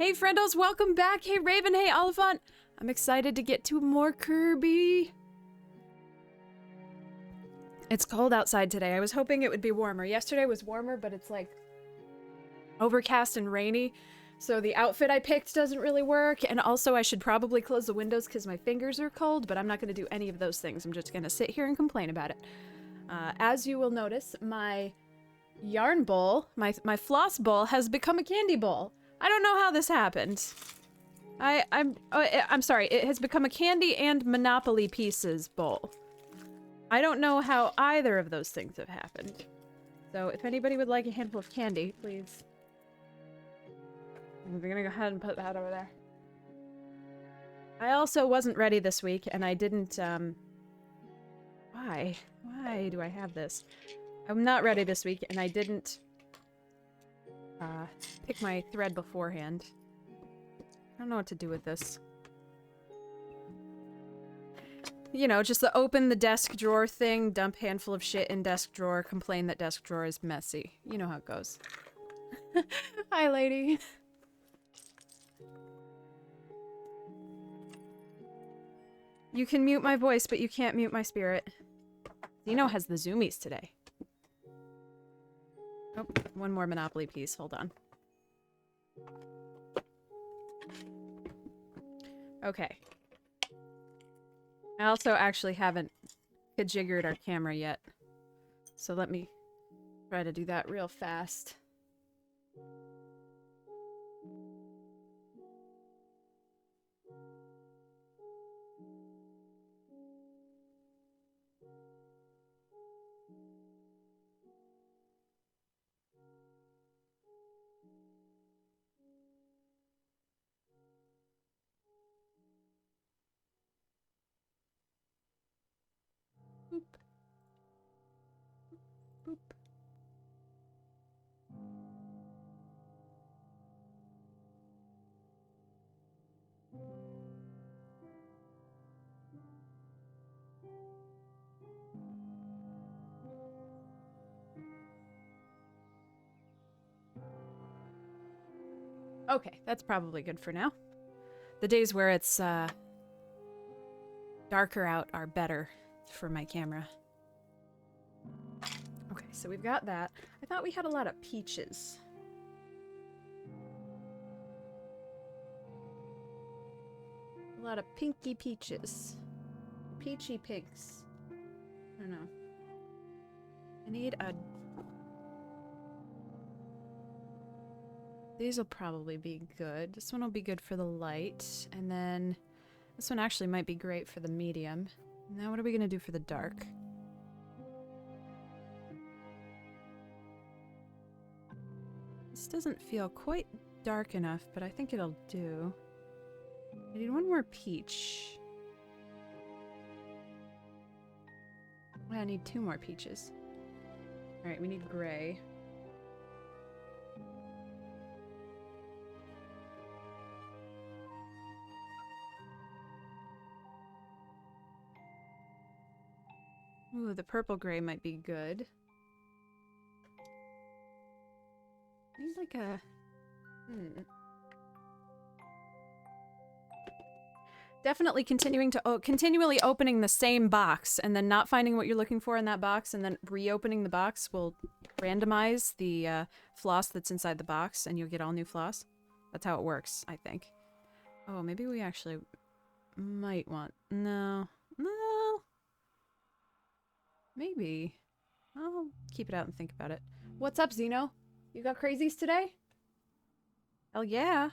Hey friendos, welcome back. Hey Raven, hey Oliphant. I'm excited to get to more Kirby. It's cold outside today. I was hoping it would be warmer. Yesterday was warmer, but it's like overcast and rainy. So the outfit I picked doesn't really work. And also I should probably close the windows because my fingers are cold, but I'm not going to do any of those things. I'm just going to sit here and complain about it. As you will notice, my yarn bowl, my floss bowl has become a candy bowl. I don't know how this happened. I'm sorry, it has become a candy and Monopoly pieces bowl. I don't know how either of those things have happened. So if anybody would like a handful of candy, please. I'm gonna go ahead and put that over there. I also wasn't ready this week, and I didn't, Why? Why do I have this? I'm not ready this week, and I didn't, pick my thread beforehand. I don't know what to do with this. You know, just the open the desk drawer thing, dump handful of shit in desk drawer, complain that desk drawer is messy. You know how it goes. Hi, lady. You can mute my voice, but you can't mute my spirit. Zeno has the zoomies today. Oh, one more Monopoly piece. Hold on. Okay. I also actually haven't configured our camera yet. So let me try to do that real fast. Boop. Boop. Okay, that's probably good for now. The days where it's darker out are better for my camera. Okay, so we've got that. I thought we had a lot of peaches. A lot of pinky peaches. Peachy pinks. I don't know. I need a... These will probably be good. This one will be good for the light. And then this one actually might be great for the medium. Now what are we going to do for the dark? This doesn't feel quite dark enough, but I think it'll do. I need one more peach. I need two more peaches. Alright, we need gray. Ooh, the purple gray might be good. I need like a... Definitely continually opening the same box and then not finding what you're looking for in that box and then reopening the box will randomize the floss that's inside the box and you'll get all new floss. That's how it works, I think. Oh, maybe we actually might want... No. No. Maybe. I'll keep it out and think about it. What's up, Zeno? You got crazies today? Hell yeah.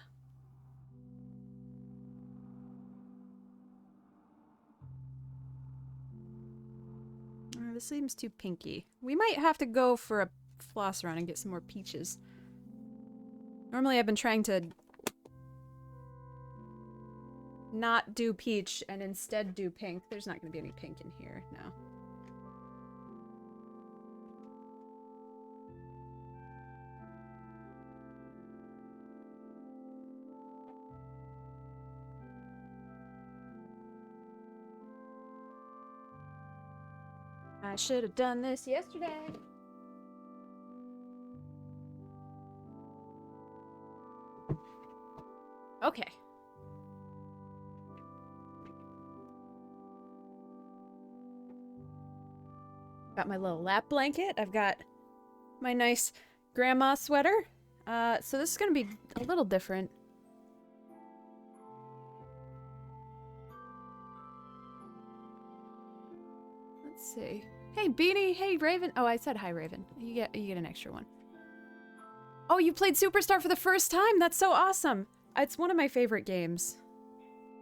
This seems too pinky. We might have to go for a floss run and get some more peaches. Normally I've been trying to not do peach and instead do pink. There's not going to be any pink in here, no. I should have done this yesterday. Okay. Got my little lap blanket. I've got my nice grandma sweater. So this is gonna be a little different. Let's see. Hey, Beanie. Hey, Raven. Oh, I said hi, Raven. You get an extra one. Oh, you played Superstar for the first time. That's so awesome. It's one of my favorite games.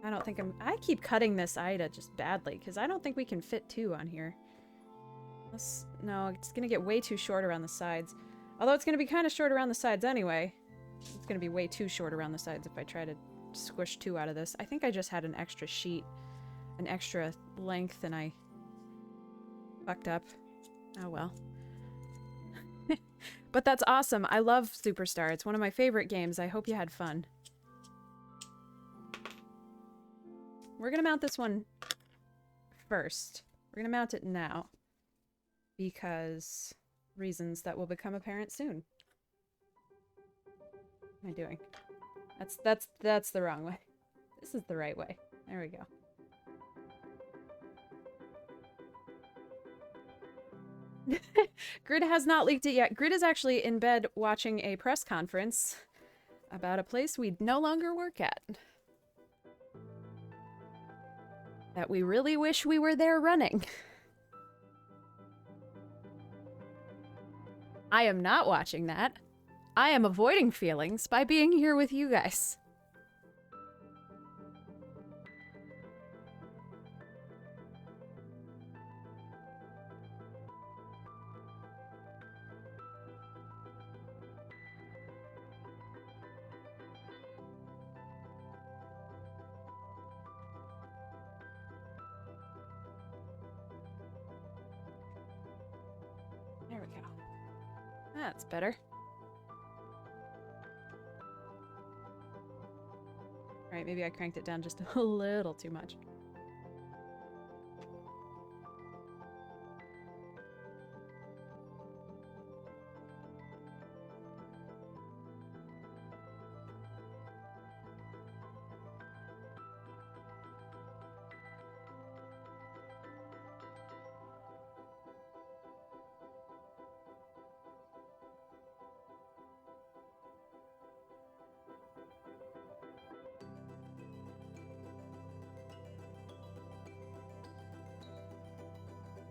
I keep cutting this Ida just badly because I don't think we can fit 2 on here. No, it's gonna get way too short around the sides. Although it's gonna be kind of short around the sides anyway. It's gonna be way too short around the sides if I try to squish 2 out of this. I think I just had an extra sheet, an extra length, and I fucked up. Oh well. But that's awesome. I love Superstar. It's one of my favorite games. I hope you had fun. We're gonna mount this one first. We're gonna mount it now. Because reasons that will become apparent soon. What am I doing? That's the wrong way. This is the right way. There we go. Grid has not leaked it yet. Grid is actually in bed watching a press conference about a place we no longer work at. That we really wish we were there running. I am not watching that. I am avoiding feelings by being here with you guys. There we go. That's better. Alright, maybe I cranked it down just a little too much.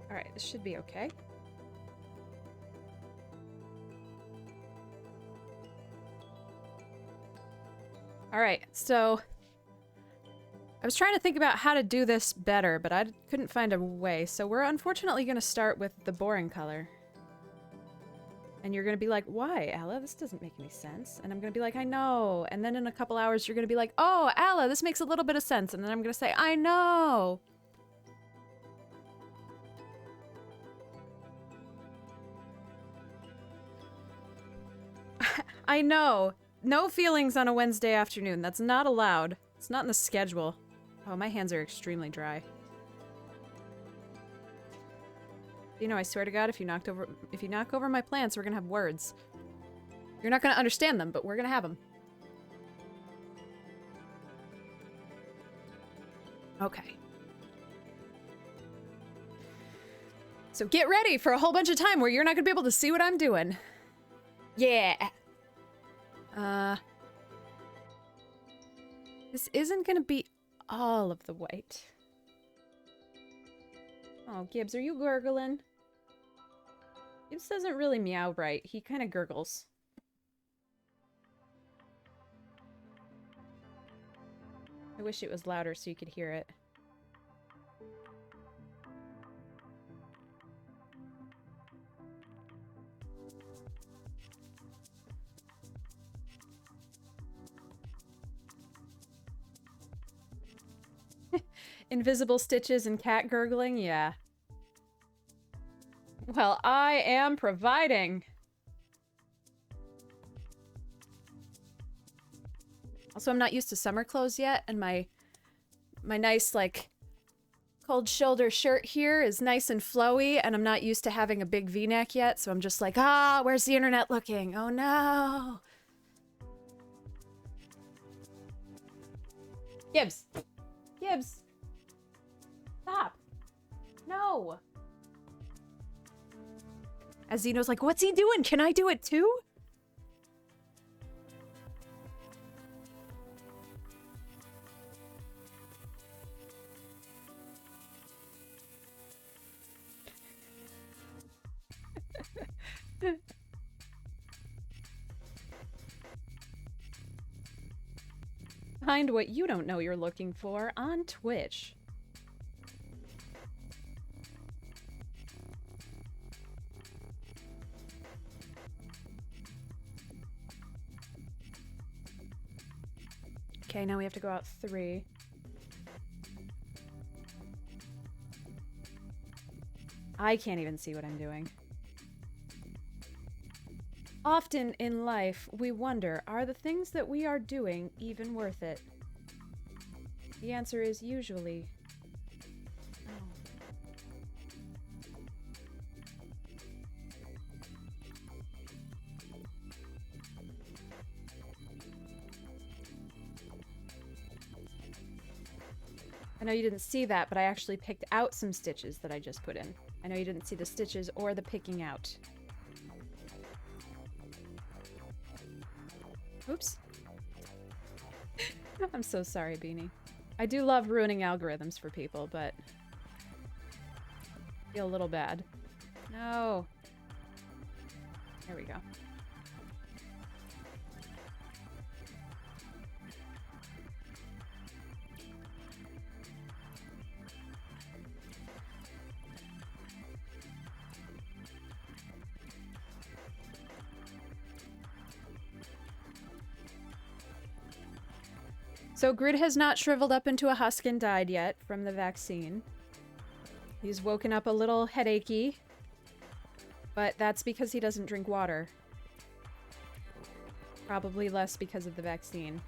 Alright, this should be okay. Alright, so I was trying to think about how to do this better, but I couldn't find a way, so we're unfortunately going to start with the boring color. And you're going to be like, why, Ella? This doesn't make any sense. And I'm going to be like, I know. And then in a couple hours, you're going to be like, oh, Ella, this makes a little bit of sense. And then I'm going to say, I know. I know. No feelings on a Wednesday afternoon. That's not allowed. It's not in the schedule. Oh, my hands are extremely dry. You know, I swear to God, if you knock over my plants, we're gonna have words. You're not gonna understand them, but we're gonna have them. Okay. So get ready for a whole bunch of time where you're not gonna be able to see what I'm doing. Yeah. This isn't gonna be all of the white. Oh, Gibbs, are you gurgling? Gibbs doesn't really meow right. He kind of gurgles. I wish it was louder so you could hear it. Invisible stitches and cat gurgling? Yeah. Well, I am providing. Also, I'm not used to summer clothes yet, and my nice, like, cold shoulder shirt here is nice and flowy, and I'm not used to having a big V-neck yet, so I'm just like, ah, where's the internet looking? Oh no! Gibbs! Gibbs! Stop! No! As Zeno's like, what's he doing? Can I do it too? Find what you don't know you're looking for on Twitch. Okay, now we have to go out 3. I can't even see what I'm doing. Often in life, we wonder, are the things that we are doing even worth it? The answer is usually no. I know you didn't see that, but I actually picked out some stitches that I just put in. I know you didn't see the stitches or the picking out. Oops. I'm so sorry, Beanie. I do love ruining algorithms for people, but I feel a little bad. No. There we go. So Grid has not shriveled up into a husk and died yet from the vaccine. He's woken up a little headachy, but that's because he doesn't drink water. Probably less because of the vaccine.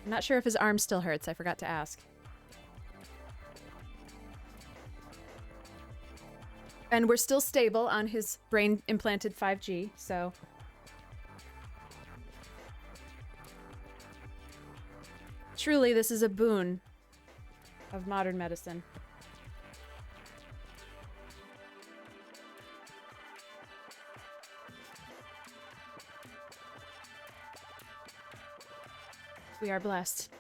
I'm not sure if his arm still hurts. I forgot to ask. And we're still stable on his brain-implanted 5G, so... Truly, this is a boon of modern medicine. We are blessed.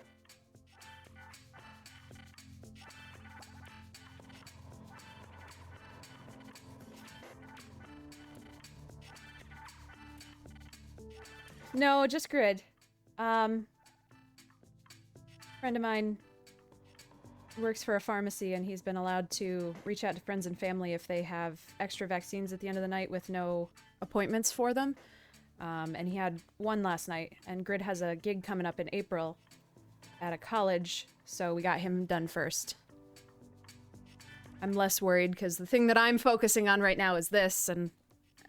No, just Grid. Friend of mine works for a pharmacy, and he's been allowed to reach out to friends and family if they have extra vaccines at the end of the night with no appointments for them. And he had one last night, and Grid has a gig coming up in April at a college, so we got him done first. I'm less worried because the thing that I'm focusing on right now is this, and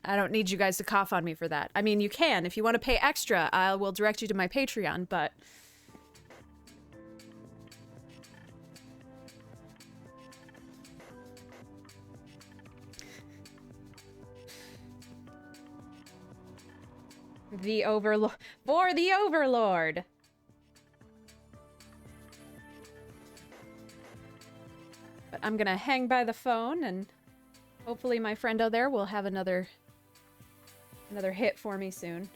I don't need you guys to cough on me for that. I mean, you can. If you want to pay extra, I will direct you to my Patreon, but... The Overlord. For the Overlord! But I'm gonna hang by the phone, and hopefully my friendo there will have another hit for me soon.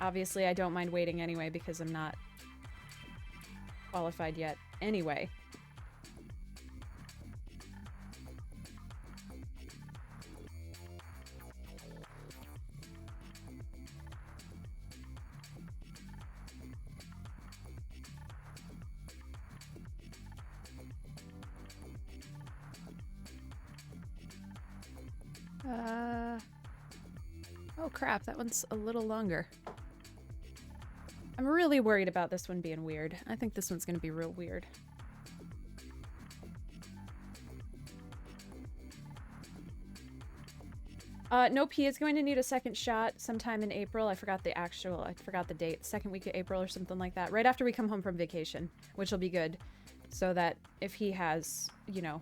Obviously, I don't mind waiting anyway because I'm not qualified yet anyway. Oh crap, that one's a little longer. I'm really worried about this one being weird. I think this one's gonna be real weird. Nope, he is going to need a second shot sometime in April. I forgot the date. Second week of April or something like that. Right after we come home from vacation, which will be good. So that if he has, you know,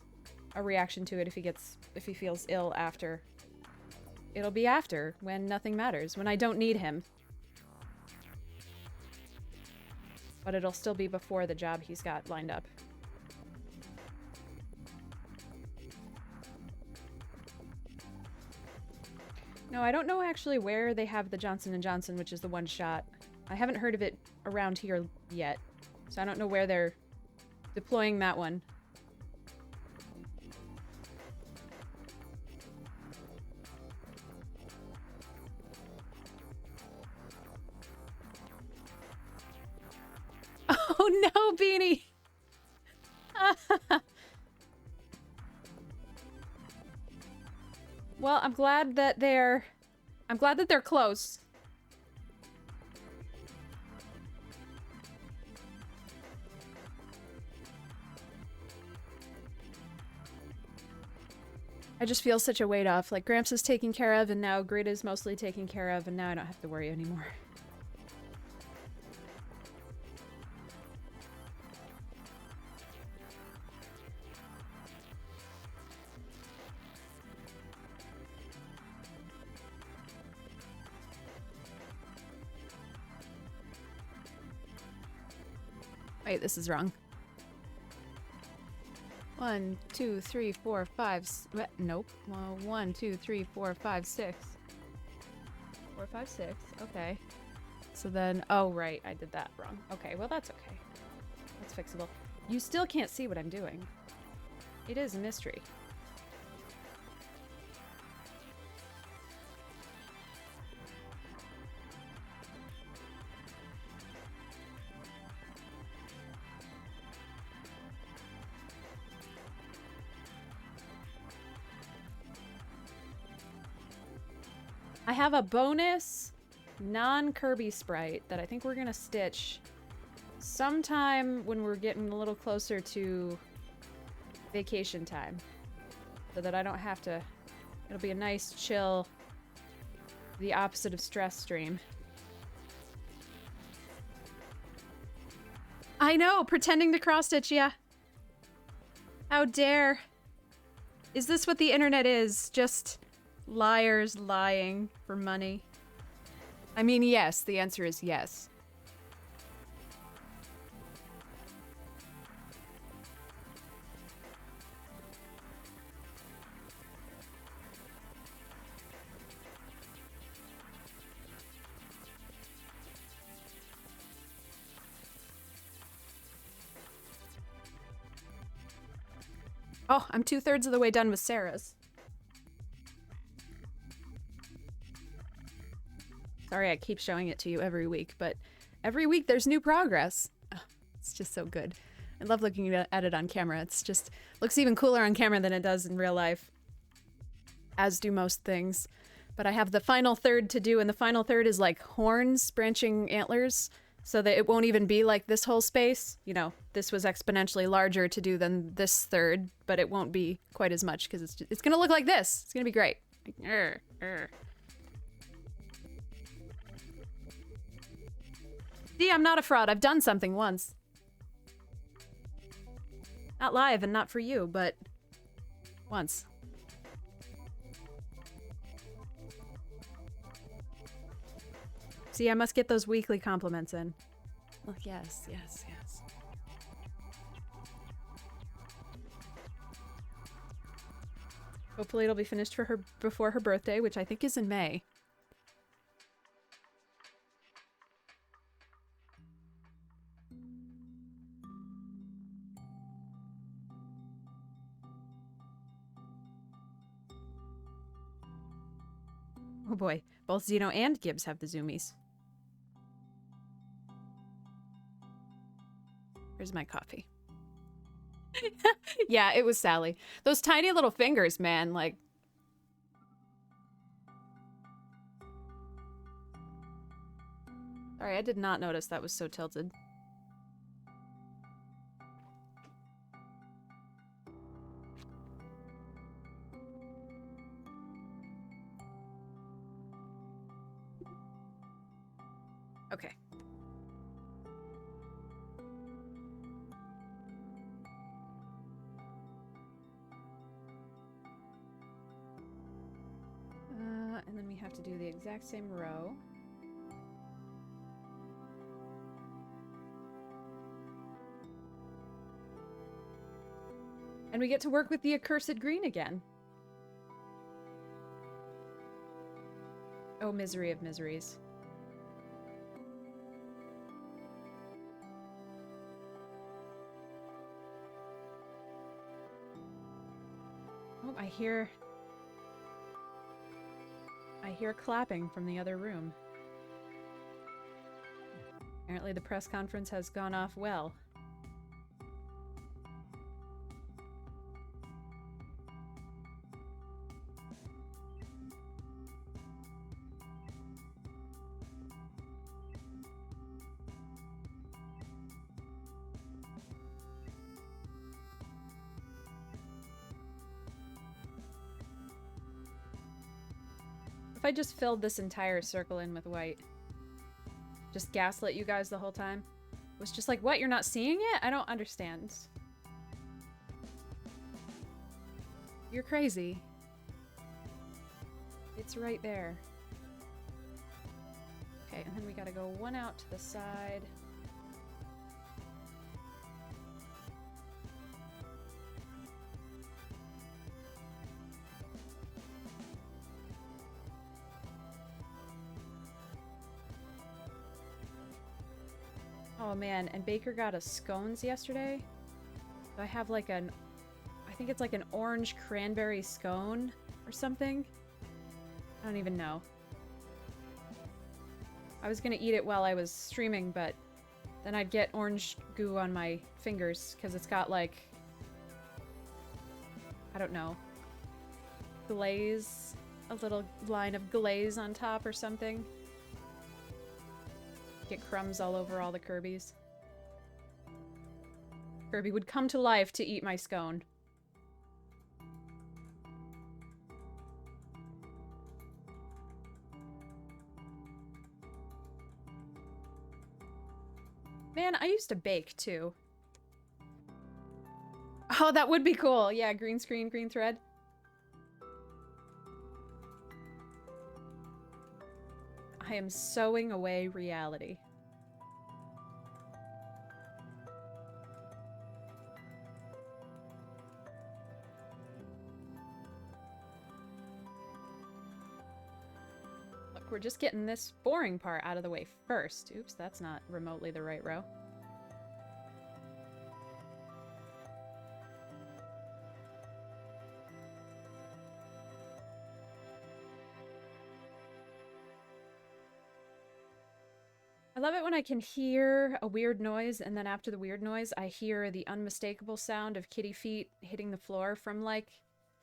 a reaction to it, if he feels ill after, It'll be after, when nothing matters, when I don't need him. But it'll still be before the job he's got lined up. No, I don't know actually where they have the Johnson & Johnson, which is the one shot. I haven't heard of it around here yet, so I don't know where they're deploying that one. Oh no, Beanie! Well, I'm glad that they're close. I just feel such a weight off. Like, Gramps is taken care of, and now Grid is mostly taken care of, and now I don't have to worry anymore. Wait, this is wrong. 1, 2, 3, 4, 5. Nope. Well, 1, 2, 3, 4, 5, 6. 4, 5, 6. Okay. So then, oh right, I did that wrong. Okay, well that's okay. That's fixable. You still can't see what I'm doing. It is a mystery. I have a bonus non-Kirby sprite that I think we're gonna stitch sometime when we're getting a little closer to vacation time, so that I don't have to. It'll be a nice, chill, the opposite of stress stream. I know, pretending to cross-stitch, yeah. How dare. Is this what the internet is? Just liars lying for money? I mean, yes, the answer is yes. Oh, I'm 2/3 of the way done with Sarah's. Sorry I keep showing it to you every week, but every week there's new progress. Oh, it's just so good. I love looking at it on camera. It's just looks even cooler on camera than it does in real life. As do most things. But I have the final third to do, and the final third is like horns, branching antlers, so that it won't even be like this whole space. You know, this was exponentially larger to do than this third, but it won't be quite as much because it's gonna look like this. It's gonna be great. See, I'm not a fraud. I've done something once. Not live and not for you, but once. See, I must get those weekly compliments in. Oh, yes, yes, yes. Hopefully it'll be finished for her before her birthday, which I think is in May. Oh boy, both Zeno and Gibbs have the zoomies. Here's my coffee. Yeah, it was Sally. Those tiny little fingers, man, like... Sorry, I did not notice that was so tilted. Okay. have to do the exact same row. And we get to work with the accursed green again. Oh, misery of miseries. Oh, I hear clapping from the other room. Apparently the press conference has gone off well. If I just filled this entire circle in with white. Just gaslit you guys the whole time. It was just like, what? You're not seeing it? I don't understand. You're crazy. It's right there. Okay, and then we gotta go one out to the side. Oh man, and Baker got us scones yesterday. So I have like I think it's like an orange cranberry scone or something. I don't even know. I was gonna eat it while I was streaming, but then I'd get orange goo on my fingers because it's got like, I don't know, glaze, a little line of glaze on top or something. Get crumbs all over all the Kirbys. Kirby would come to life to eat my scone. Man, I used to bake too. Oh, that would be cool. Yeah, green screen, green thread. I am sewing away reality. Look, we're just getting this boring part out of the way first. Oops, that's not remotely the right row. I love it when I can hear a weird noise, and then after the weird noise, I hear the unmistakable sound of kitty feet hitting the floor from like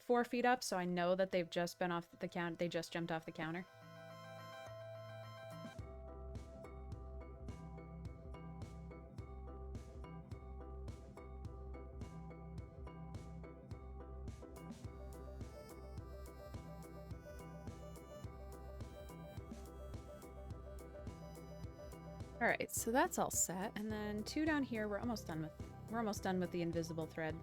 4 feet up, so I know that they've just been off the counter. They just jumped off the counter. All right, so that's all set, and then 2 down here. We're almost done with the invisible thread.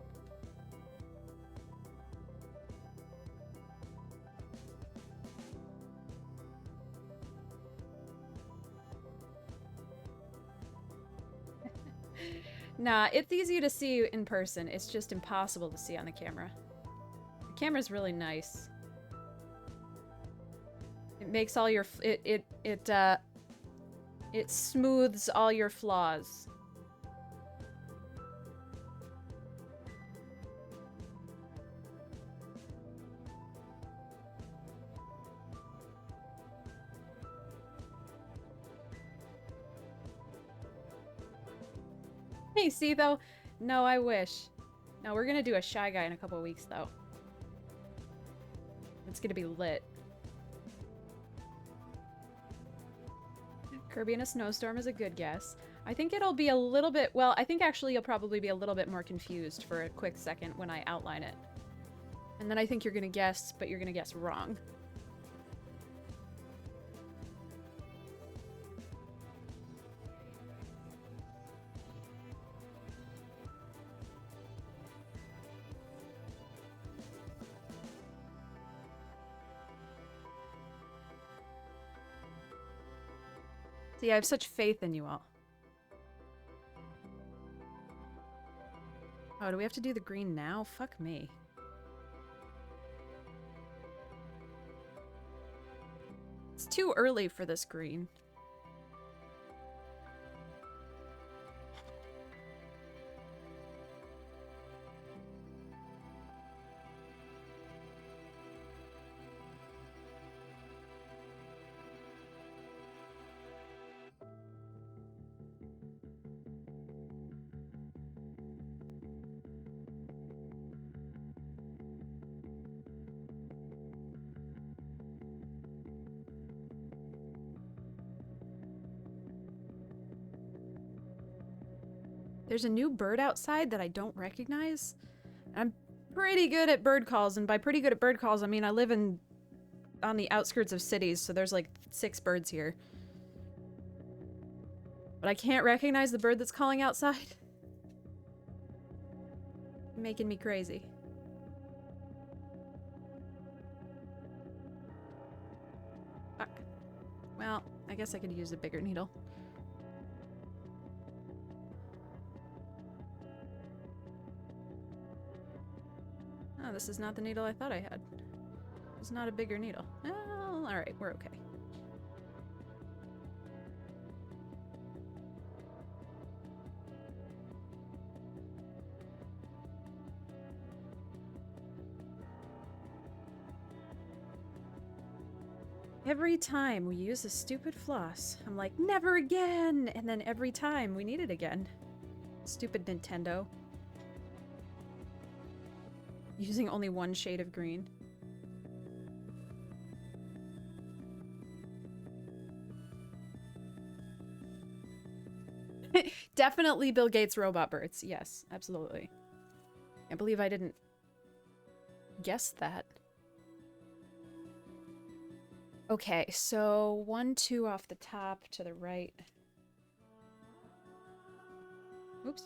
Nah, it's easy to see in person. It's just impossible to see on the camera. The camera's really nice. It makes all your it smooths all your flaws. Hey, see though? No, I wish. No, we're gonna do a Shy Guy in a couple weeks though. It's gonna be lit. Kirby in a snowstorm is a good guess. I think it'll be a little bit, well, I think actually you'll probably be a little bit more confused for a quick second when I outline it. And then I think you're gonna guess, but you're gonna guess wrong. See, I have such faith in you all. Oh, do we have to do the green now? Fuck me. It's too early for this green. There's a new bird outside that I don't recognize. I'm pretty good at bird calls, and by pretty good at bird calls, I mean I live on the outskirts of cities, so there's like 6 birds here. But I can't recognize the bird that's calling outside. Making me crazy. Fuck. Well, I guess I could use a bigger needle. Oh, this is not the needle I thought I had. It's not a bigger needle. Well, alright, we're okay. Every time we use a stupid floss, I'm like, never again! And then every time we need it again. Stupid Nintendo. Using only one shade of green. Definitely Bill Gates robot birds. Yes, absolutely. I believe I didn't guess that. Okay, so 1, 2 off the top to the right. Oops.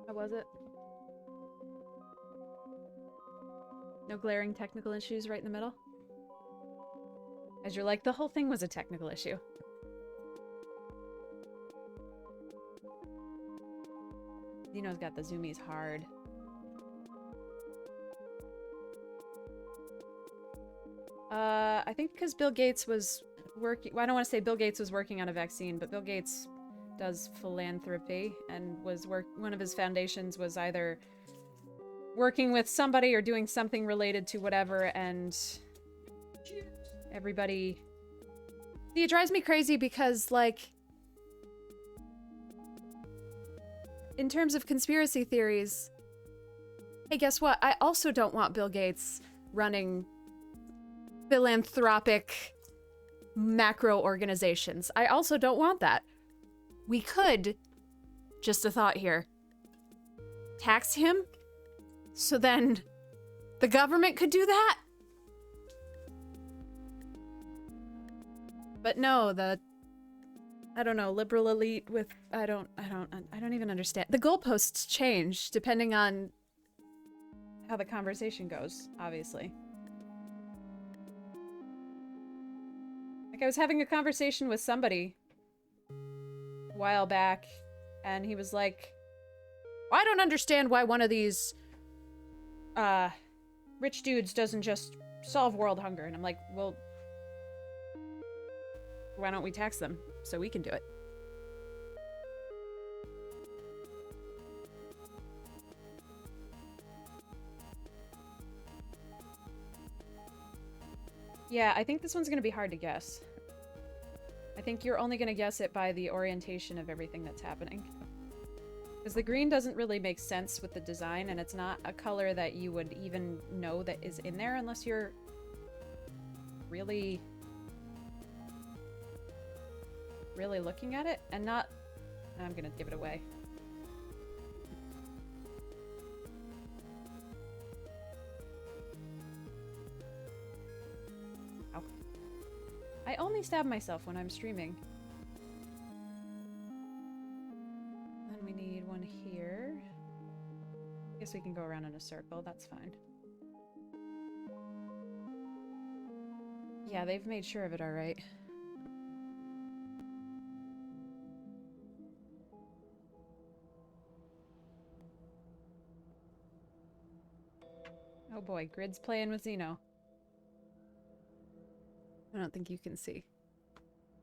How was it? No glaring technical issues right in the middle? As you're like, the whole thing was a technical issue. Zeno's got the zoomies hard. I think because Bill Gates was working... Well, I don't want to say Bill Gates was working on a vaccine, but Bill Gates does philanthropy, and was one of his foundations was either working with somebody or doing something related to whatever, and everybody... See, it drives me crazy because, like... In terms of conspiracy theories... Hey, guess what? I also don't want Bill Gates running philanthropic macro organizations. I also don't want that. We could, just a thought here, tax him so then the government could do that? But no, I don't know, liberal elite with, I don't even understand. The goalposts change depending on how the conversation goes, obviously. Like, I was having a conversation with somebody a while back, and he was like, I don't understand why one of these rich dudes doesn't just solve world hunger. And I'm like, well, why don't we tax them so we can do it? Yeah, I think this one's gonna be hard to guess. I think you're only gonna guess it by the orientation of everything that's happening. Because the green doesn't really make sense with the design, and it's not a color that you would even know that is in there unless you're really looking at it, and not... I'm gonna give it away. occasionally stab myself when I'm streaming. Then we need one here. I guess we can go around in a circle, that's fine. Yeah, they've made sure of it alright. Oh boy, Grid's playing with Xeno. I don't think you can see.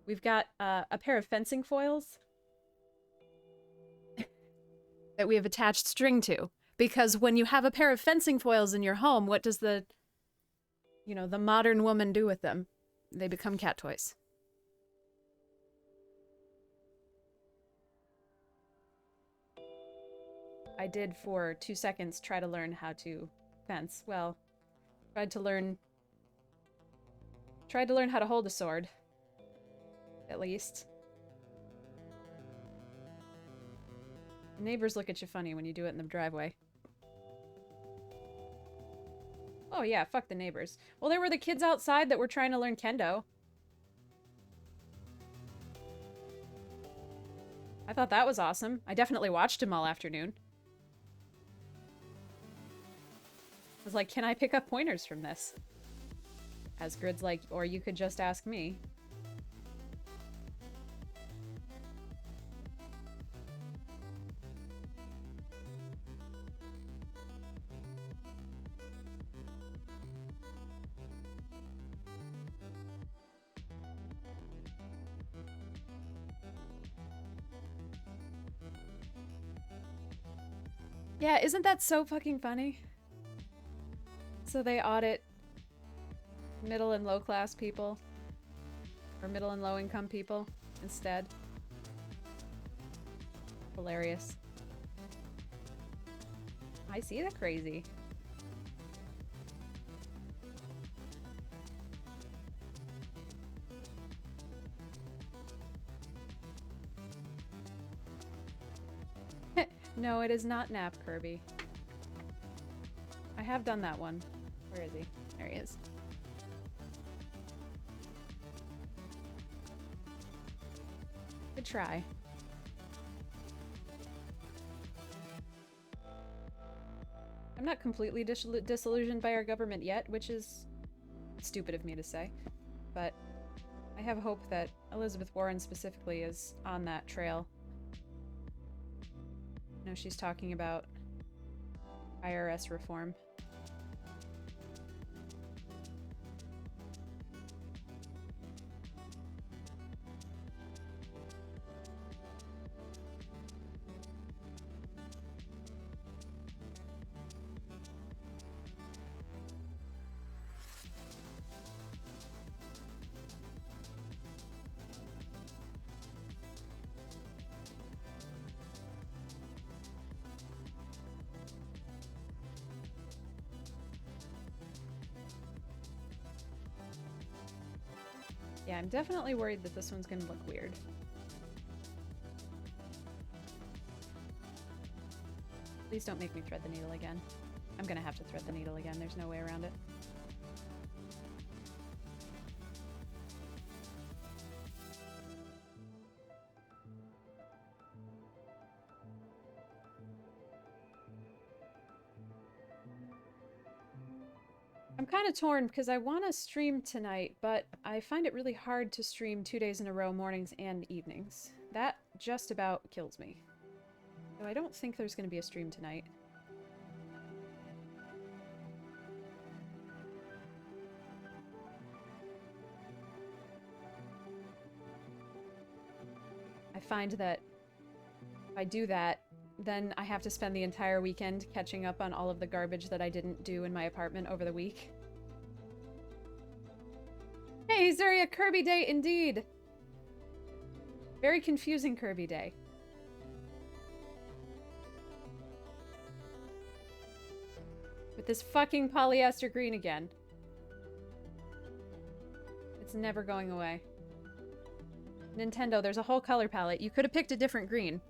We've got a pair of fencing foils that we have attached string to. Because when you have a pair of fencing foils in your home, what does the, you know, the modern woman do with them? They become cat toys. I did for 2 seconds try to learn how to fence. Well, tried to learn how to hold a sword. At least. The neighbors look at you funny when you do it in the driveway. Oh yeah, fuck the neighbors. Well, there were the kids outside that were trying to learn kendo. I thought that was awesome. I definitely watched him all afternoon. I was like, can I pick up pointers from this? As Grid's like, or you could just ask me. Yeah, isn't that so fucking funny? So they audit middle and low class people. Or middle and low income people instead. Hilarious. I see that crazy. No, it is not nap, Kirby. I have done that one. Where is he? There he is. Good try. I'm not completely disillusioned by our government yet, which is stupid of me to say. But I have hope that Elizabeth Warren specifically is on that trail. No, she's talking about IRS reform. Yeah, I'm definitely worried that this one's gonna look weird. Please don't make me thread the needle again. I'm gonna have to thread the needle again, there's no way around it. I'm kind of torn because I want to stream tonight, but I find it really hard to stream 2 days in a row, mornings and evenings. That just about kills me. So I don't think there's going to be a stream tonight. I find that if I do that, then I have to spend the entire weekend catching up on all of the garbage that I didn't do in my apartment over the week. Hey, Zuria, Kirby Day indeed! Very confusing Kirby Day. With this fucking polyester green again. It's never going away. Nintendo, there's a whole color palette. You could have picked a different green.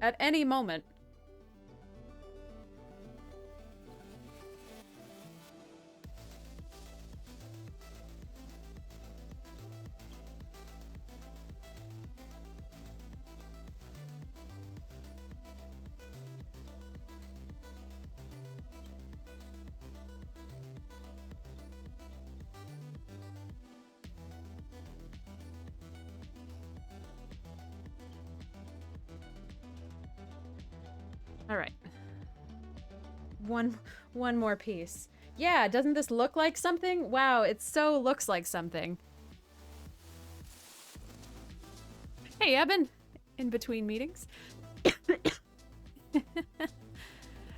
At any moment. Alright. One more piece. Yeah, doesn't this look like something? Wow, it so looks like something. Hey, Eben. In between meetings.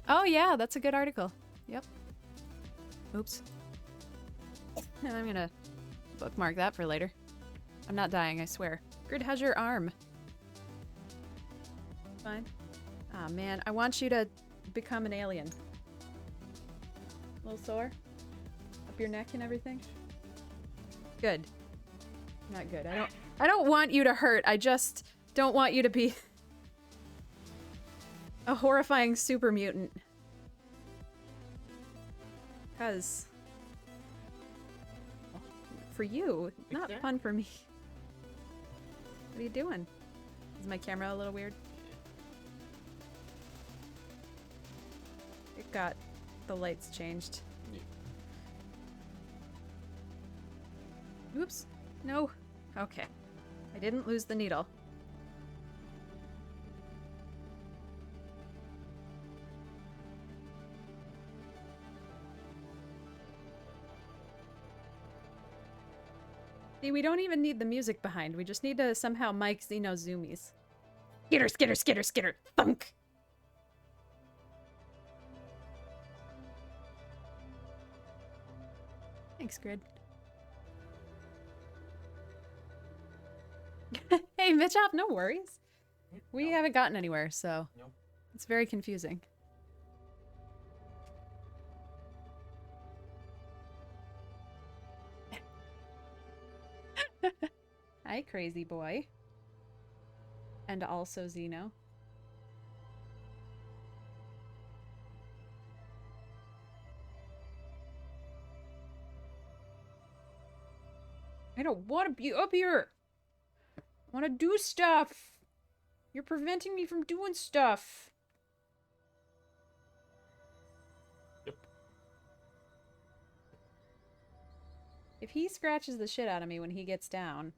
Oh yeah, that's a good article. Yep. Oops. I'm gonna bookmark that for later. I'm not dying, I swear. Grid, how's your arm? Fine. Aw, man, I want you to become an alien. A little sore? Up your neck and everything? Good. Not good. I don't want you to hurt. I just don't want you to be a horrifying super mutant. 'Cause for you, not fun for me. What are you doing? Is my camera a little weird? It got the lights changed. Yeah. Oops. No. Okay. I didn't lose the needle. See, we don't even need the music behind. We just need to somehow mic Xeno zoomies. Skitter, skitter, skitter, skitter. Thunk! Thanks, Grid. Hey, Mitchoff, no worries. We haven't gotten anywhere, so it's very confusing. Hi, crazy boy. And also Xeno. I don't want to be up here. I want to do stuff. You're preventing me from doing stuff. Yep. If he scratches the shit out of me when he gets down...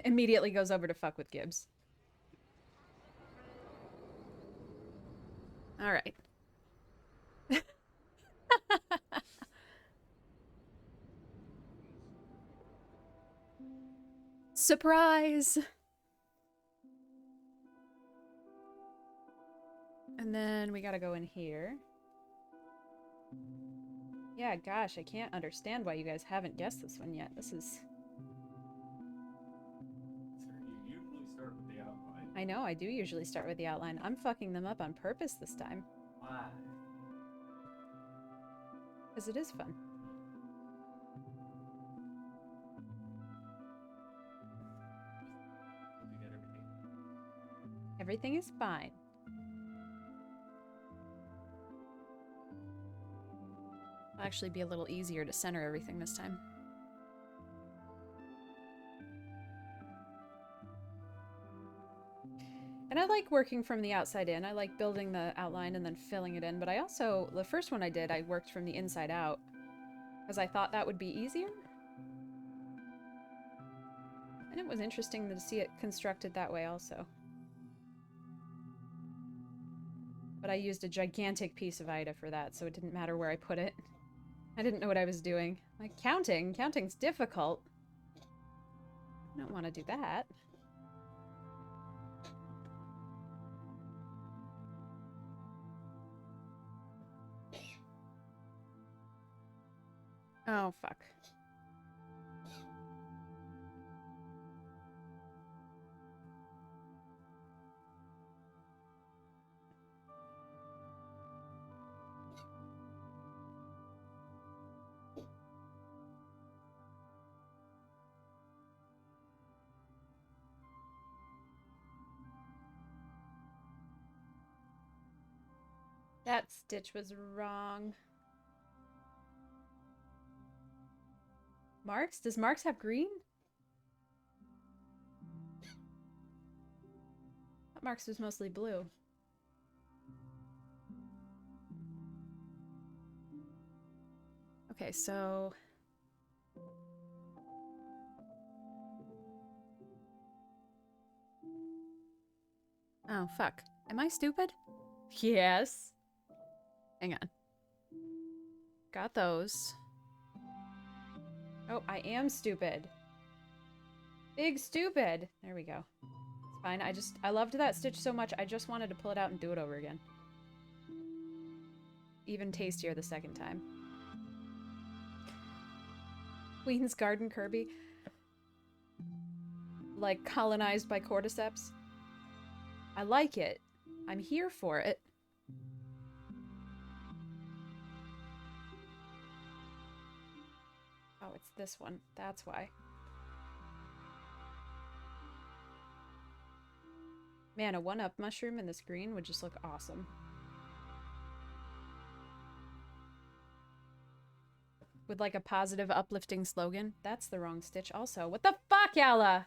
Immediately goes over to fuck with Gibbs. Alright. Surprise! And then we gotta go in here. Yeah, gosh, I can't understand why you guys haven't guessed this one yet. This is... You usually start with the outline. I know, I do usually start with the outline. I'm fucking them up on purpose this time. Why? Because it is fun. Hope you got everything. Everything is fine. It'll actually be a little easier to center everything this time. And I like working from the outside in. I like building the outline and then filling it in. But I also, the first one I did, I worked from the inside out. Because I thought that would be easier. And it was interesting to see it constructed that way also. But I used a gigantic piece of Ida for that, so it didn't matter where I put it. I didn't know what I was doing. Like, counting's difficult. I don't want to do that. Oh, fuck. That stitch was wrong. Marks? Does Marks have green? I thought Marks was mostly blue. Okay, so... Oh, fuck. Am I stupid? Yes. Hang on. Got those. Oh, I am stupid. Big stupid. There we go. It's fine. I loved that stitch so much, I just wanted to pull it out and do it over again. Even tastier the second time. Queen's Garden Kirby. Like, colonized by cordyceps. I like it. I'm here for it. Oh, it's this one. That's why. Man, a one-up mushroom in this green would just look awesome. With like a positive, uplifting slogan. That's the wrong stitch also. What the fuck, Yala?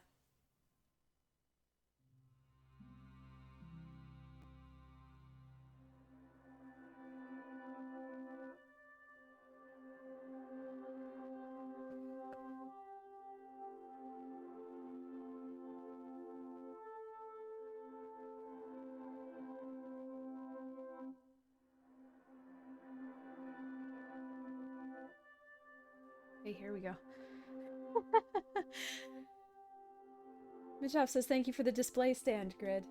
Okay, here we go. Mitchoff says thank you for the display stand, Grid.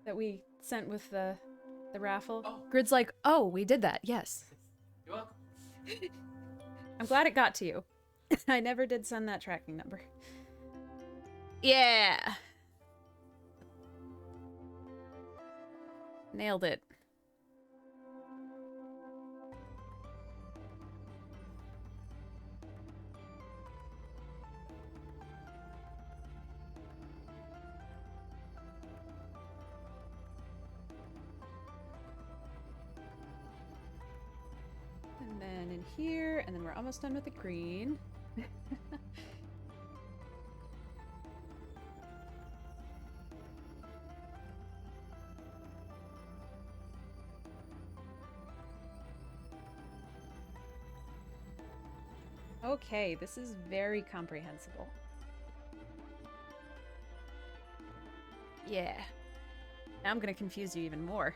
That we sent with the raffle. Oh. Grid's like, oh, we did that, yes. You're welcome. I'm glad it got to you. I never did send that tracking number. Yeah! Nailed it. And then in here, and then we're almost done with the green. Okay, this is very comprehensible. Yeah. Now I'm gonna confuse you even more.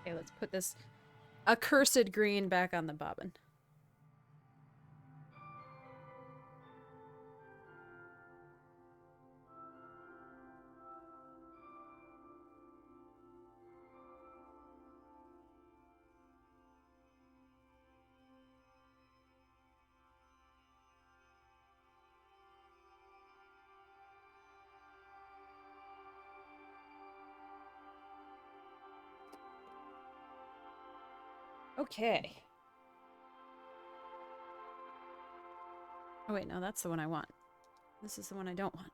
Okay, let's put this accursed green back on the bobbin. Okay. Oh wait, no, that's the one I want. This is the one I don't want.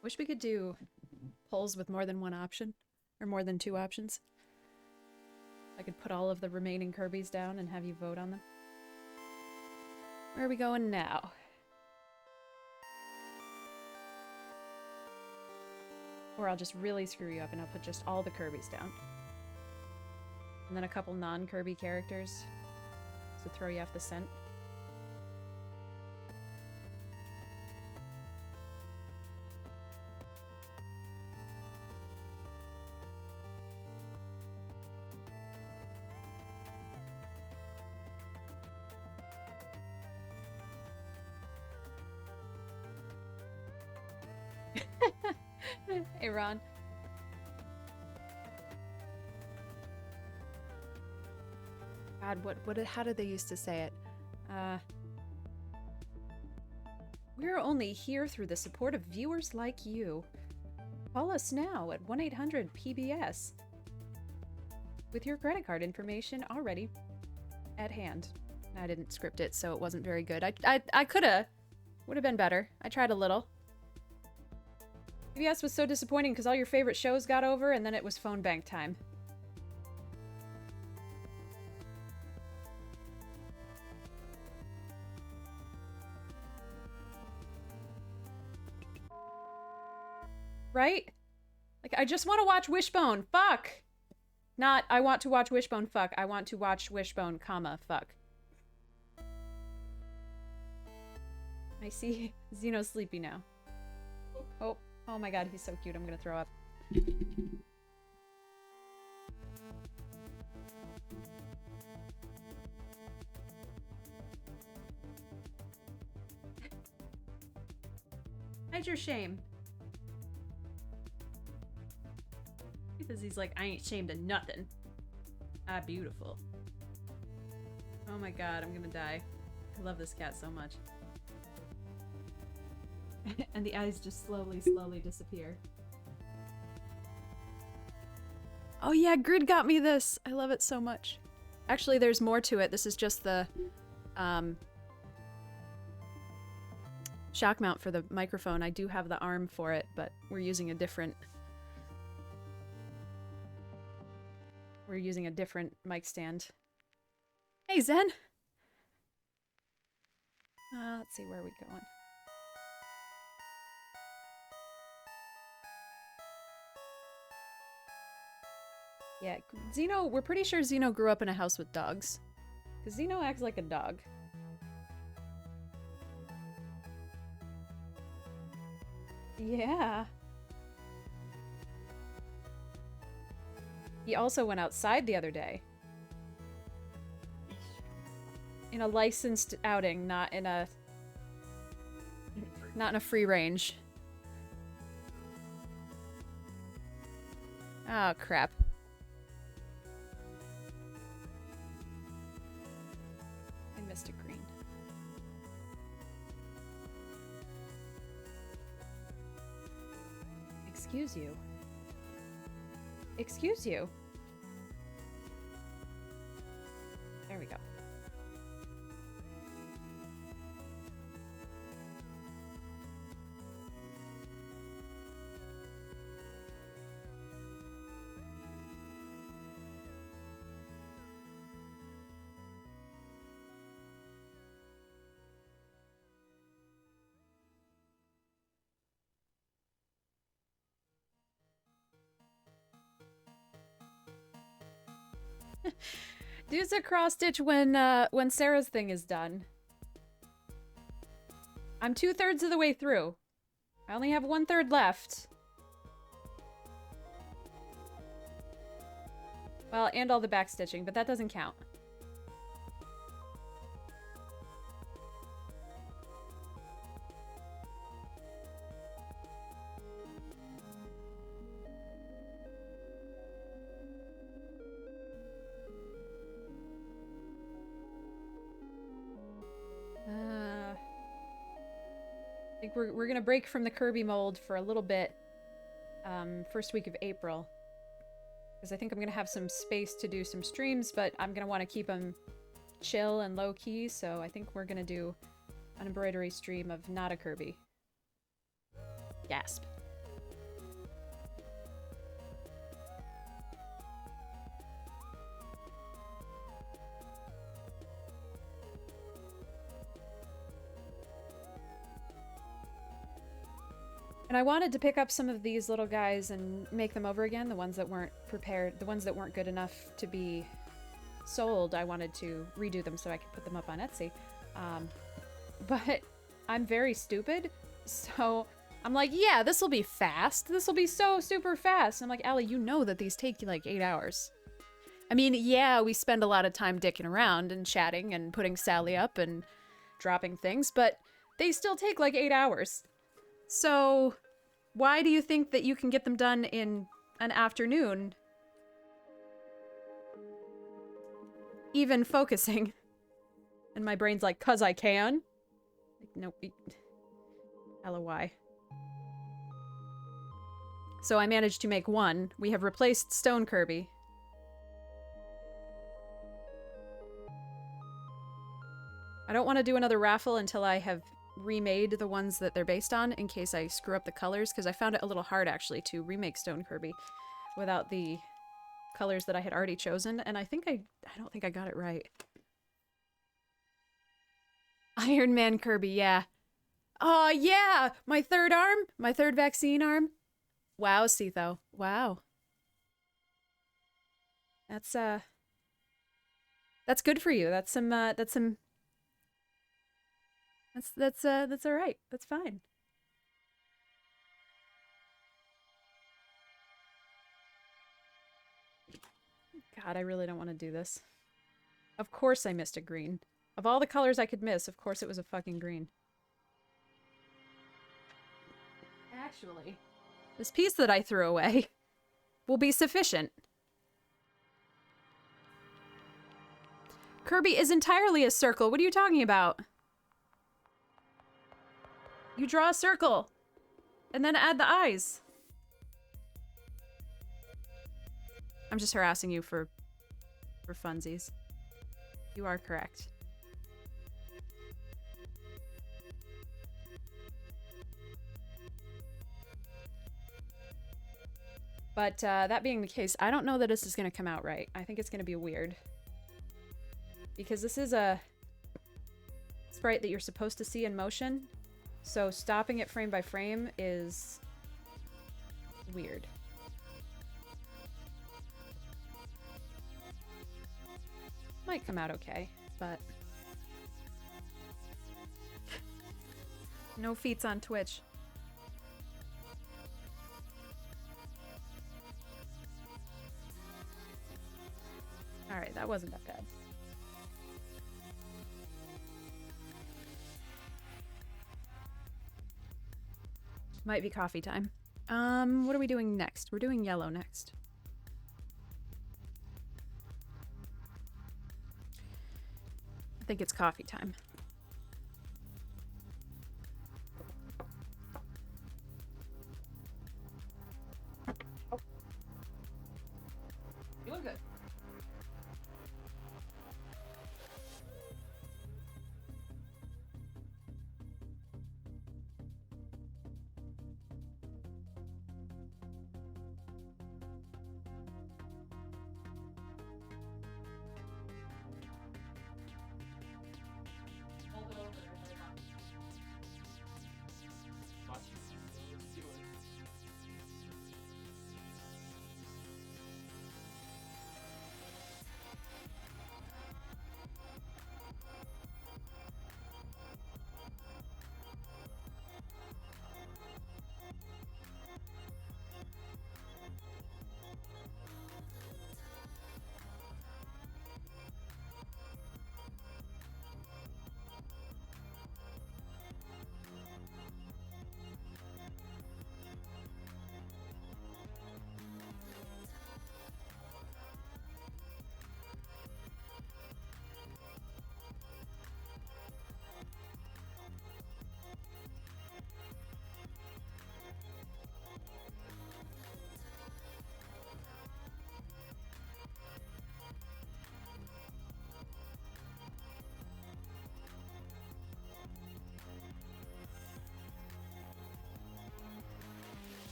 Wish we could do polls with more than one option, or more than two options. I could put all of the remaining Kirbys down and have you vote on them. Where are we going now? Or I'll just really screw you up and I'll put just all the Kirbys down. And then a couple non-Kirby characters to throw you off the scent. Hey, Ron. God, how did they used to say it? We're only here through the support of viewers like you. Call us now at 1-800-PBS. With your credit card information already at hand. I didn't script it, so it wasn't very good. I coulda. Would have been better. I tried a little. PBS was so disappointing because all your favorite shows got over and then it was phone bank time. Right? Like, I just want to watch Wishbone. Fuck! Not, I want to watch Wishbone, fuck. I want to watch Wishbone, comma, fuck. I see Xeno's sleepy now. Oh, oh my god, he's so cute. I'm gonna throw up. Hide your shame. Because he's like, I ain't ashamed of nothing. Ah, beautiful. Oh my god, I'm gonna die. I love this cat so much. And the eyes just slowly disappear. Oh yeah, Grid got me this! I love it so much. Actually, there's more to it. This is just the, shock mount for the microphone. I do have the arm for it, but we're using a different... We're using a different mic stand. Hey, Zen! Let's see, where are we going? Yeah, Xeno, we're pretty sure Xeno grew up in a house with dogs. Because Xeno acts like a dog. Yeah. He also went outside the other day. In a licensed outing, not in a free range. Oh, crap. I missed a green. Excuse you. Excuse you. There we go. Dude's a cross stitch when Sarah's thing is done. I'm 2/3 of the way through. I only have 1/3 left. Well, and all the back stitching, but that doesn't count. I think we're gonna break from the Kirby mold for a little bit. First week of April. Because I think I'm gonna have some space to do some streams, but I'm gonna want to keep them chill and low key, so I think we're gonna do an embroidery stream of not a Kirby. Gasp. And I wanted to pick up some of these little guys and make them over again, the ones that weren't prepared, the ones that weren't good enough to be sold. I wanted to redo them so I could put them up on Etsy. But I'm very stupid, so I'm like, yeah, this will be fast. This will be so super fast. I'm like, Allie, you know that these take like 8 hours. I mean, yeah, we spend a lot of time dicking around and chatting and putting Sally up and dropping things, but they still take like 8 hours. So, why do you think that you can get them done in an afternoon? even focusing. And my brain's like, 'cause I can? Like, nope. LOY. So I managed to make one. We have replaced Stone Kirby. I don't want to do another raffle until I have remade the ones that they're based on, in case I screw up the colors, because I found it a little hard, actually, to remake Stone Kirby without the colors that I had already chosen, and I don't think I got it right. Iron Man Kirby, yeah. Oh, yeah! My third arm? My third vaccine arm? Wow, Setho. Wow. That's good for you. That's alright. That's fine. God, I really don't want to do this. Of course I missed a green. Of all the colors I could miss, of course it was a fucking green. Actually, this piece that I threw away will be sufficient. Kirby is entirely a circle. What are you talking about? You draw a circle and then add the eyes. I'm just harassing you for funsies. You are correct. But that being the case, I don't know that this is going to come out right. I think it's going to be weird. Because this is a sprite that you're supposed to see in motion. So stopping it frame by frame is weird. Might come out okay, but no feats on Twitch. Alright, that wasn't that bad. Might be coffee time. What are we doing next? We're doing yellow next. I think it's coffee time. Oh. Doing good.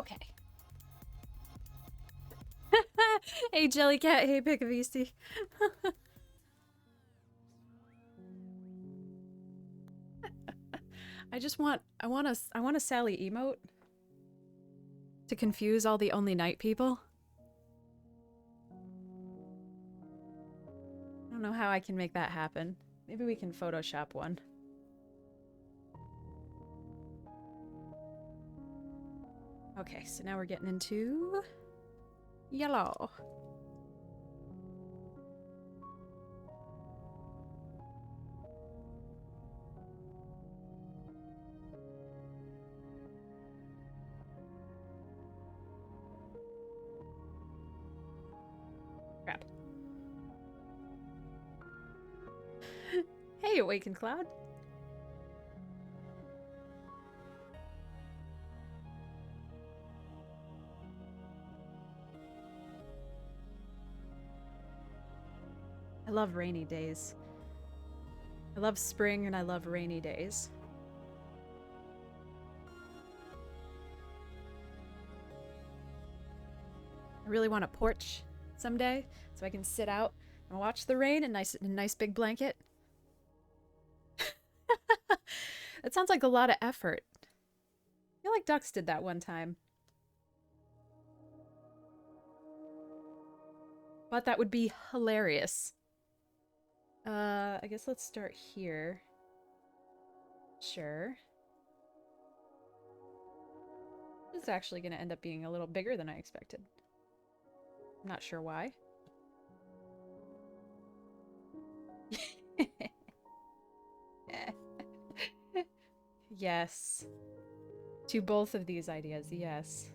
Okay. Hey, Jellycat. Hey, Pickavisti. I want a Sally emote to confuse all the only night people. I don't know how I can make that happen. Maybe we can Photoshop one. Okay, so now we're getting into yellow. Crap. Hey, Awakened Cloud. I love rainy days. I love spring and I love rainy days. I really want a porch someday so I can sit out and watch the rain in a nice big blanket. That sounds like a lot of effort. I feel like Ducks did that one time. But that would be hilarious. I guess let's start here. Sure. This is actually going to end up being a little bigger than I expected. I'm not sure why. Yes. To both of these ideas, yes.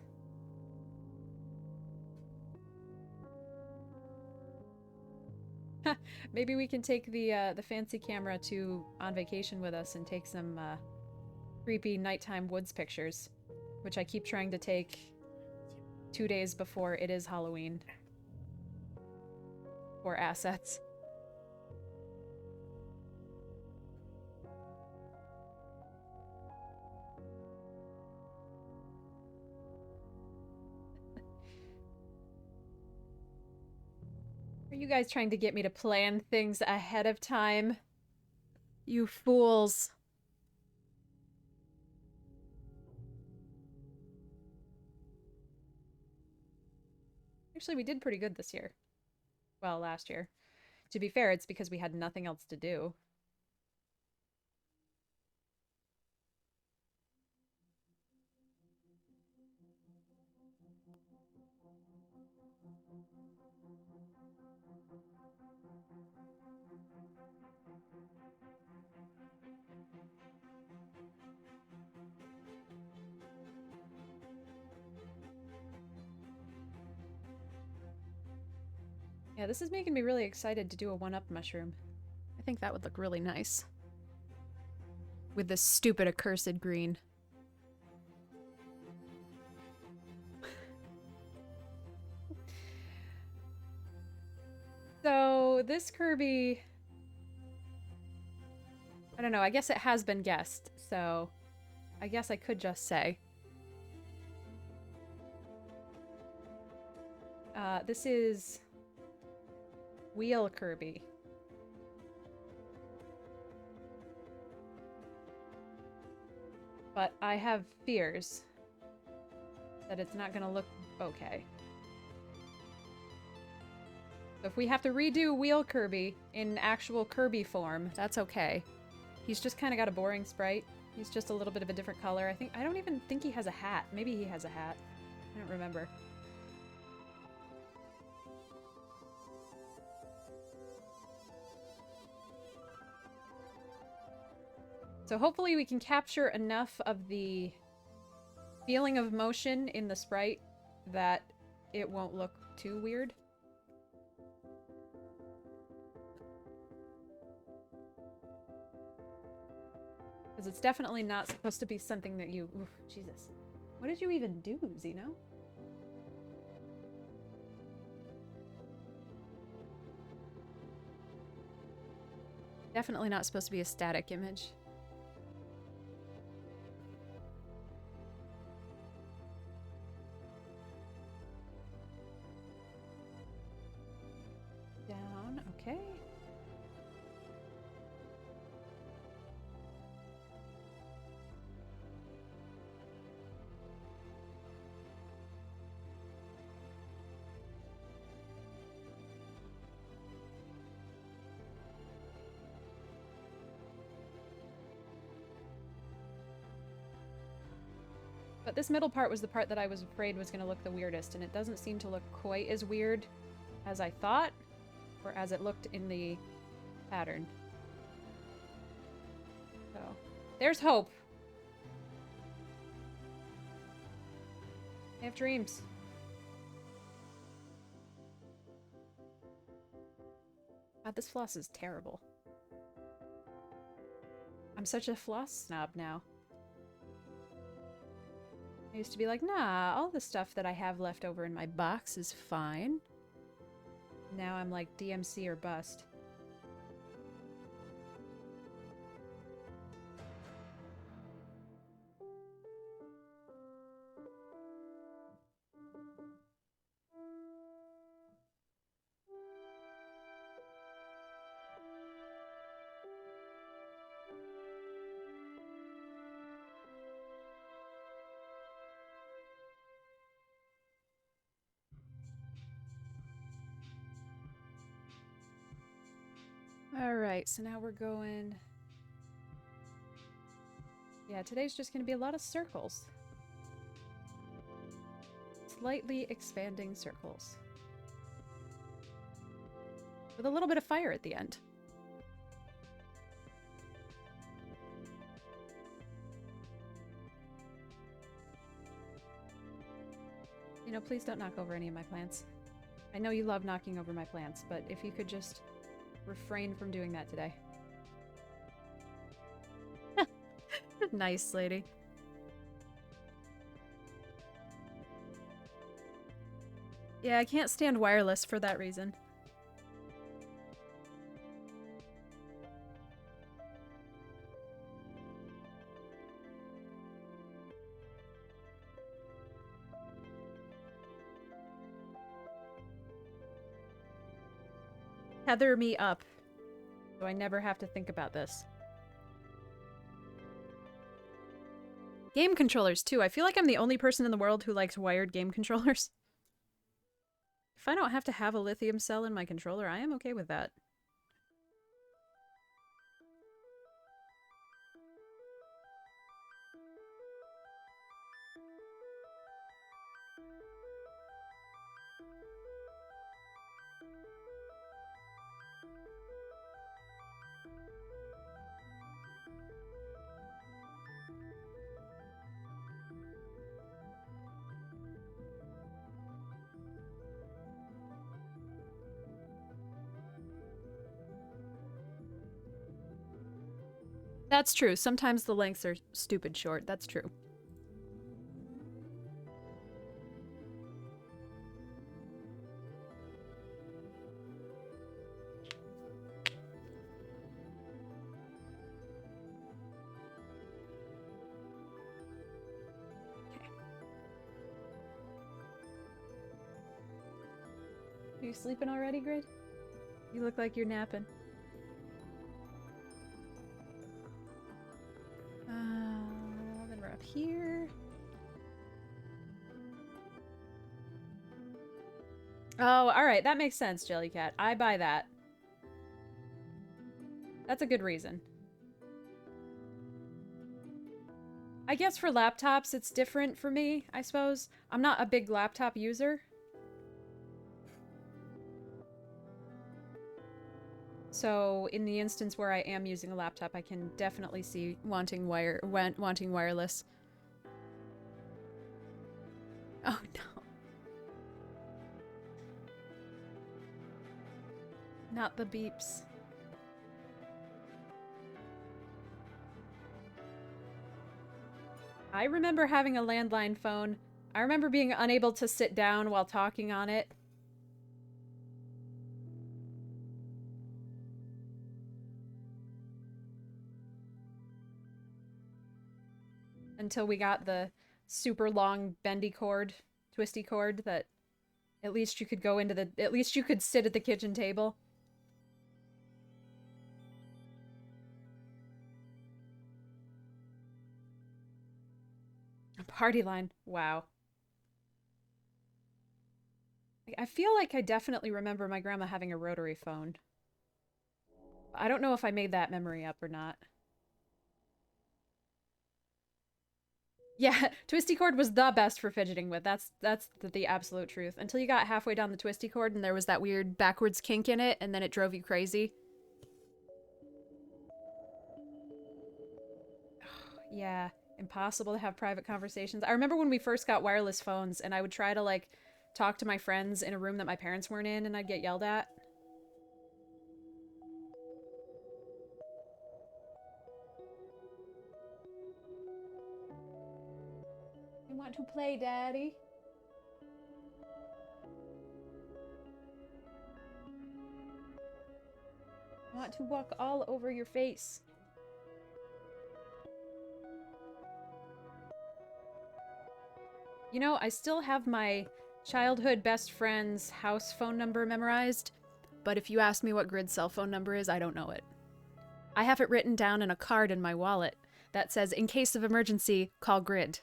Maybe we can take the fancy camera to on vacation with us and take some creepy nighttime woods pictures, which I keep trying to take 2 days before it is Halloween. For assets. Are you guys trying to get me to plan things ahead of time? You fools. Actually, we did pretty good this year. Well, last year. To be fair, it's because we had nothing else to do. Yeah, this is making me really excited to do a one-up mushroom. I think that would look really nice. With this stupid accursed green. So, this Kirby... I don't know, I guess it has been guessed, so... I guess I could just say. This is... Wheel Kirby. But I have fears that it's not gonna look okay. So if we have to redo Wheel Kirby in actual Kirby form, that's okay. He's just kind of got a boring sprite. He's just a little bit of a different color. I don't even think he has a hat. Maybe he has a hat. I don't remember. So hopefully we can capture enough of the feeling of motion in the sprite that it won't look too weird. Because it's definitely not supposed to be something that you... Oof, Jesus. What did you even do, Xeno? Definitely not supposed to be a static image. Okay. But this middle part was the part that I was afraid was going to look the weirdest, and it doesn't seem to look quite as weird as I thought, or as it looked in the pattern. So, there's hope. I have dreams. God, this floss is terrible. I'm such a floss snob now. I used to be like, nah, all the stuff that I have left over in my box is fine. Now I'm like, DMC or bust. Alright, so now we're going... Yeah, today's just going to be a lot of circles. Slightly expanding circles. With a little bit of fire at the end. You know, please don't knock over any of my plants. I know you love knocking over my plants, but if you could just refrain from doing that today. Nice, lady. Yeah, I can't stand wireless for that reason. Tether me up, so I never have to think about this. Game controllers, too. I feel like I'm the only person in the world who likes wired game controllers. If I don't have to have a lithium cell in my controller, I am okay with that. That's true. Sometimes the lengths are stupid short. That's true. Okay. Are you sleeping already, Grid? You look like you're napping. Then we're up here. Oh, alright. That makes sense, Jellycat. I buy that. That's a good reason. I guess for laptops, it's different for me, I suppose. I'm not a big laptop user. So, in the instance where I am using a laptop, I can definitely see wanting wireless. Oh no. Not the beeps. I remember having a landline phone. I remember being unable to sit down while talking on it. Until we got the super long bendy cord, twisty cord that at least you could go into the, at least you could sit at the kitchen table. party line. Wow. I feel like I definitely remember my grandma having a rotary phone. I don't know if I made that memory up or not. Yeah, twisty cord was the best for fidgeting with. That's the absolute truth. Until you got halfway down the twisty cord and there was that weird backwards kink in it, and then it drove you crazy. Yeah, impossible to have private conversations. I remember when we first got wireless phones, and I would try to, like, talk to my friends in a room that my parents weren't in, and I'd get yelled at. I want to play, Daddy. I want to walk all over your face. You know, I still have my childhood best friend's house phone number memorized, but if you ask me what Grid's cell phone number is, I don't know it. I have it written down in a card in my wallet that says, in case of emergency, call Grid.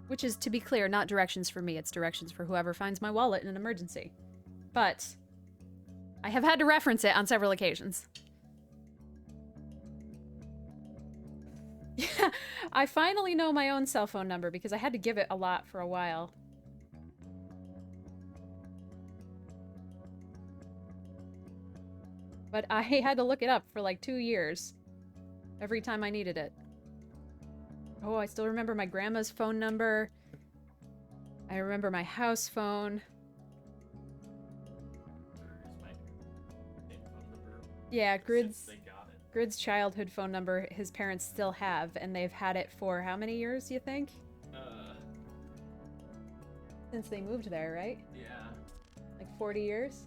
Which is, to be clear, not directions for me, it's directions for whoever finds my wallet in an emergency. But I have had to reference it on several occasions. Yeah, I finally know my own cell phone number because I had to give it a lot for a while. But I had to look it up for like 2 years. Every time I needed it. Oh, I still remember my grandma's phone number. I remember my house phone. Yeah, Grid's childhood phone number his parents still have, and they've had it for how many years, you think? Since they moved there, right? Yeah. Like 40 years?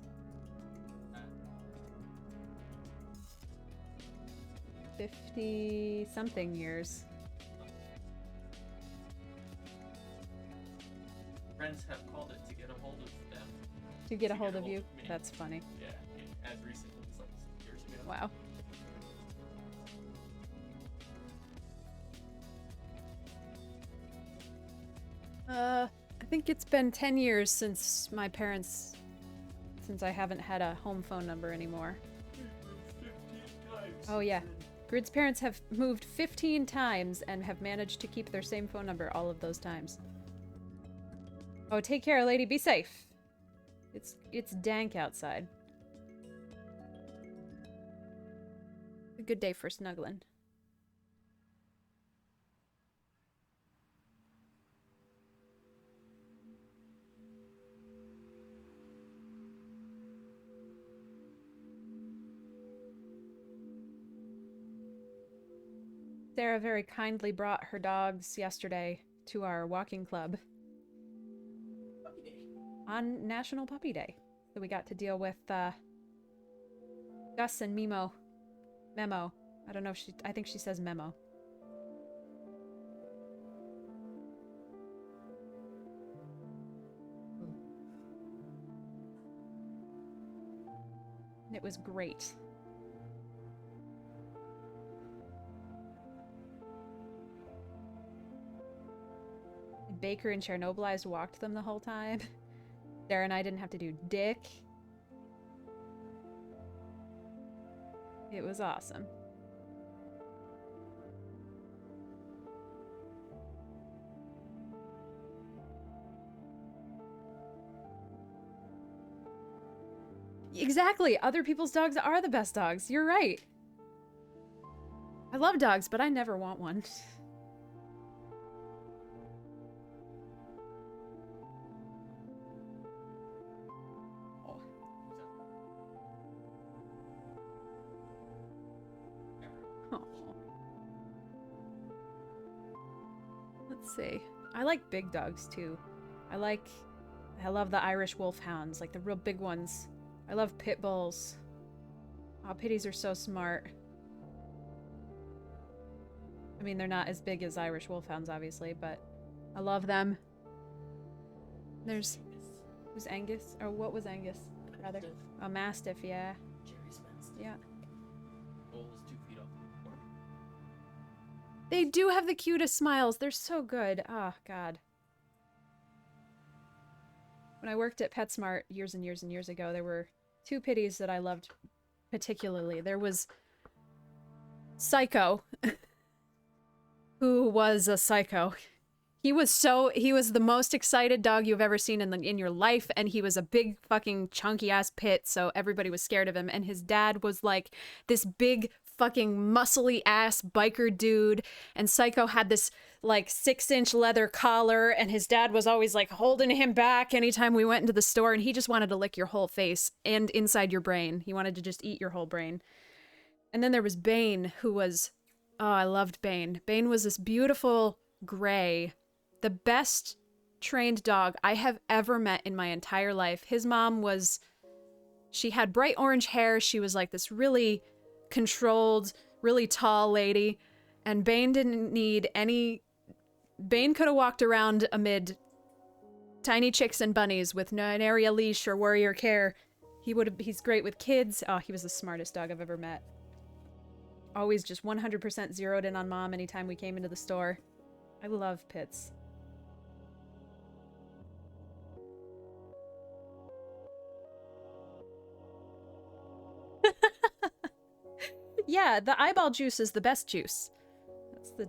50-something years. Friends have called it to get a hold of them. To get a hold of you? Me. That's funny. Yeah, as recently as like 6 years ago. Wow. I think it's been 10 years since I haven't had a home phone number anymore. Oh yeah. Grid's parents have moved 15 times and have managed to keep their same phone number all of those times. Oh, take care, lady. Be safe. It's dank outside. A good day for snuggling. Sarah very kindly brought her dogs yesterday to our walking club. On National Puppy Day. So we got to deal with Gus and Memo. Memo. I don't know if I think she says Memo. And it was great. Baker and Chernobylized walked them the whole time. Sarah and I didn't have to do dick. It was awesome. Exactly! Other people's dogs are the best dogs. You're right. I love dogs, but I never want one. Let's see. I like big dogs too. I love the Irish wolfhounds, like the real big ones. I love pit bulls. Oh, pitties are so smart. I mean, they're not as big as Irish wolfhounds, obviously, but I love them. There's Angus? Or what was Angus? Rather. Mastiff. A Mastiff, yeah. Jerry's Mastiff. Yeah. Bull is 2 feet off the floor. They do have the cutest smiles. They're so good. Oh, God. When I worked at PetSmart years and years and years ago, there were 2 pitties that I loved particularly. There was Psycho, who was a psycho. He was the most excited dog you've ever seen in your life, and he was a big fucking chunky ass pit, so everybody was scared of him. And his dad was like this big fucking muscly ass biker dude, and Psycho had this like 6-inch leather collar, and his dad was always like holding him back anytime we went into the store, and he just wanted to lick your whole face and inside your brain. He wanted to just eat your whole brain. And then there was Bane, who was, oh, I loved Bane. Bane was this beautiful gray, the best trained dog I have ever met in my entire life. His mom she had bright orange hair. She was like this really controlled, really tall lady. And Bane didn't need any... Bane could have walked around amid tiny chicks and bunnies with no area leash or warrior care. He's great with kids. Oh, he was the smartest dog I've ever met. Always just 100% zeroed in on mom anytime we came into the store. I love pits. Yeah, the eyeball juice is the best juice. That's the...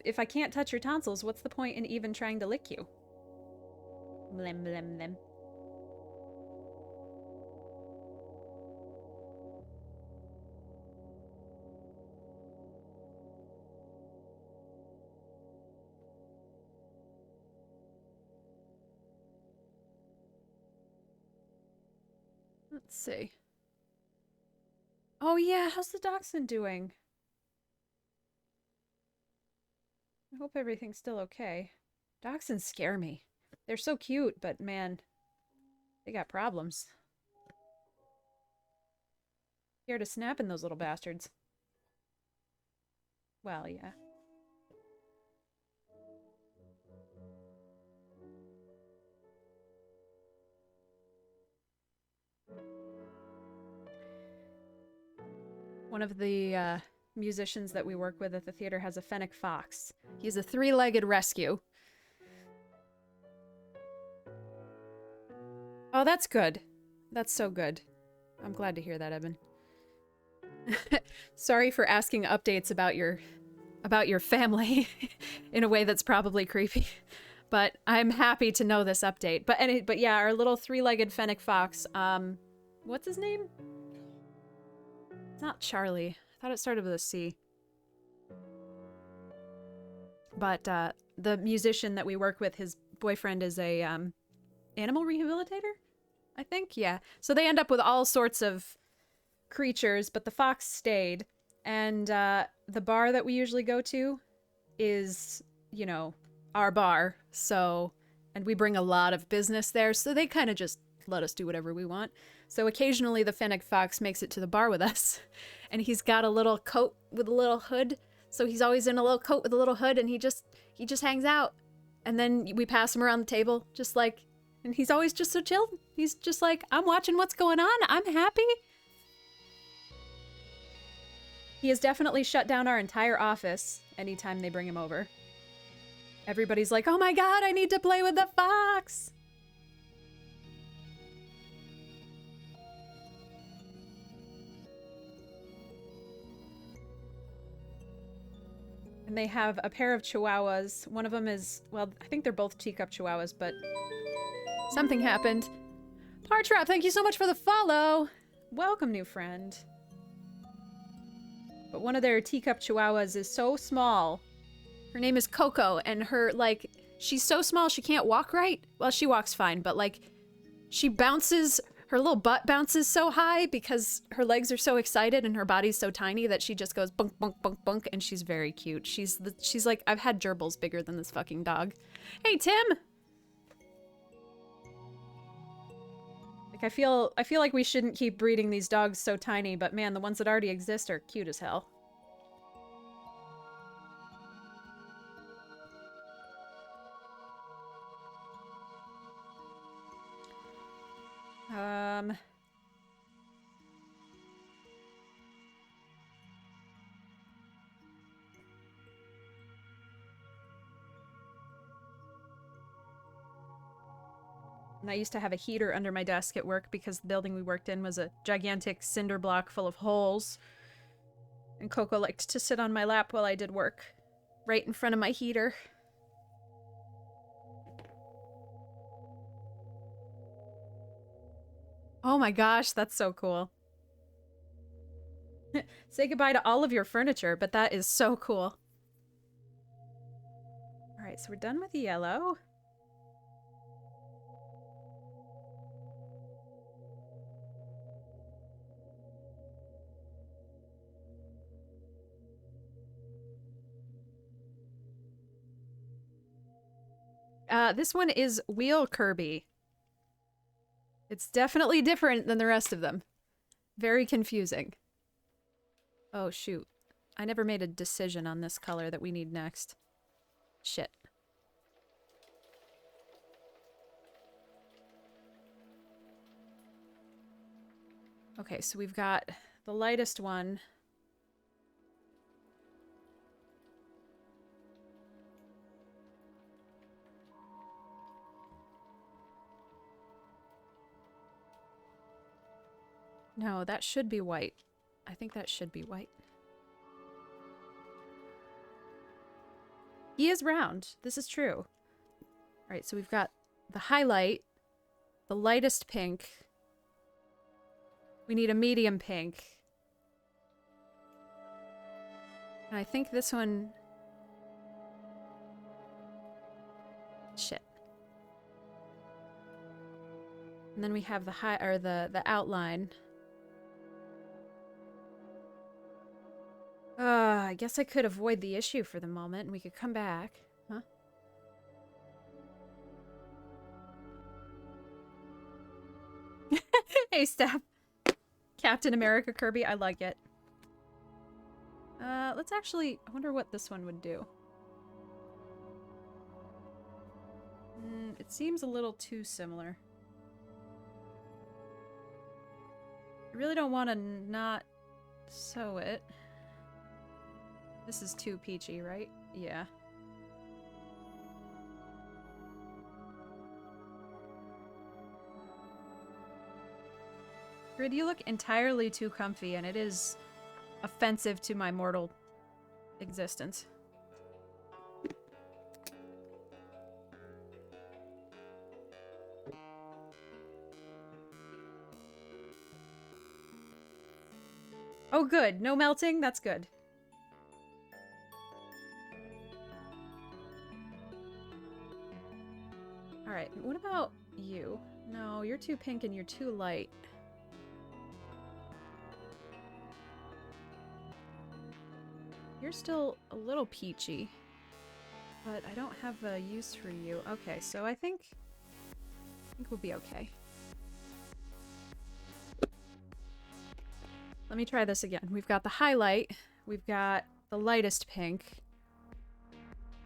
If I can't touch your tonsils, what's the point in even trying to lick you? Blem, blem, blem. Let's see. Oh yeah, how's the dachshund doing? I hope everything's still okay. Dachshunds scare me. They're so cute, but man, they got problems. Scared of snapping those little bastards. Well, yeah. One of the musicians that we work with at the theater has a fennec fox. He's a 3-legged rescue. Oh, that's good. That's so good. I'm glad to hear that, Evan. Sorry for asking updates about your family in a way that's probably creepy. But I'm happy to know this update. But yeah, our little 3-legged fennec fox, what's his name? It's not Charlie. I thought it started with a C. But the musician that we work with, his boyfriend is a animal rehabilitator, I think. Yeah. So they end up with all sorts of creatures, but the fox stayed. And the bar that we usually go to is, you know, our bar. So, and we bring a lot of business there, so they kind of just let us do whatever we want. So occasionally the fennec fox makes it to the bar with us, and he's got a little coat with a little hood. So he's always in a little coat with a little hood, and he just hangs out. And then we pass him around the table, just like, and he's always just so chill. He's just like, I'm watching what's going on. I'm happy. He has definitely shut down our entire office anytime they bring him over. Everybody's like, oh my god, I need to play with the fox. And they have a pair of chihuahuas. One of them is, well, I think they're both teacup chihuahuas, but something happened. Partrap, thank you so much for the follow. Welcome, new friend. But one of their teacup chihuahuas is so small. Her name is Coco, and her, like, she's so small she can't walk right. Well, she walks fine, but, like, she bounces, her little butt bounces so high because her legs are so excited and her body's so tiny that she just goes bunk, bunk, bunk, bunk, and she's very cute. She's like, I've had gerbils bigger than this fucking dog. Hey, Tim! Like, I feel like we shouldn't keep breeding these dogs so tiny, but man, the ones that already exist are cute as hell. Um... And I used to have a heater under my desk at work because the building we worked in was a gigantic cinder block full of holes. And Coco liked to sit on my lap while I did work, right in front of my heater. Oh my gosh, that's so cool. Say goodbye to all of your furniture, but that is so cool. Alright, so we're done with the yellow. This one is Wheel Kirby. It's definitely different than the rest of them. Very confusing. Oh, shoot. I never made a decision on this color that we need next. Shit. Okay, so we've got the lightest one. No, that should be white. I think that should be white. He is round. This is true. Alright, so we've got the highlight, the lightest pink. We need a medium pink. And I think this one... Shit. And then we have the the outline. I guess I could avoid the issue for the moment and we could come back. Huh? Hey, Steph. Captain America Kirby, I like it. Let's actually... I wonder what this one would do. It seems a little too similar. I really don't want to not sew it. This is too peachy, right? Yeah. Grid, you look entirely too comfy, and it is offensive to my mortal existence. Oh, good. No melting? That's good. Alright, what about you? No, you're too pink and you're too light. You're still a little peachy, but I don't have a use for you. Okay, so I think we'll be okay. Let me try this again. We've got the highlight. We've got the lightest pink.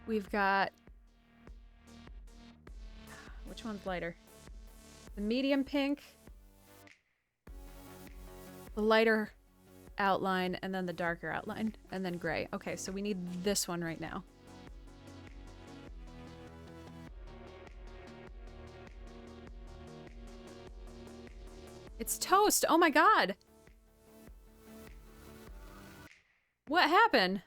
We've got... Which one's lighter? The medium pink. The lighter outline, and then the darker outline, and then gray. Okay, so we need this one right now. It's toast! Oh my god! What happened?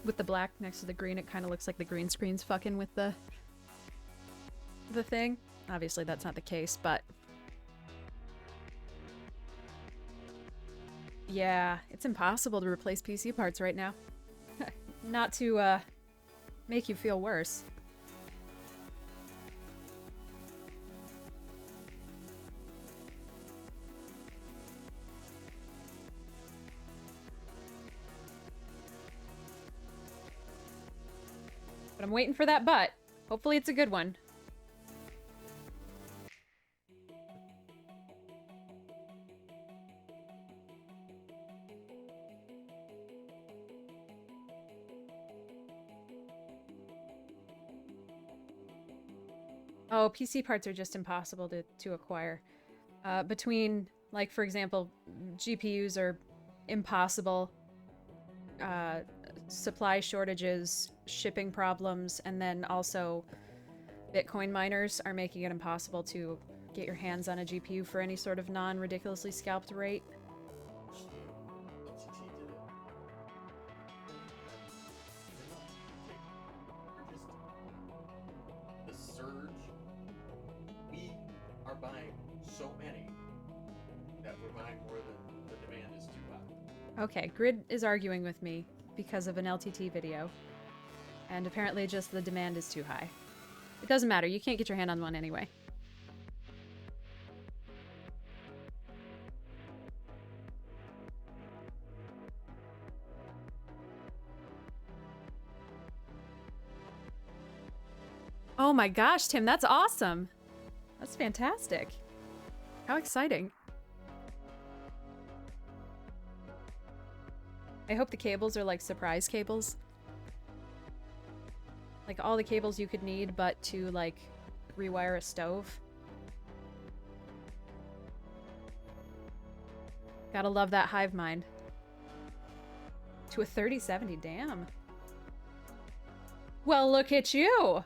With the black next to the green, it kind of looks like the green screen's fucking with the thing. Obviously, that's not the case, but... Yeah, it's impossible to replace PC parts right now. not to make you feel worse. But I'm waiting for that butt. Hopefully it's a good one. Oh, PC parts are just impossible to acquire. Between, like, for example, GPUs are impossible. Supply shortages, shipping problems, and then also Bitcoin miners are making it impossible to get your hands on a GPU for any sort of non-ridiculously scalped rate. LTT did it. The surge. We are buying so many that we're buying more than the demand is too high. Okay, Grid is arguing with me because of an LTT video. And apparently just the demand is too high. It doesn't matter, you can't get your hand on one anyway. Oh my gosh, Tim, that's awesome! That's fantastic. How exciting. I hope the cables are like surprise cables. Like all the cables you could need, but to like rewire a stove. Gotta love that hive mind. To a 3070, damn. Well, look at you!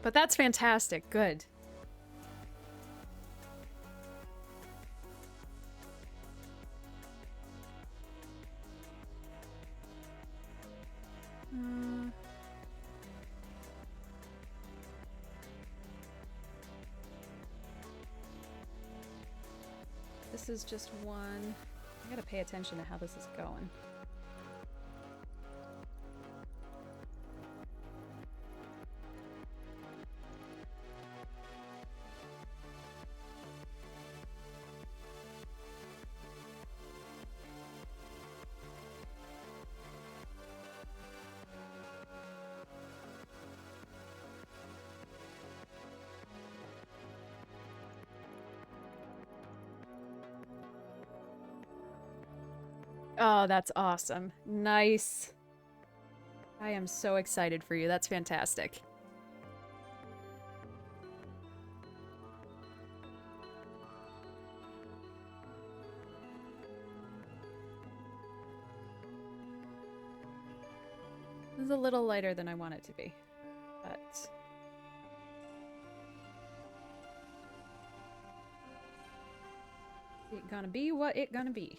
But that's fantastic. Good. This is just one. I gotta pay attention to how this is going. Oh, that's awesome. Nice. I am so excited for you. That's fantastic. This is a little lighter than I want it to be, but... it gonna be what it gonna be.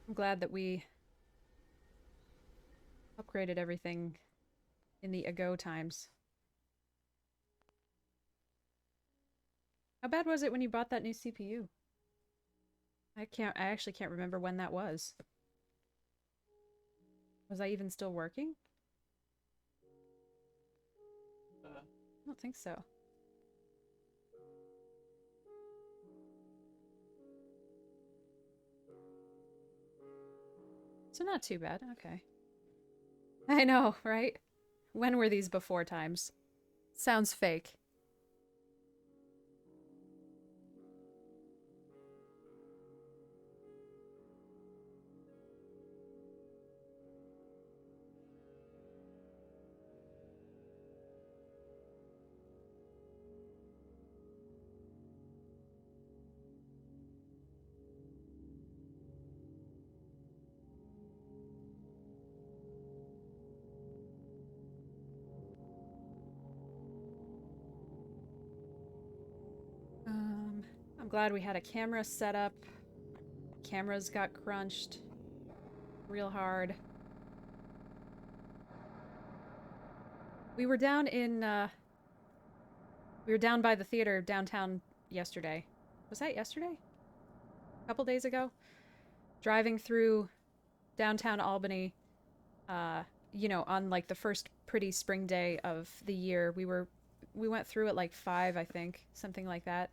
I'm glad that we upgraded everything in the ago times. How bad was it when you bought that new CPU? I actually can't remember when that was. Was I even still working? I don't think so. So not too bad, okay. I know, right? When were these before times? Sounds fake. I'm glad we had a camera set up. Cameras got crunched real hard. We were down in, we were down by the theater downtown yesterday. Was that yesterday? A couple days ago? Driving through downtown Albany, you know, on like the first pretty spring day of the year. We went through at like 5, I think, something like that.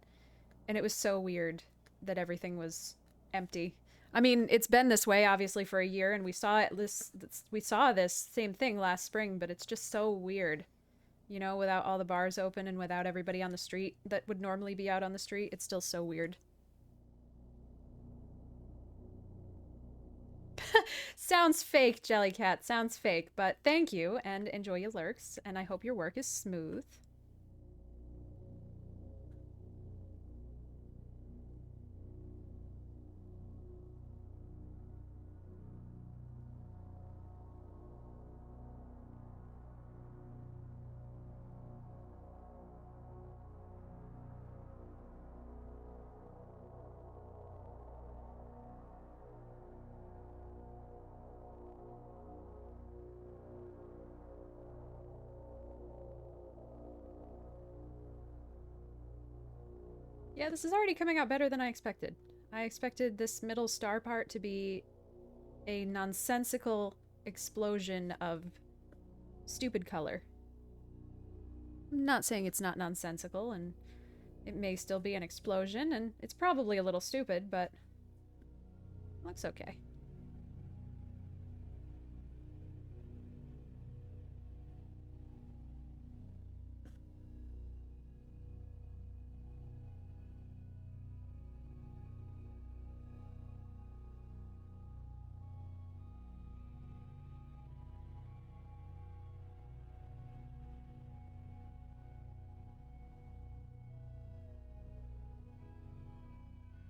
And it was so weird that everything was empty. I mean, it's been this way obviously for a year, and we saw this same thing last spring, but it's just so weird. You know, without all the bars open and without everybody on the street that would normally be out on the street, it's still so weird. Sounds fake, Jellycat. Sounds fake, but thank you and enjoy your lurks, and I hope your work is smooth. Yeah, this is already coming out better than I expected. I expected this middle star part to be a nonsensical explosion of stupid color. I'm not saying it's not nonsensical, and it may still be an explosion, and it's probably a little stupid, but it looks okay.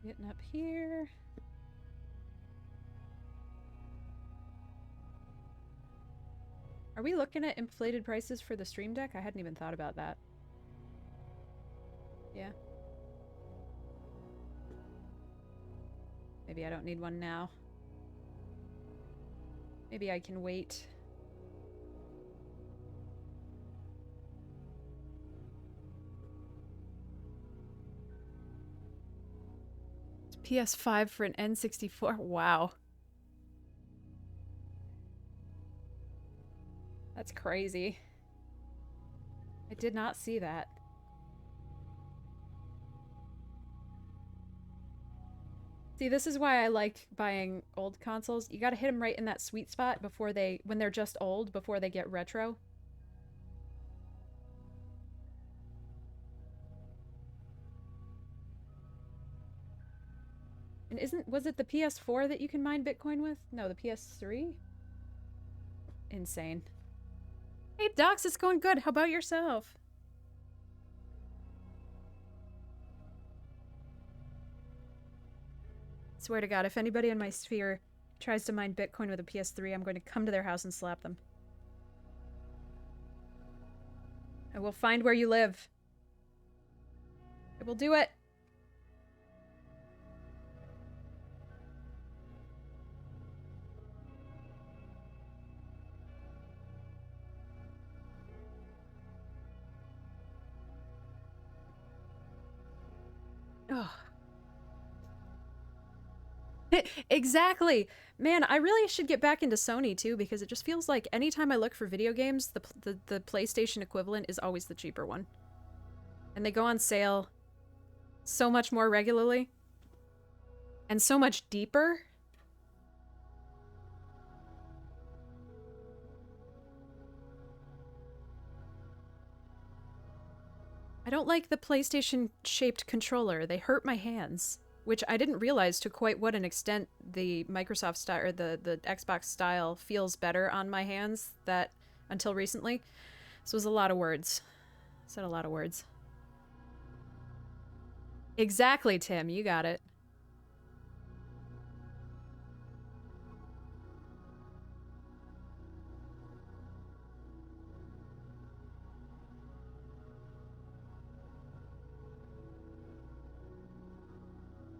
Getting up here. Are we looking at inflated prices for the Stream Deck? I hadn't even thought about that. Yeah. Maybe I don't need one now. Maybe I can wait. PS5 for an N64? Wow. That's crazy. I did not see that. See, this is why I like buying old consoles. You gotta hit them right in that sweet spot before when they're just old, before they get retro. And was it the PS4 that you can mine Bitcoin with? No, the PS3? Insane. Hey, Docs, it's going good. How about yourself? Swear to God, if anybody in my sphere tries to mine Bitcoin with a PS3, I'm going to come to their house and slap them. I will find where you live. I will do it. Oh. Exactly. Man, I really should get back into Sony too, because it just feels like anytime I look for video games, the PlayStation equivalent is always the cheaper one. And they go on sale so much more regularly. And so much deeper. I don't like the PlayStation-shaped controller. They hurt my hands. Which I didn't realize to quite what an extent the Microsoft style or the Xbox style feels better on my hands until recently. This was a lot of words. Said a lot of words. Exactly, Tim. You got it.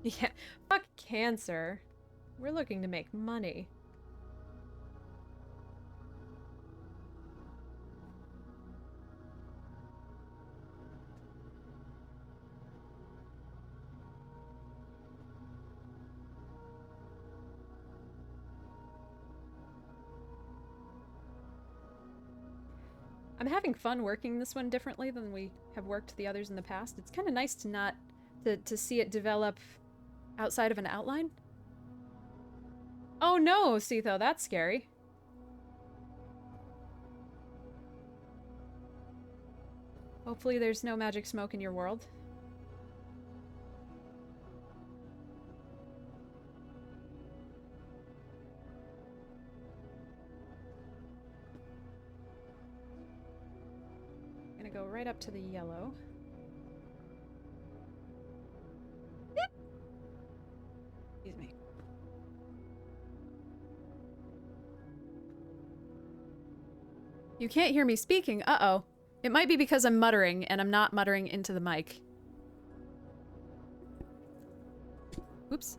Yeah, fuck cancer. We're looking to make money. I'm having fun working this one differently than we have worked the others in the past. It's kind of nice to not to see it develop outside of an outline. Oh no, Sitho, that's scary. Hopefully there's no magic smoke in your world. Gonna go right up to the yellow. Excuse me. You can't hear me speaking. Uh-oh. It might be because I'm muttering, and I'm not muttering into the mic. Oops.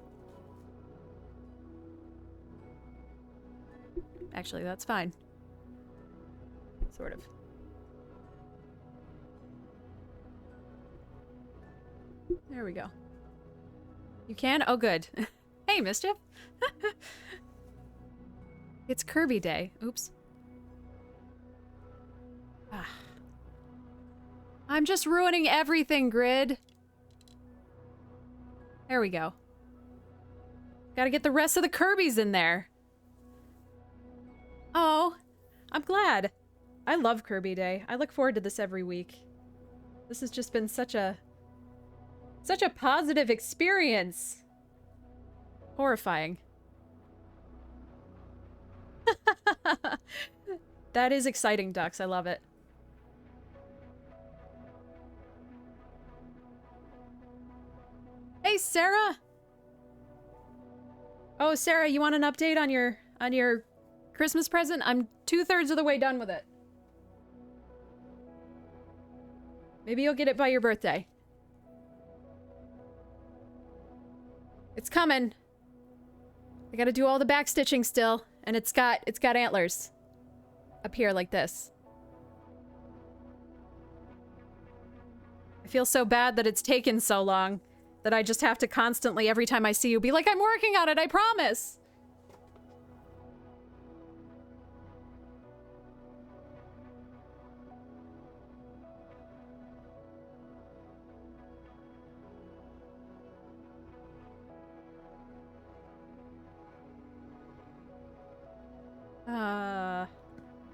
Actually, that's fine. Sort of. There we go. You can? Oh, good. Hey, Mischief. It's Kirby Day. Oops. Ah. I'm just ruining everything, Grid. There we go. Gotta get the rest of the Kirbys in there. Oh, I'm glad. I love Kirby Day. I look forward to this every week. This has just been such a positive experience. Horrifying. That is exciting, Ducks. I love it. Hey, Sarah! Oh, Sarah, you want an update on your Christmas present? I'm 2/3 of the way done with it. Maybe you'll get it by your birthday. It's coming. I gotta do all the backstitching still, and it's got antlers. Up here like this. I feel so bad that it's taken so long that I just have to constantly, every time I see you, be like, I'm working on it, I promise!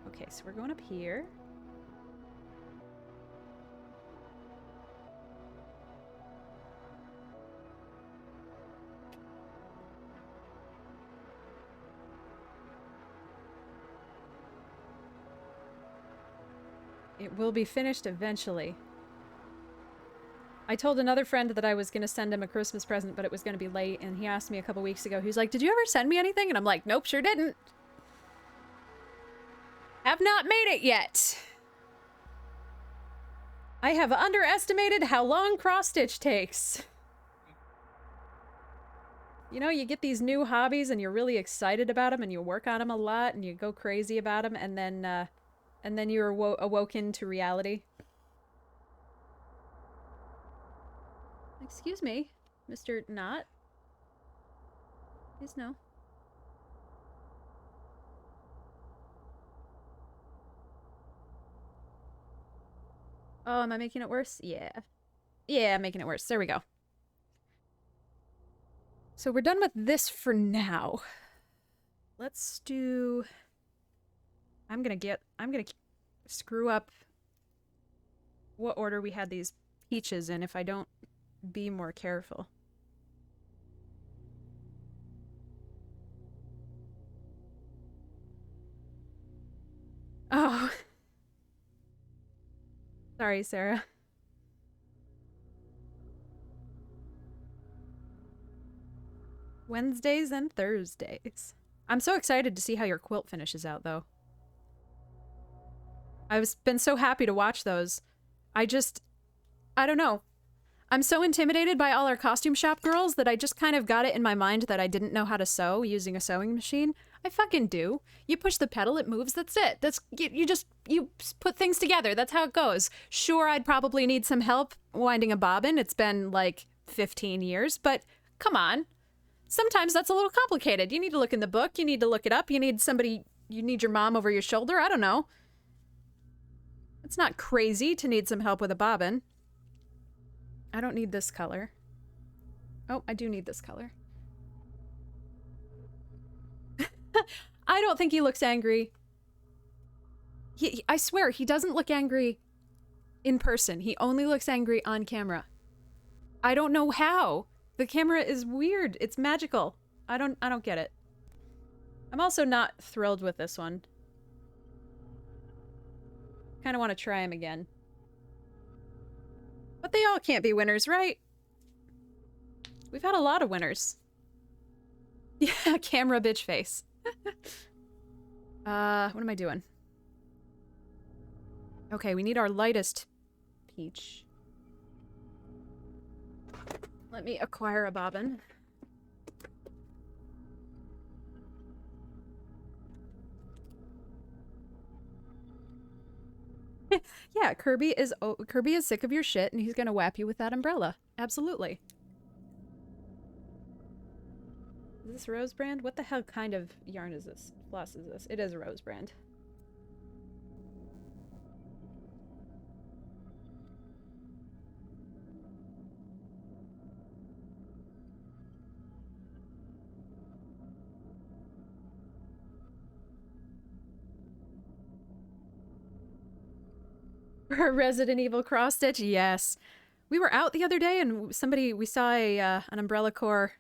Okay, so we're going up here. It will be finished eventually. I told another friend that I was going to send him a Christmas present, but it was going to be late, and he asked me a couple weeks ago, he was like, did you ever send me anything? And I'm like, nope, sure didn't. Have not made it yet. I have underestimated how long cross-stitch takes. You know, you get these new hobbies and you're really excited about them and you work on them a lot and you go crazy about them, and then you're awoken to reality. Excuse me, Mr. Knot. Please no. Oh, am I making it worse? Yeah. Yeah, I'm making it worse. There we go. So we're done with this for now. Let's do... I'm gonna screw up what order we had these peaches in if I don't be more careful. Oh. Sorry, Sarah. Wednesdays and Thursdays. I'm so excited to see how your quilt finishes out, though. I've been so happy to watch those. I don't know. I'm so intimidated by all our costume shop girls that I just kind of got it in my mind that I didn't know how to sew using a sewing machine. I fucking do. You push the pedal, it moves, that's it. You put things together, that's how it goes. Sure, I'd probably need some help winding a bobbin. It's been like 15 years, but come on. Sometimes that's a little complicated. You need to look in the book, you need to look it up, you need your mom over your shoulder, I don't know. It's not crazy to need some help with a bobbin. I don't need this color. Oh, I do need this color. I don't think he looks angry. I swear, he doesn't look angry in person. He only looks angry on camera. I don't know how. The camera is weird. It's magical. I don't get it. I'm also not thrilled with this one. Kind of want to try him again. But they all can't be winners, right? We've had a lot of winners. Yeah, camera bitch face. What am I doing? Okay, we need our lightest peach. Let me acquire a bobbin. Yeah, Kirby is sick of your shit and he's gonna whap you with that umbrella. Absolutely. Is this rose brand? What the hell kind of yarn is this? Floss is this? It is a rose brand. Resident Evil cross stitch, yes. We were out the other day and we saw an Umbrella Corps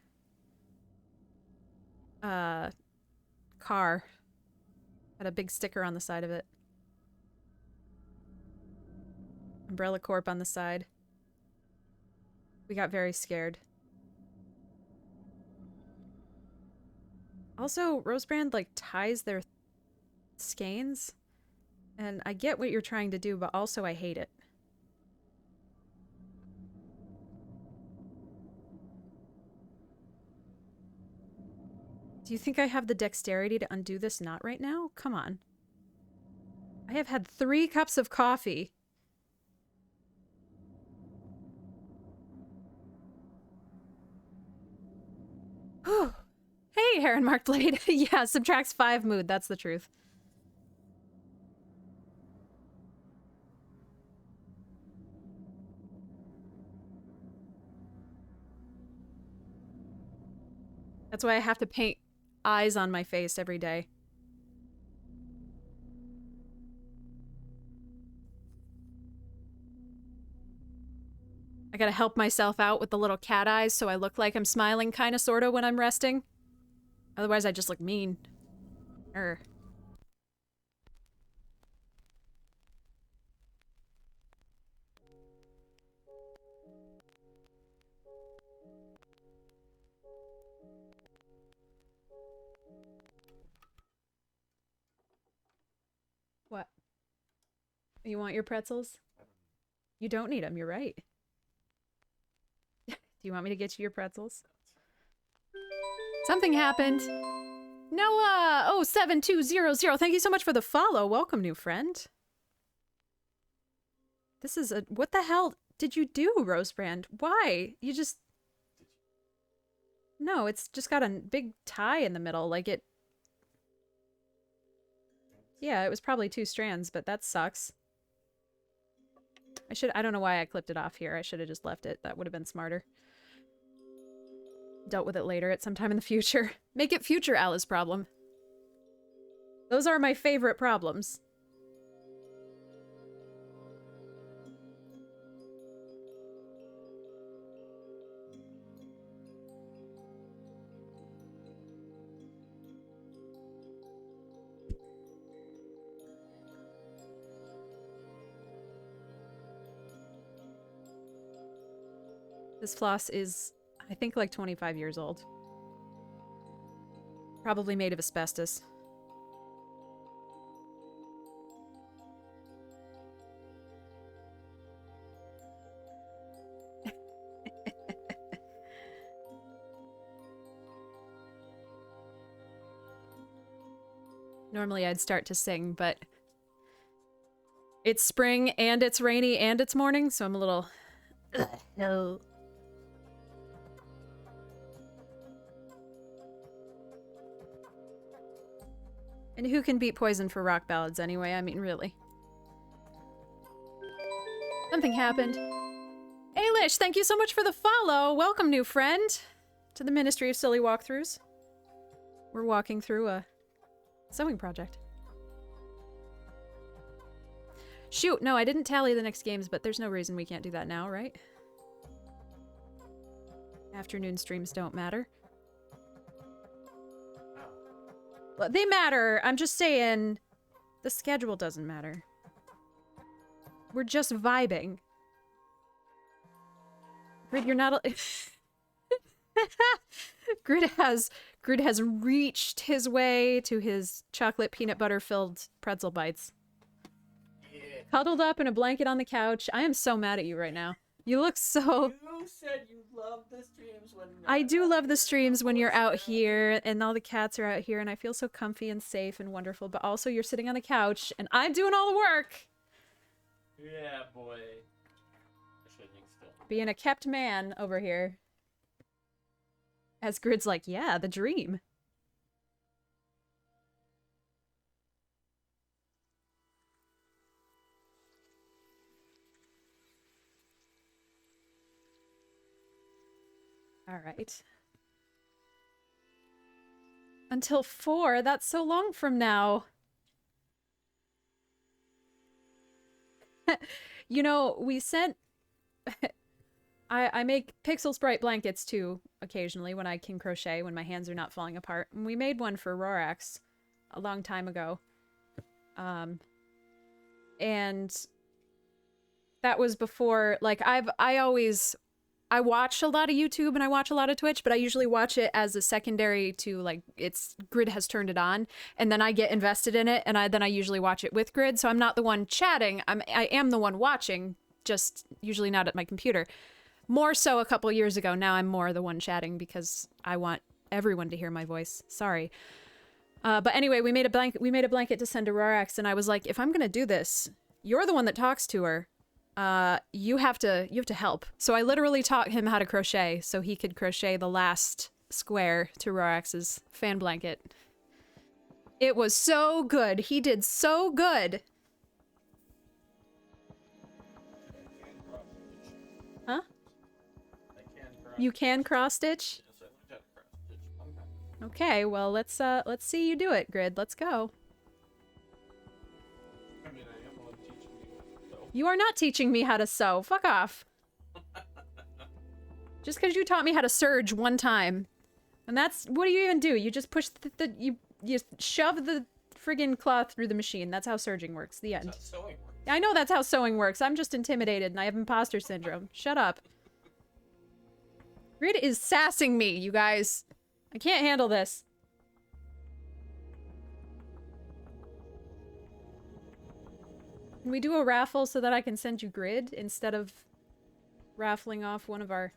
car. Had a big sticker on the side of it. Umbrella Corp on the side. We got very scared. Also, Rosebrand like ties their skeins. And I get what you're trying to do, but also I hate it. Do you think I have the dexterity to undo this knot right now? Come on. I have had 3 cups of coffee. Hey, Heron Mark Blade. Yeah, subtracts 5 mood. That's the truth. That's why I have to paint eyes on my face every day. I gotta help myself out with the little cat eyes so I look like I'm smiling kinda sorta when I'm resting. Otherwise I just look mean. What? You want your pretzels? You don't need them, you're right. Do you want me to get you your pretzels? Something happened. Noah 07200, thank you so much for the follow. Welcome, new friend. This is a... What the hell did you do, Rosebrand? Why? You just... No, it's just got a big tie in the middle, like it... Yeah, it was probably 2 strands, but that sucks. I don't know why I clipped it off here. I should have just left it. That would have been smarter. Dealt with it later at some time in the future. Make it future Alice problem. Those are my favorite problems. This floss is, I think, like 25 years old. Probably made of asbestos. Normally I'd start to sing, but it's spring and it's rainy and it's morning, so I'm a little... no. And who can beat Poison for rock ballads anyway? I mean, really. Something happened. Ailish, thank you so much for the follow. Welcome, new friend, to the Ministry of Silly Walkthroughs. We're walking through a sewing project. Shoot, no, I didn't tally the next games, but there's no reason we can't do that now, right? Afternoon streams don't matter. Well, they matter. I'm just saying the schedule doesn't matter. We're just vibing. Grid, you're not Grid has reached his way to his chocolate peanut butter filled pretzel bites. Yeah. Cuddled up in a blanket on the couch. I am so mad at you right now. You look so... You said you love the streams when... I do love the streams when you're out here and all the cats are out here and I feel so comfy and safe and wonderful, but also you're sitting on the couch and I'm doing all the work. Yeah, boy. I should think still. Being a kept man over here. As Grid's like, yeah, the dream. All right. Until 4, that's so long from now. You know, we sent... I make pixel sprite blankets too, occasionally, when I can crochet, when my hands are not falling apart. And we made one for Rorax a long time ago. And that was before, like, I watch a lot of YouTube and I watch a lot of Twitch, but I usually watch it as a secondary to, like, Grid has turned it on, and then I get invested in it, and then I usually watch it with Grid, so I'm not the one chatting, I am the one watching, just usually not at my computer. More so a couple years ago, now I'm more the one chatting because I want everyone to hear my voice. Sorry. But anyway, we made a blanket to send to Rorax, and I was like, if I'm gonna do this, you're the one that talks to her. You have to help. So I literally taught him how to crochet so he could crochet the last square to Rorax's fan blanket. It was so good. He did so good. Huh? You can cross stitch? Okay, well let's see you do it, Grid. Let's go. You are not teaching me how to sew. Fuck off. Just because you taught me how to serge one time. And that's... What do you even do? You just push you shove the friggin' cloth through the machine. That's how serging works. The end. That's how sewing works. I know that's how sewing works. I'm just intimidated and I have imposter syndrome. Shut up. Grid is sassing me, you guys. I can't handle this. Can we do a raffle so that I can send you Grid instead of raffling off one of our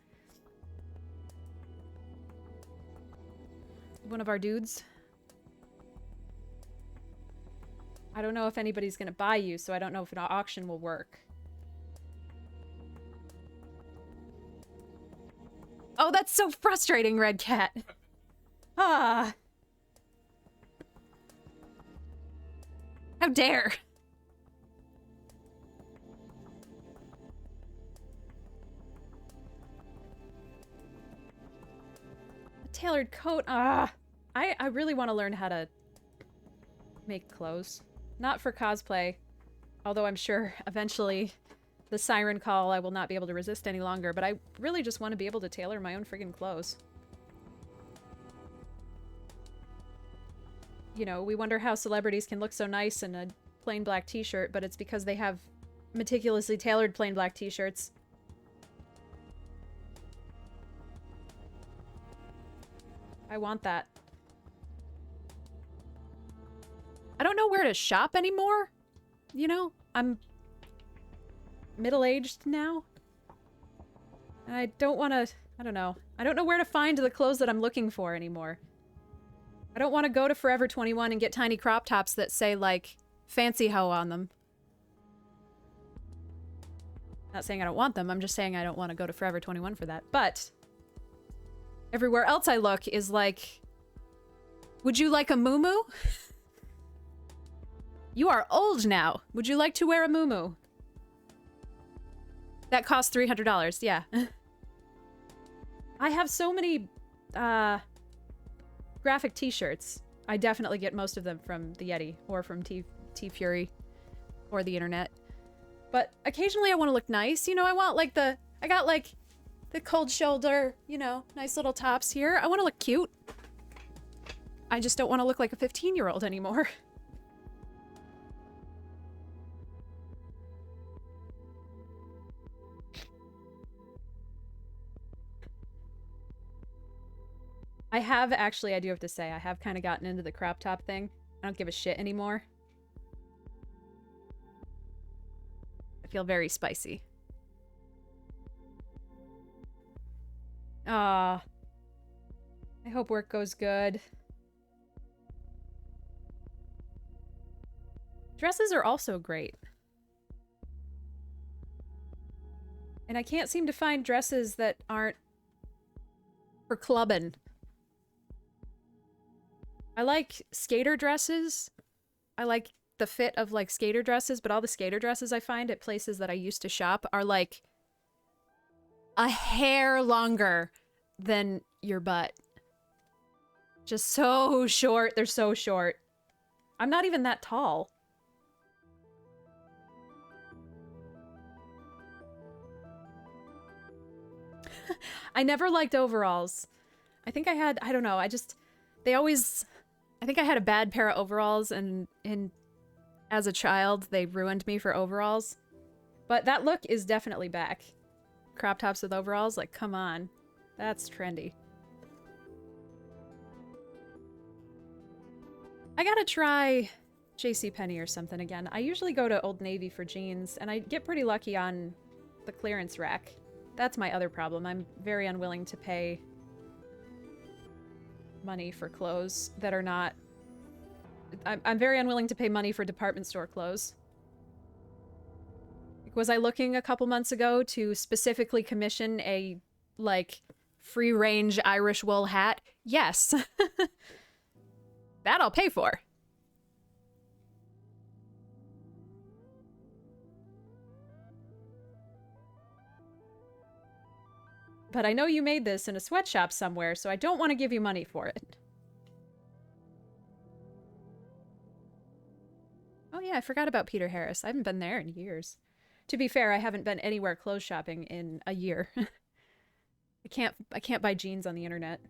dudes? I don't know if anybody's gonna buy you, so I don't know if an auction will work. Oh, that's so frustrating, Red Cat. Ah. How dare. A tailored coat. Ah. I really want to learn how to make clothes. Not for cosplay. Although I'm sure eventually the siren call I will not be able to resist any longer, but I really just want to be able to tailor my own friggin' clothes. You know, we wonder how celebrities can look so nice in a plain black t-shirt, but it's because they have meticulously tailored plain black t-shirts. I want that. I don't know where to shop anymore. You know, I'm middle-aged now. And I don't want to... I don't know. I don't know where to find the clothes that I'm looking for anymore. I don't want to go to Forever 21 and get tiny crop tops that say, like, fancy hoe on them. Not saying I don't want them, I'm just saying I don't want to go to Forever 21 for that. But everywhere else I look is like, would you like a muumuu? You are old now. Would you like to wear a muumuu? That costs $300, yeah. I have so many graphic t-shirts. I definitely get most of them from the Yeti or from T-Fury or the internet. But occasionally I want to look nice. You know, I want like I got like the cold shoulder, you know, nice little tops here. I want to look cute. I just don't want to look like a 15-year-old anymore. I have actually, I do have to say, I have kind of gotten into the crop top thing. I don't give a shit anymore. I feel very spicy. I hope work goes good. Dresses are also great. And I can't seem to find dresses that aren't for clubbing. I like skater dresses. I like the fit of like skater dresses, but all the skater dresses I find at places that I used to shop are like a hair longer than your butt. Just so short. They're so short. I'm not even that tall. I never liked overalls. I think I had, I don't know, I think I had a bad pair of overalls, and as a child, they ruined me for overalls. But that look is definitely back. Crop tops with overalls, like, come on. That's trendy. I gotta try JCPenney or something again. I usually go to Old Navy for jeans, and I get pretty lucky on the clearance rack. That's my other problem. I'm very unwilling to pay money for clothes that are not... I'm very unwilling to pay money for department store clothes. Was I looking a couple months ago to specifically commission a, like, free-range Irish wool hat? Yes. That I'll pay for. But I know you made this in a sweatshop somewhere, so I don't want to give you money for it. Oh yeah, I forgot about Peter Harris. I haven't been there in years. To be fair, I haven't been anywhere clothes shopping in a year. I can't buy jeans on the internet.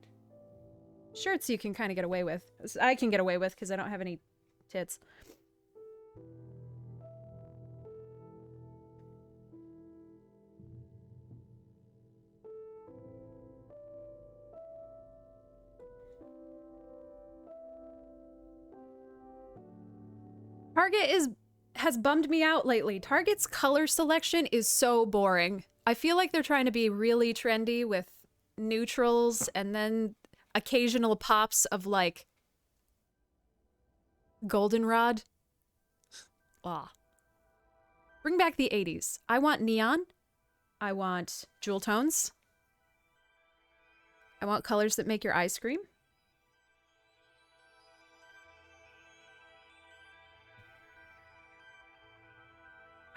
Shirts you can kind of get away with. I can get away with because I don't have any tits. Target has bummed me out lately. Target's color selection is so boring. I feel like they're trying to be really trendy with neutrals and then occasional pops of, like, goldenrod. Ah. Bring back the 80s. I want neon. I want jewel tones. I want colors that make your eyes scream.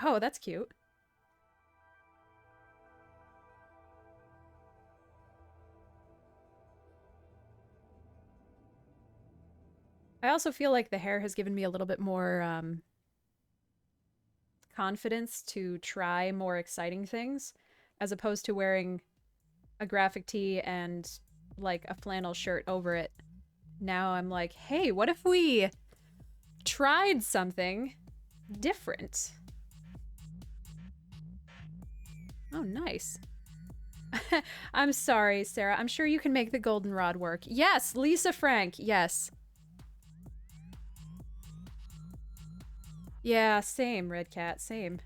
Oh, that's cute. I also feel like the hair has given me a little bit more confidence to try more exciting things, as opposed to wearing a graphic tee and like a flannel shirt over it. Now I'm like, hey, what if we tried something different? Oh, nice. I'm sorry, Sarah. I'm sure you can make the goldenrod work. Yes, Lisa Frank. Yes. Yeah, same, Red Cat. Same.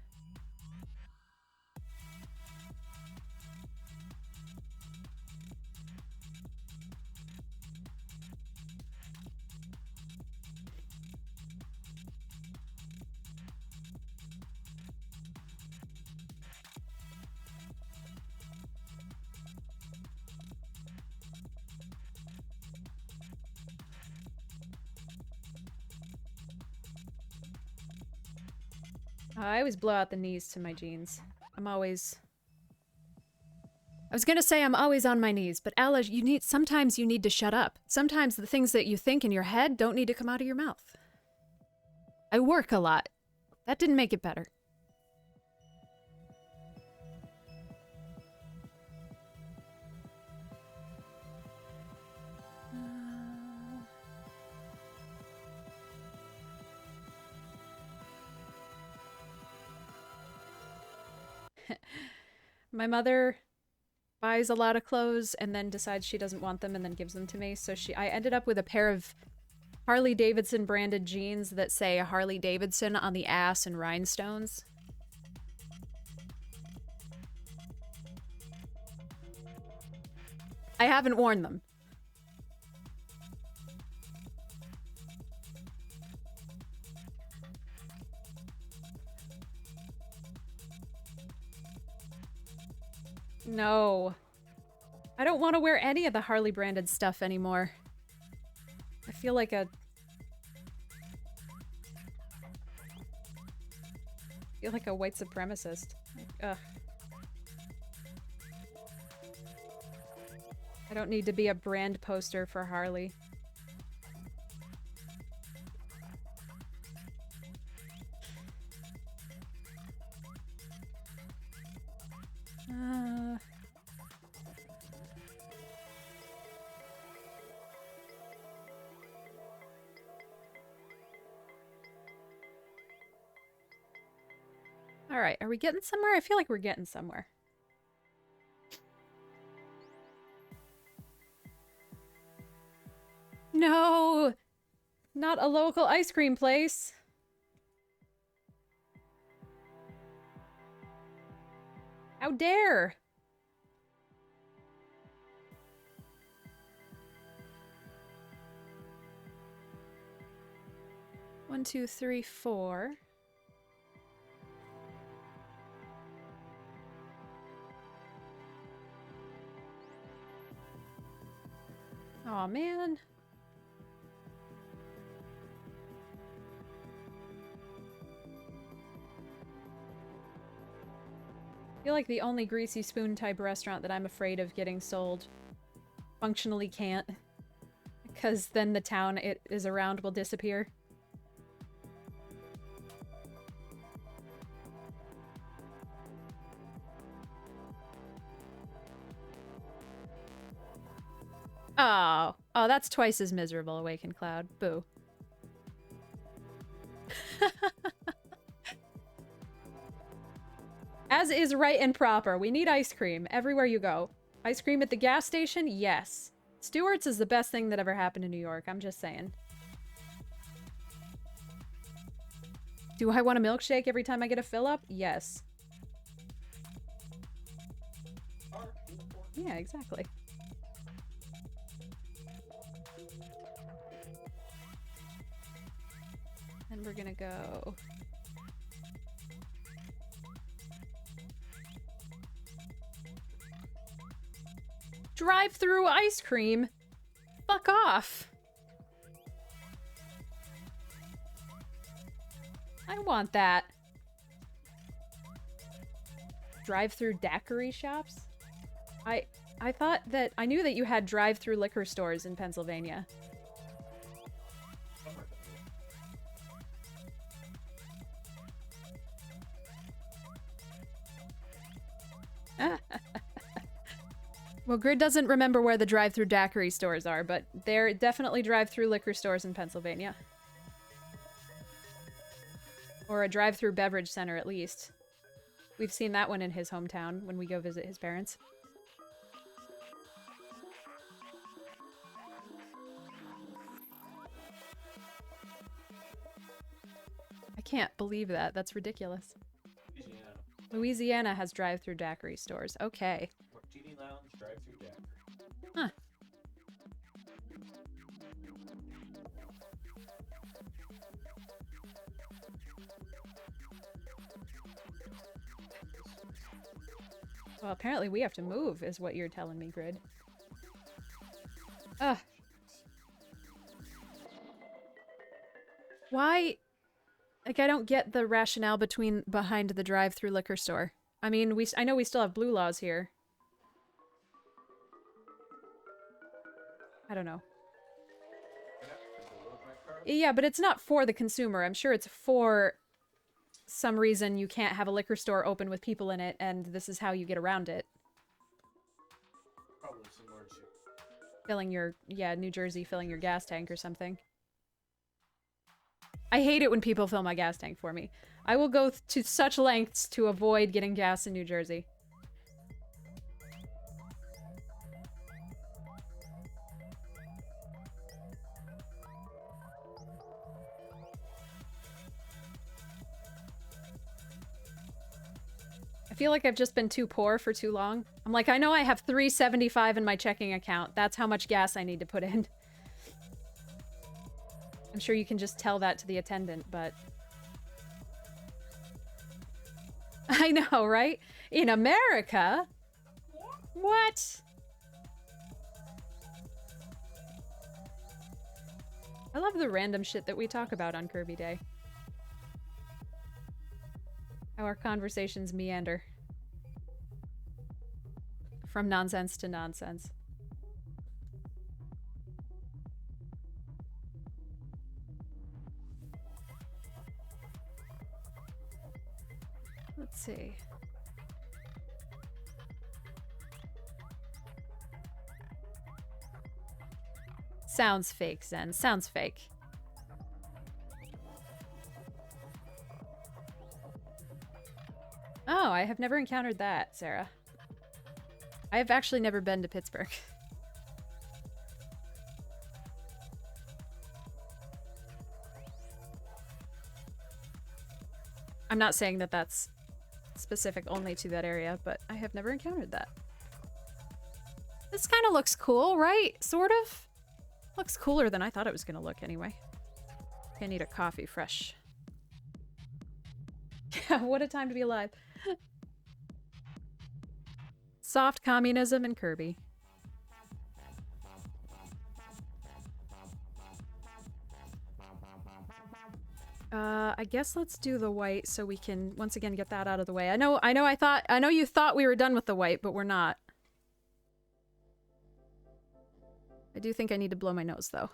I always blow out the knees to my jeans. I'm always... I was gonna say I'm always on my knees, but Ella, sometimes you need to shut up. Sometimes the things that you think in your head don't need to come out of your mouth. I work a lot. That didn't make it better. My mother buys a lot of clothes and then decides she doesn't want them and then gives them to me. So I ended up with a pair of Harley Davidson branded jeans that say Harley Davidson on the ass and rhinestones. I haven't worn them. No. I don't want to wear any of the Harley branded stuff anymore. I feel like a white supremacist. Ugh. I don't need to be a brand poster for Harley. Alright, are we getting somewhere? I feel like we're getting somewhere. No! Not a local ice cream place! How dare! One, two, three, four. Aw, man. I feel like the only greasy spoon type restaurant that I'm afraid of getting sold functionally can't. Because then the town it is around will disappear. Oh. Oh, that's twice as miserable, Awakened Cloud. Boo. As is right and proper. We need ice cream everywhere you go. Ice cream at the gas station? Yes. Stewart's is the best thing that ever happened in New York. I'm just saying. Do I want a milkshake every time I get a fill-up? Yes. Yeah, exactly. And we're gonna go... Drive-through ice cream? Fuck off. I want that. Drive-through daiquiri shops? I thought that... I knew that you had drive-through liquor stores in Pennsylvania. Well, Grid doesn't remember where the drive-through daiquiri stores are, but they're definitely drive-through liquor stores in Pennsylvania. Or a drive-through beverage center, at least. We've seen that one in his hometown when we go visit his parents. I can't believe that. That's ridiculous. Louisiana has drive-through daiquiri stores. Okay. Martini Lounge, drive-through daiquiri. Huh. Well, apparently we have to move, is what you're telling me, Grid. Ugh. Why? Like, I don't get the rationale behind the drive-through liquor store. I mean, I know we still have blue laws here. I don't know. Yeah, but it's not for the consumer. I'm sure it's for some reason you can't have a liquor store open with people in it, and this is how you get around it. Probably similar to Filling your, yeah, New Jersey, filling your gas tank or something. I hate it when people fill my gas tank for me. I will go to such lengths to avoid getting gas in New Jersey. I feel like I've just been too poor for too long. I'm like, I know I have $3.75 in my checking account. That's how much gas I need to put in. I'm sure you can just tell that to the attendant, but... I know, right? In America? What? I love the random shit that we talk about on Kirby Day. How our conversations meander. From nonsense to nonsense. Let's see. Sounds fake, Zen. Sounds fake. Oh, I have never encountered that, Sarah. I have actually never been to Pittsburgh. I'm not saying that that's specific only to that area, but I have never encountered that. This kind of looks cool, right? Sort of? Looks cooler than I thought it was gonna look anyway. I need a coffee fresh. Yeah, what a time to be alive. Soft communism and Kirby. I guess let's do the white so we can once again get that out of the way. I know you thought we were done with the white, but we're not. I do think I need to blow my nose though.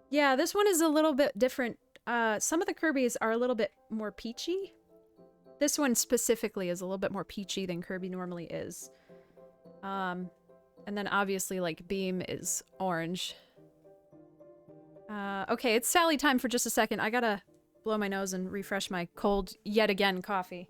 Yeah, this one is a little bit different. Some of the Kirbys are a little bit more peachy. This one specifically is a little bit more peachy than Kirby normally is. And then obviously, like, Beam is orange. Okay, it's Sally time for just a second. I gotta blow my nose and refresh my cold, yet again, coffee.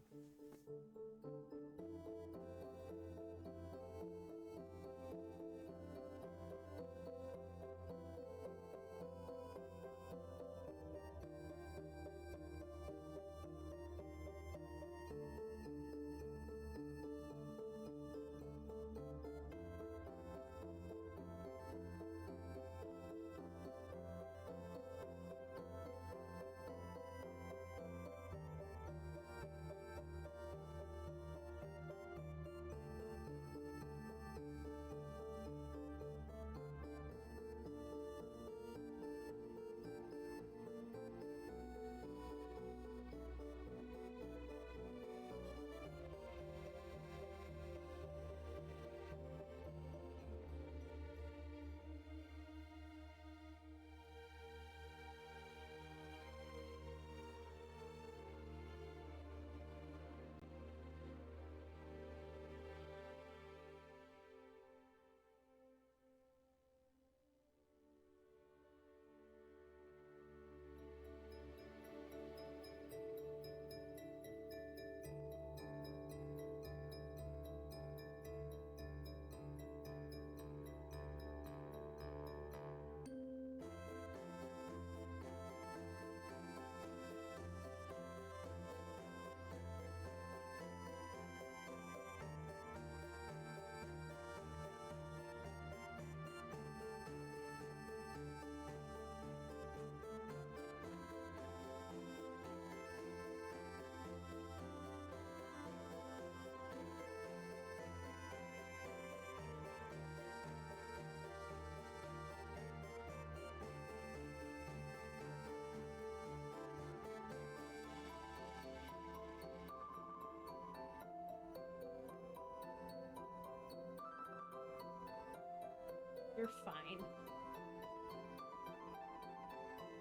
You're fine.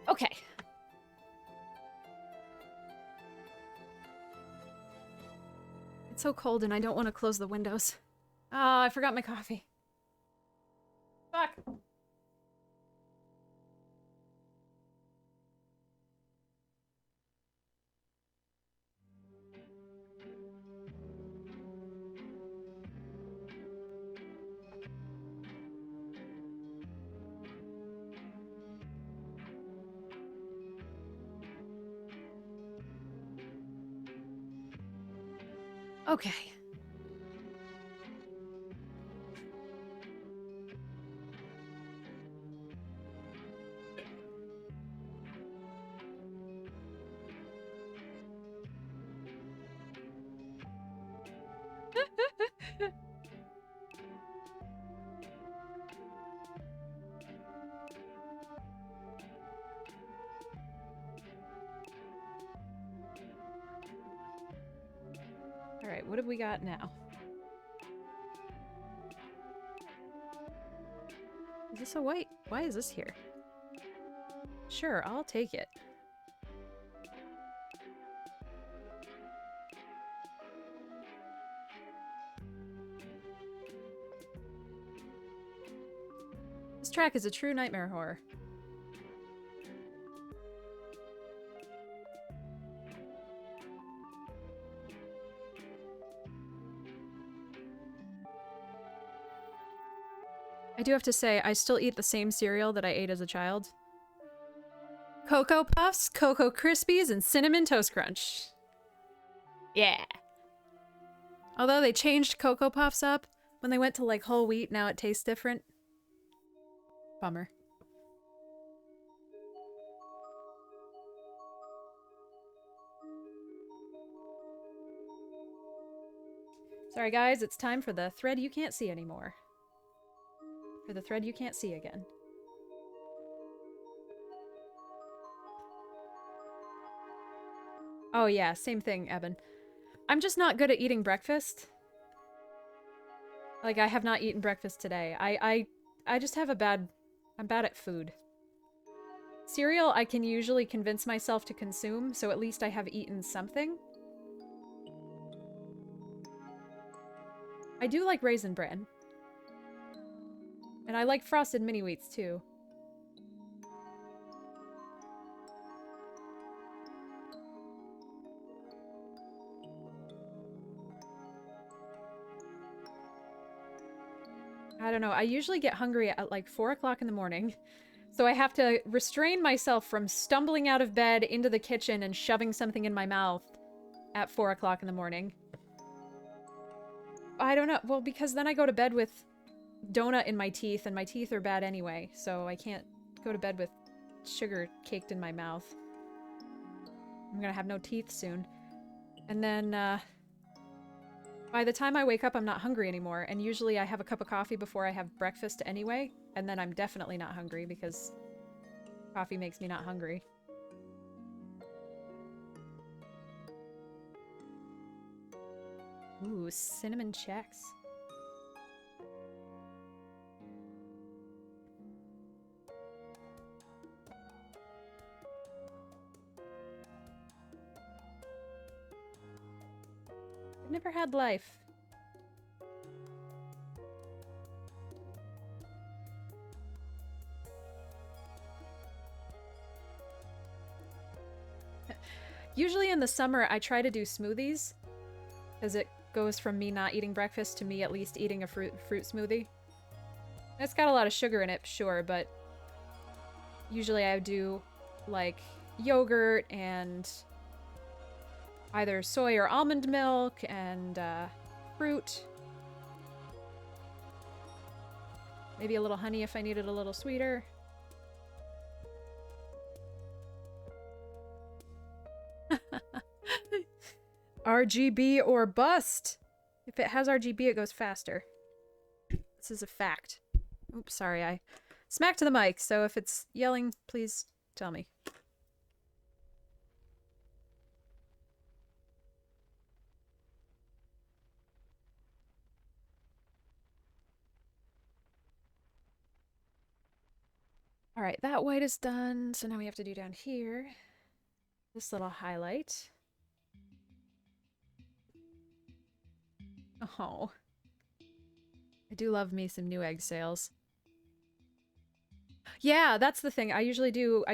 Okay. It's so cold and I don't want to close the windows. Ah, I forgot my coffee. Fuck. Okay. Alright, what have we got now? Is this a white? Why is this here? Sure, I'll take it. This track is a true nightmare horror. I do have to say, I still eat the same cereal that I ate as a child. Cocoa Puffs, Cocoa Krispies, and Cinnamon Toast Crunch. Yeah. Although they changed Cocoa Puffs up when they went to like whole wheat, now it tastes different. Bummer. Sorry guys, it's time for the thread you can't see anymore. For the thread you can't see again. Oh yeah, same thing, Eben. I'm just not good at eating breakfast. Like, I have not eaten breakfast today. I just have a bad... I'm bad at food. Cereal I can usually convince myself to consume, so at least I have eaten something. I do like Raisin Bran. And I like Frosted Mini Wheats, too. I don't know, I usually get hungry at like 4 o'clock in the morning. So I have to restrain myself from stumbling out of bed into the kitchen and shoving something in my mouth at 4 o'clock in the morning. I don't know, well, because then I go to bed with donut in my teeth, and my teeth are bad anyway, so I can't go to bed with sugar caked in my mouth. I'm gonna have no teeth soon. And then, by the time I wake up, I'm not hungry anymore, and usually I have a cup of coffee before I have breakfast anyway, and then I'm definitely not hungry because coffee makes me not hungry. Ooh, cinnamon checks. I've never had life. Usually in the summer, I try to do smoothies, because it goes from me not eating breakfast to me at least eating a fruit smoothie. It's got a lot of sugar in it, sure, but usually I do, like, yogurt and either soy or almond milk and fruit. Maybe a little honey if I need it a little sweeter. RGB or bust. If it has RGB, it goes faster. This is a fact. Oops, sorry, I smacked the mic, so if it's yelling, please tell me. All right, that white is done. So now we have to do down here this little highlight. Oh, I do love me some Newegg sales. Yeah, that's the thing. I usually do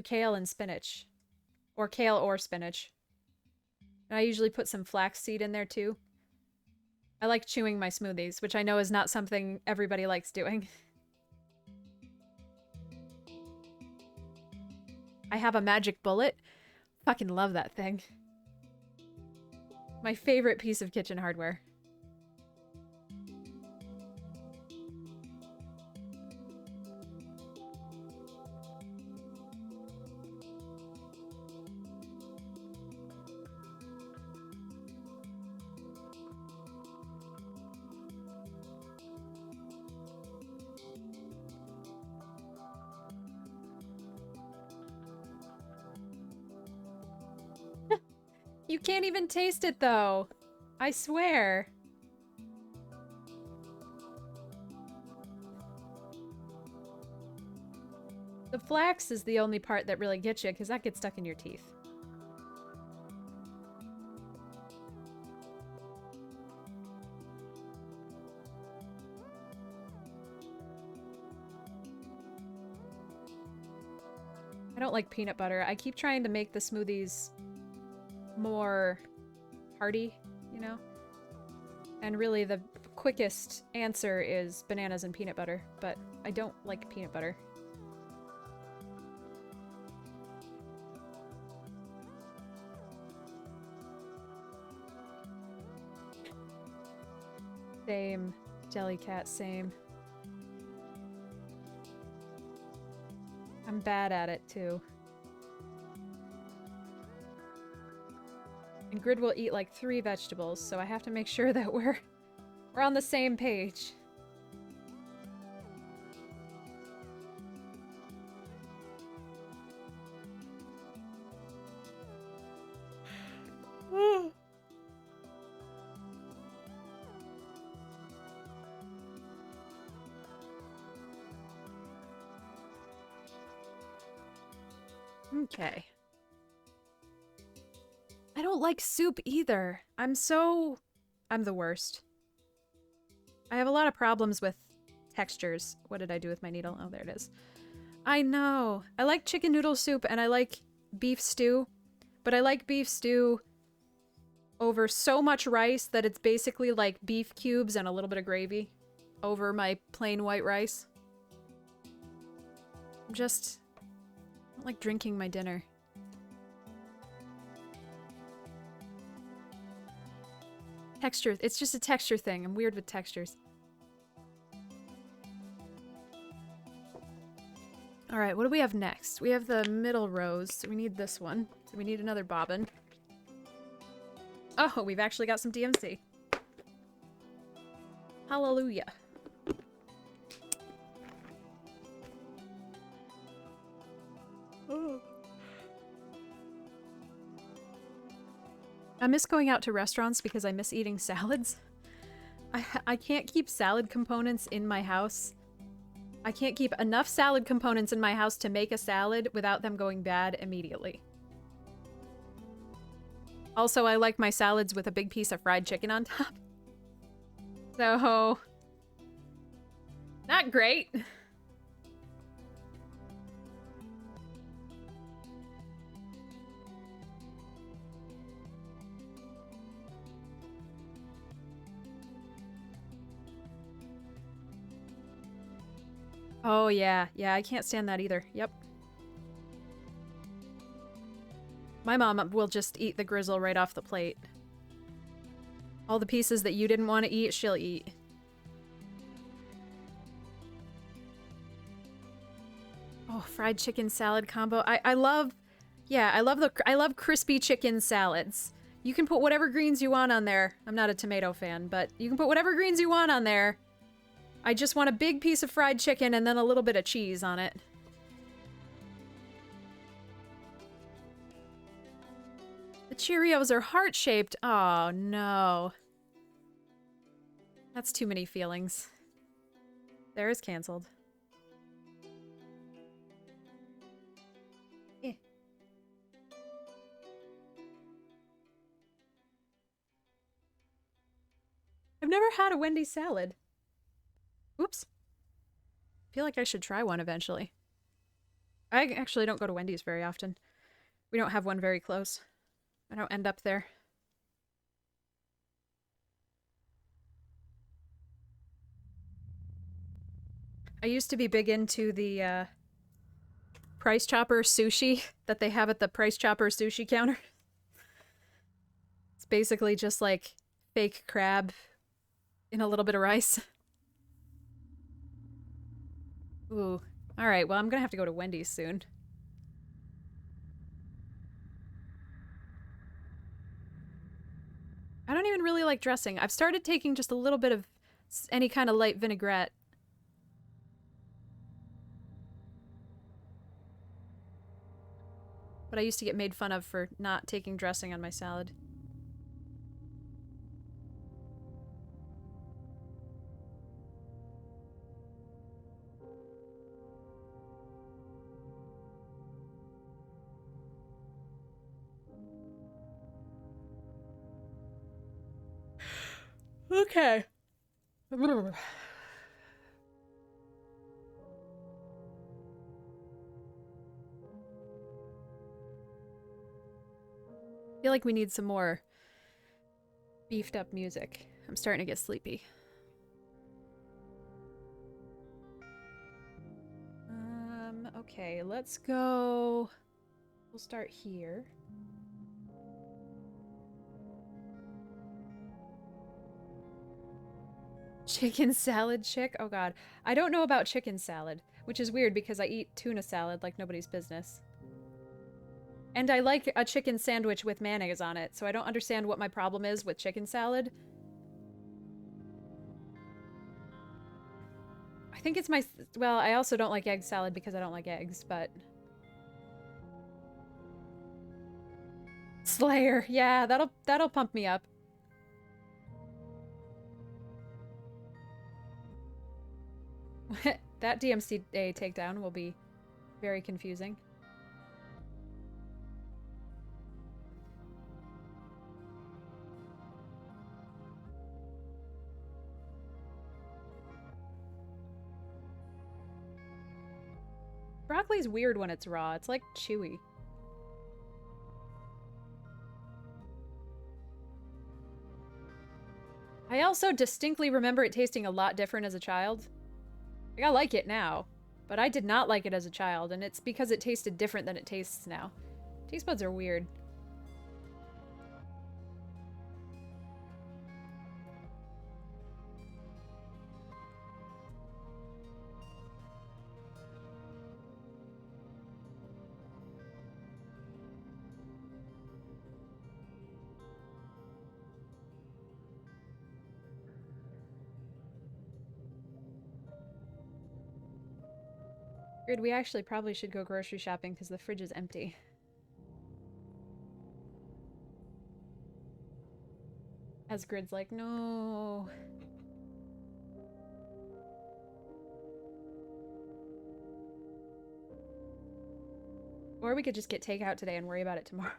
kale and spinach, or kale or spinach. And I usually put some flaxseed in there too. I like chewing my smoothies, which I know is not something everybody likes doing. I have a magic bullet. Fucking love that thing. My favorite piece of kitchen hardware. You can't even taste it though. I swear. The flax is the only part that really gets you, because that gets stuck in your teeth. I don't like peanut butter. I keep trying to make the smoothies more hearty, you know? And really the quickest answer is bananas and peanut butter, but I don't like peanut butter. Same. Jellycat, same. I'm bad at it too. And Grid will eat like 3 vegetables, so I have to make sure that we're on the same page. Okay. I don't like soup either. I'm the worst. I have a lot of problems with textures. What did I do with my needle? Oh, there it is. I know. I like chicken noodle soup and I like beef stew, but I like beef stew over so much rice that it's basically like beef cubes and a little bit of gravy over my plain white rice. I don't like drinking my dinner. Texture. It's just a texture thing. I'm weird with textures. Alright, what do we have next? We have the middle rows, so we need this one. So we need another bobbin. Oh, we've actually got some DMC. Hallelujah. Oh. I miss going out to restaurants because I miss eating salads. I can't keep salad components in my house. I can't keep enough salad components in my house to make a salad without them going bad immediately. Also, I like my salads with a big piece of fried chicken on top. So, not great. Oh, yeah. Yeah, I can't stand that either. Yep. My mom will just eat the grizzle right off the plate. All the pieces that you didn't want to eat, she'll eat. Oh, fried chicken salad combo. I love crispy chicken salads. You can put whatever greens you want on there. I'm not a tomato fan, but you can put whatever greens you want on there. I just want a big piece of fried chicken and then a little bit of cheese on it. The Cheerios are heart-shaped. Oh, no. That's too many feelings. There is canceled. had a Wendy's salad. Oops. I feel like I should try one eventually. I actually don't go to Wendy's very often. We don't have one very close. I don't end up there. I used to be big into the Price Chopper sushi that they have at the Price Chopper sushi counter. It's basically just like fake crab in a little bit of rice. Ooh. Alright, well, I'm gonna have to go to Wendy's soon. I don't even really like dressing. I've started taking just a little bit of any kind of light vinaigrette. But I used to get made fun of for not taking dressing on my salad. Okay. I feel like we need some more beefed up music. I'm starting to get sleepy. Okay, let's go. We'll start here. Chicken salad chick? Oh god. I don't know about chicken salad, which is weird because I eat tuna salad like nobody's business. And I like a chicken sandwich with mayonnaise on it, so I don't understand what my problem is with chicken salad. I think it's my... Well, I also don't like egg salad because I don't like eggs, but... Slayer. Yeah, that'll pump me up. That DMCA takedown will be very confusing. Broccoli's weird when it's raw. It's like chewy. I also distinctly remember it tasting a lot different as a child. Like, I like it now, but I did not like it as a child, and it's because it tasted different than it tastes now. Taste buds are weird. Weird, we actually probably should go grocery shopping because the fridge is empty. As Grid's like, no. Or we could just get takeout today and worry about it tomorrow.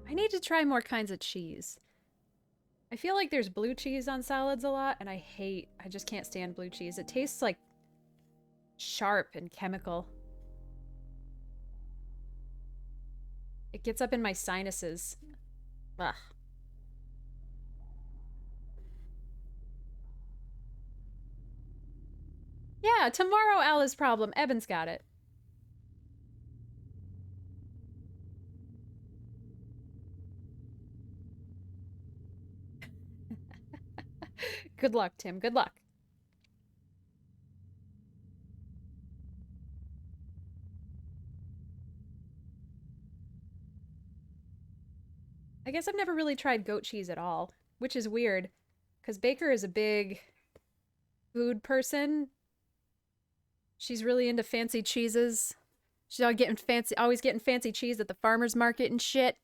I need to try more kinds of cheese. I feel like there's blue cheese on salads a lot, and I just can't stand blue cheese. It tastes like sharp and chemical. It gets up in my sinuses. Ugh. Yeah, tomorrow Alice's problem. Evan's got it. Good luck, Tim. Good luck. I guess I've never really tried goat cheese at all, which is weird, because Baker is a big food person. She's really into fancy cheeses. She's always getting fancy cheese at the farmer's market and shit.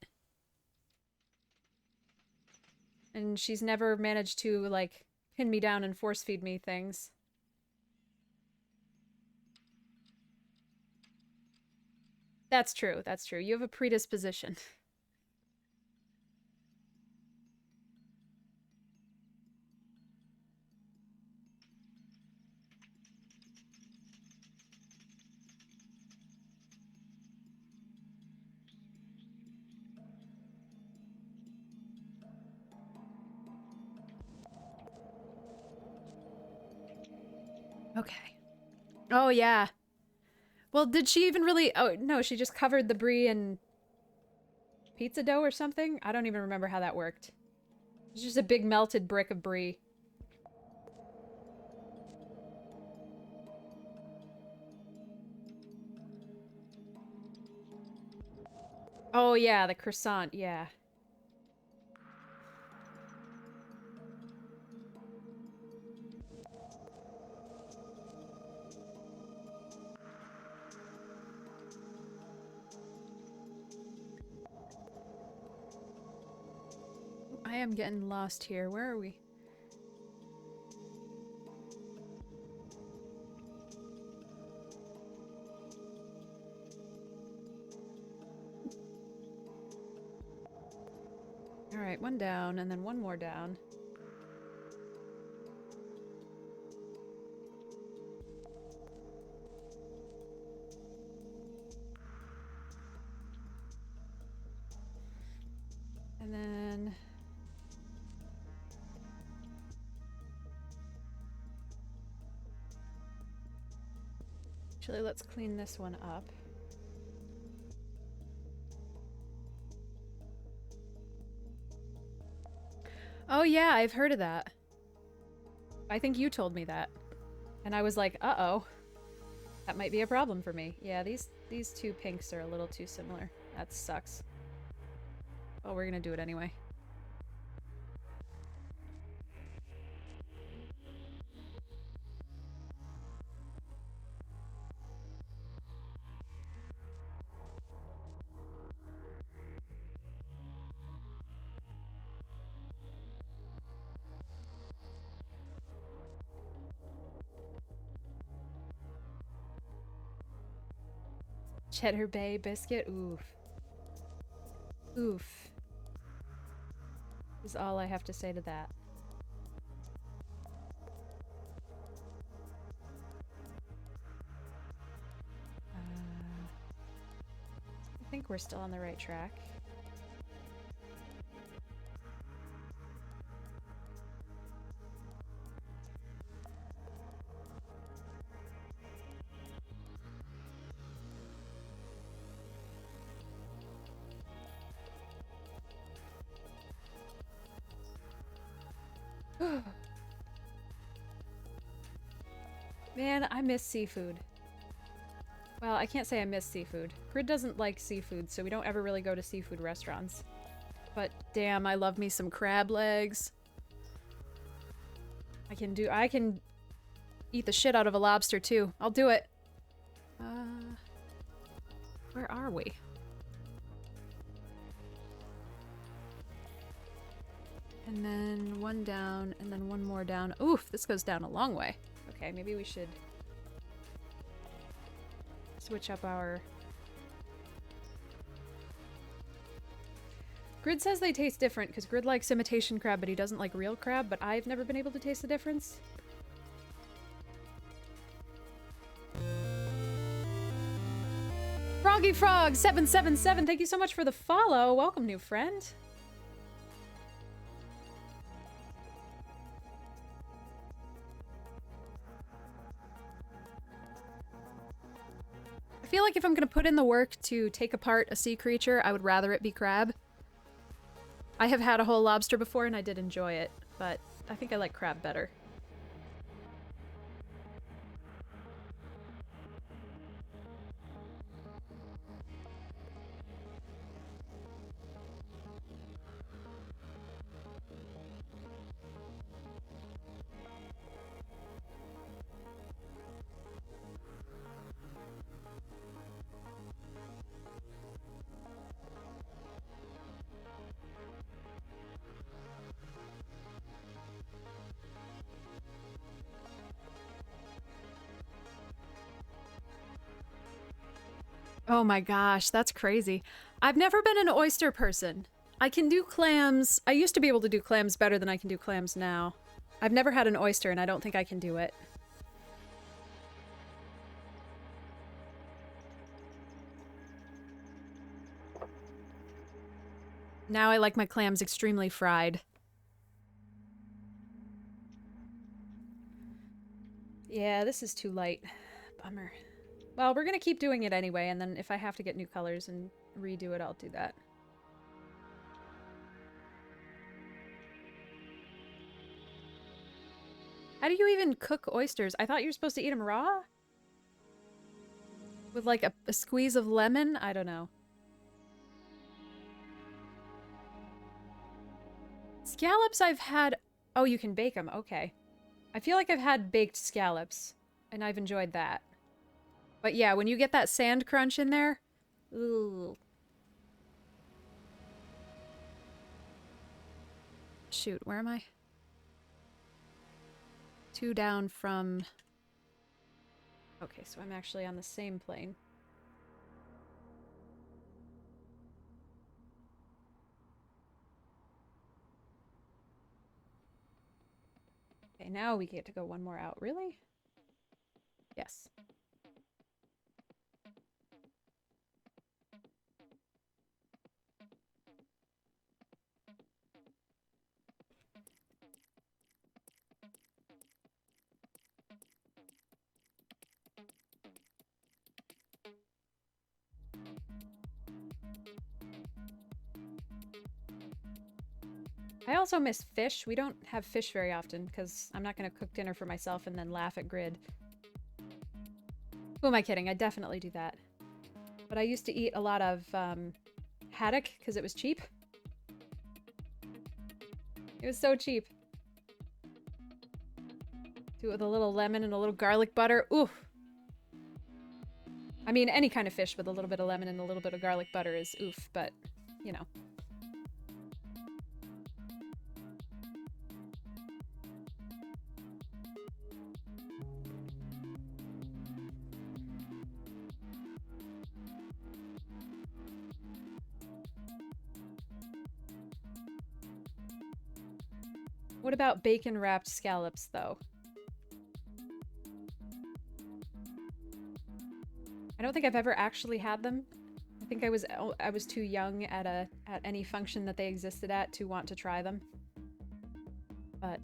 And she's never managed to, like, pin me down and force feed me things. That's true. That's true. You have a predisposition. Okay. Oh, yeah. Well, did she even really... Oh, no, she just covered the brie in pizza dough or something? I don't even remember how that worked. It's just a big melted brick of brie. Oh, yeah, the croissant, yeah. I am getting lost here. Where are we? Alright, one down, and then one more down. And then... Actually, let's clean this one up. Oh yeah, I've heard of that. I think you told me that. And I was like, uh-oh. That might be a problem for me. Yeah, these two pinks are a little too similar. That sucks. Oh, we're gonna do it anyway. Cheddar Bay biscuit? Oof. Oof. Is all I have to say to that. I think we're still on the right track. Man, I miss seafood. Well, I can't say I miss seafood. Grid doesn't like seafood, so we don't ever really go to seafood restaurants. But damn, I love me some crab legs. I can eat the shit out of a lobster too. I'll do it. Where are we? And then one down, and then one more down. Oof, this goes down a long way. Okay, maybe we should switch up our... Grid says they taste different, because Grid likes imitation crab, but he doesn't like real crab, but I've never been able to taste the difference. Froggy Frog 777, thank you so much for the follow. Welcome, new friend. I feel like if I'm gonna put in the work to take apart a sea creature, I would rather it be crab. I have had a whole lobster before and I did enjoy it, but I think I like crab better. Oh my gosh, that's crazy. I've never been an oyster person. I can do clams. I used to be able to do clams better than I can do clams now. I've never had an oyster and I don't think I can do it. Now I like my clams extremely fried. Yeah, this is too light. Bummer. Well, we're gonna keep doing it anyway, and then if I have to get new colors and redo it, I'll do that. How do you even cook oysters? I thought you were supposed to eat them raw? With like a squeeze of lemon? I don't know. Scallops I've had... Oh, you can bake them. Okay. I feel like I've had baked scallops, and I've enjoyed that. But yeah, when you get that sand crunch in there... Ooh. Shoot, where am I? 2 down from... Okay, so I'm actually on the same plane. Okay, now we get to go one more out. Really? Yes. I also miss fish. We don't have fish very often because I'm not going to cook dinner for myself and then laugh at Grid. Who am I kidding? I definitely do that. But I used to eat a lot of haddock because it was cheap. It was so cheap. Do it with a little lemon and a little garlic butter. Ooh. I mean, any kind of fish with a little bit of lemon and a little bit of garlic butter is oof, but, you know. What about bacon-wrapped scallops, though? I don't think I've ever actually had them. I think I was too young at any function that they existed at to want to try them. But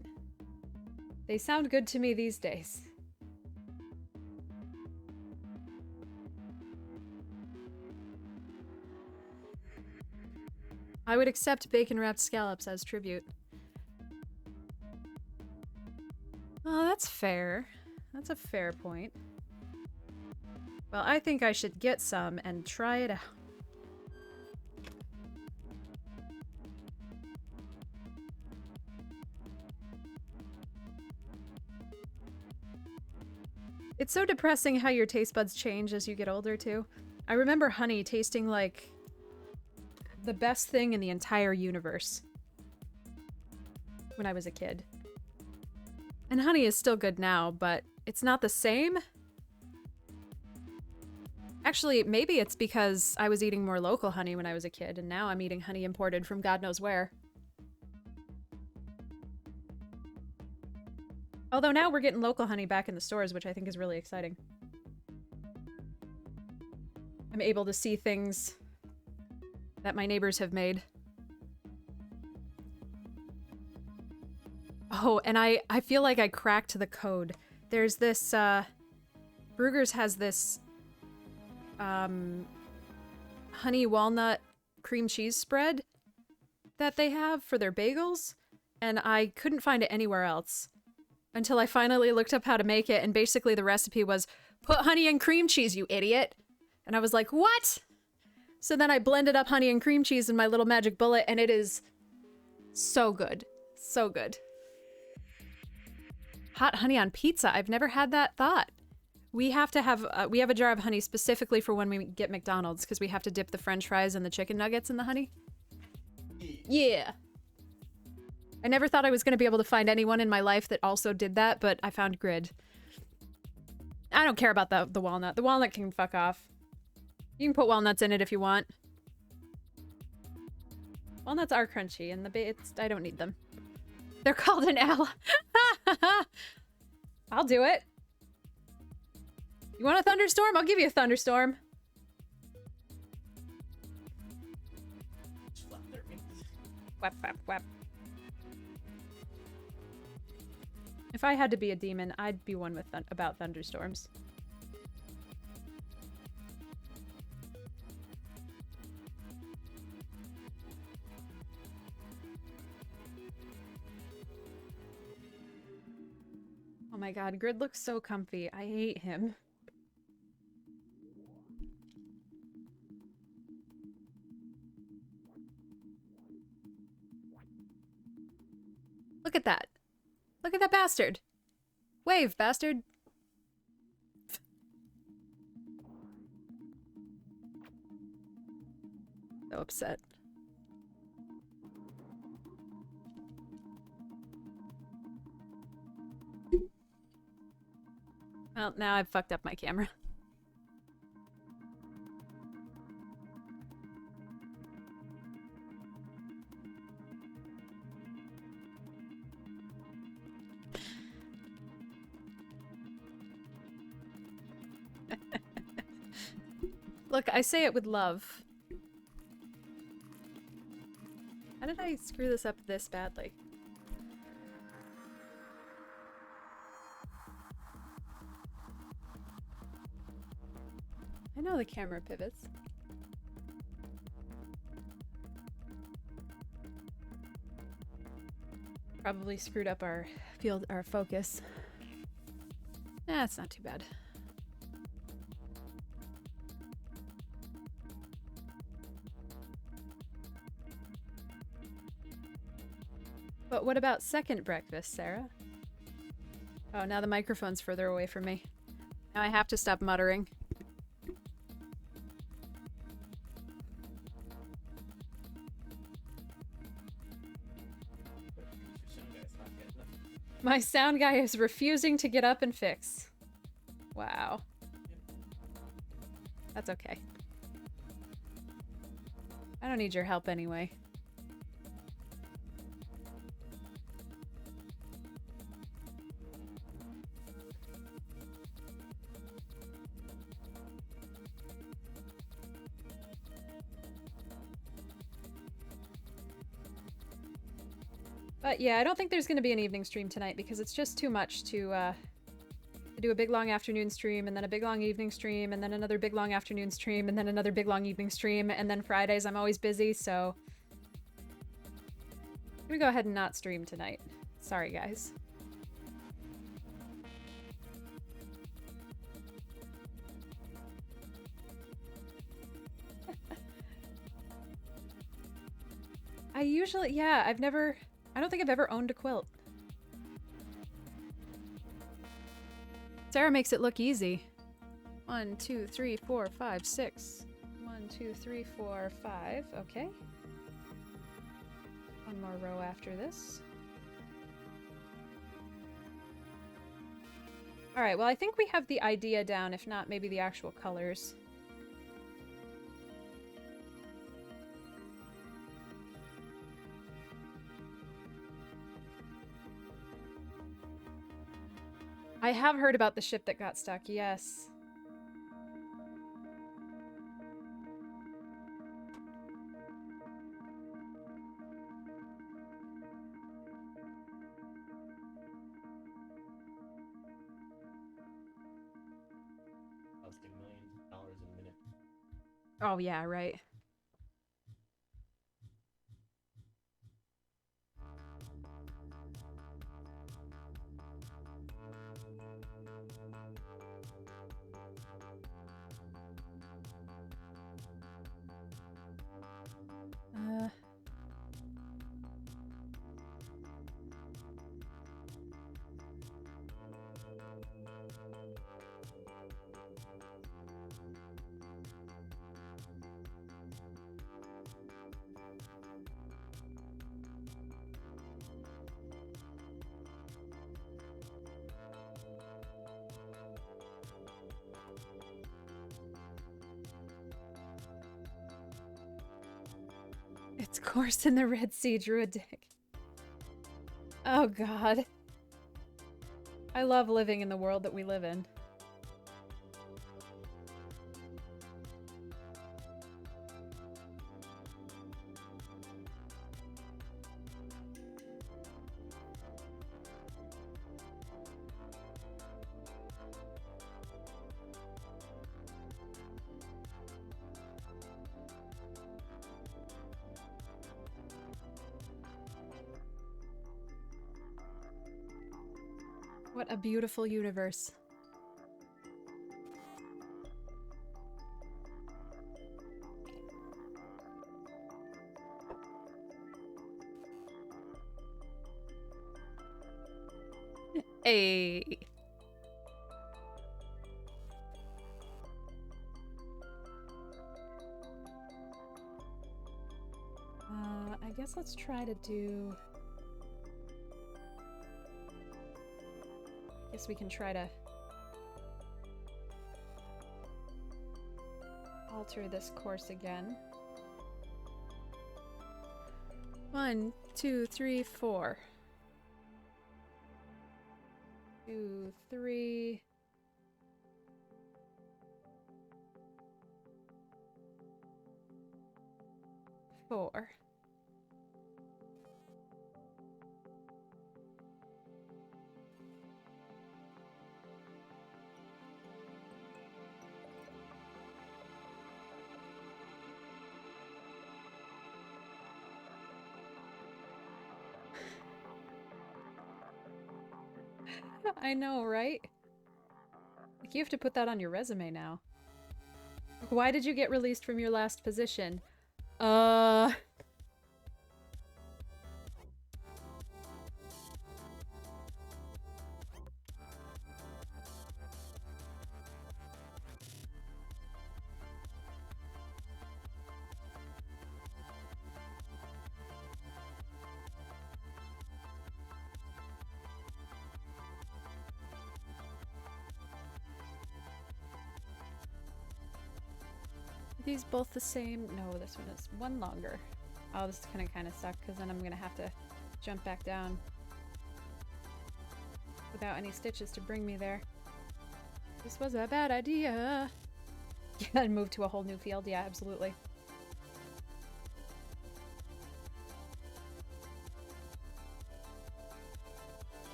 they sound good to me these days. I would accept bacon-wrapped scallops as tribute. Oh, that's fair. That's a fair point. Well, I think I should get some and try it out. It's so depressing how your taste buds change as you get older, too. I remember honey tasting like the best thing in the entire universe when I was a kid. And honey is still good now, but it's not the same. Actually, maybe it's because I was eating more local honey when I was a kid, and now I'm eating honey imported from God knows where. Although now we're getting local honey back in the stores, which I think is really exciting. I'm able to see things that my neighbors have made. Oh, and I feel like I cracked the code. There's this, Bruegger's has this, honey walnut cream cheese spread that they have for their bagels, and I couldn't find it anywhere else until I finally looked up how to make it, and basically the recipe was, put honey and cream cheese, you idiot! And I was like, what? So then I blended up honey and cream cheese in my little magic bullet, and it is so good. So good. Hot honey on pizza. I've never had that thought. We have to have, we have a jar of honey specifically for when we get McDonald's, because we have to dip the french fries and the chicken nuggets in the honey. Yeah. I never thought I was going to be able to find anyone in my life that also did that, but I found Grid. I don't care about the walnut. The walnut can fuck off. You can put walnuts in it if you want. Walnuts are crunchy, and I don't need them. They're called an L. I'll do it. You want a thunderstorm? I'll give you a thunderstorm. Whap, whap, whap. If I had to be a demon, I'd be one with about thunderstorms. Oh my god, Grid looks so comfy. I hate him. Look at that. Look at that bastard. Wave, bastard. So upset. Well, now I've fucked up my camera. Look, I say it with love. How did I screw this up this badly? I know the camera pivots. Probably screwed up our focus. Nah, it's not too bad. But what about second breakfast, Sarah? Oh, now the microphone's further away from me. Now I have to stop muttering. My sound guy is refusing to get up and fix. Wow. That's okay. I don't need your help anyway. But yeah, I don't think there's going to be an evening stream tonight because it's just too much to do a big long afternoon stream and then a big long evening stream and then another big long afternoon stream and then another big long evening stream and then Fridays I'm always busy, so I'm gonna go ahead and not stream tonight. Sorry, guys. I usually, yeah, I don't think I've ever owned a quilt. Sarah makes it look easy. 1, 2, 3, 4, 5, 6. 1, 2, 3, 4, 5. Okay. One more row after this. Alright, well I think we have the idea down, if not maybe the actual colors. I have heard about the ship that got stuck, yes. Costing millions of dollars a minute. Oh yeah, right. It's course in the Red Sea, drew a dick. Oh god. I love living in the world that we live in. What a beautiful universe. Hey. I guess let's try to do... Guess we can try to alter this course again. 1, 2, 3, 4. 2, 3. 4. I know, right? Like, you have to put that on your resume now. Why did you get released from your last position? Are these both the same? No, this one is one longer. Oh, this is gonna kind of suck because then I'm gonna have to jump back down without any stitches to bring me there. This was a bad idea. Yeah, and move to a whole new field. Yeah, absolutely.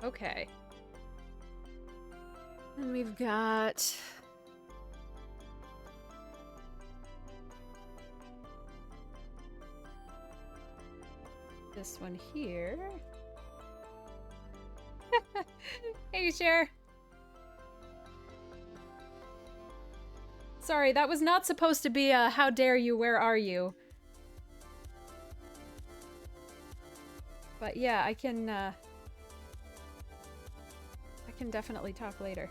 Okay. And we've got... this one here. Hey, Cher. Sorry, that was not supposed to be a how dare you, where are you? But yeah, I can definitely talk later.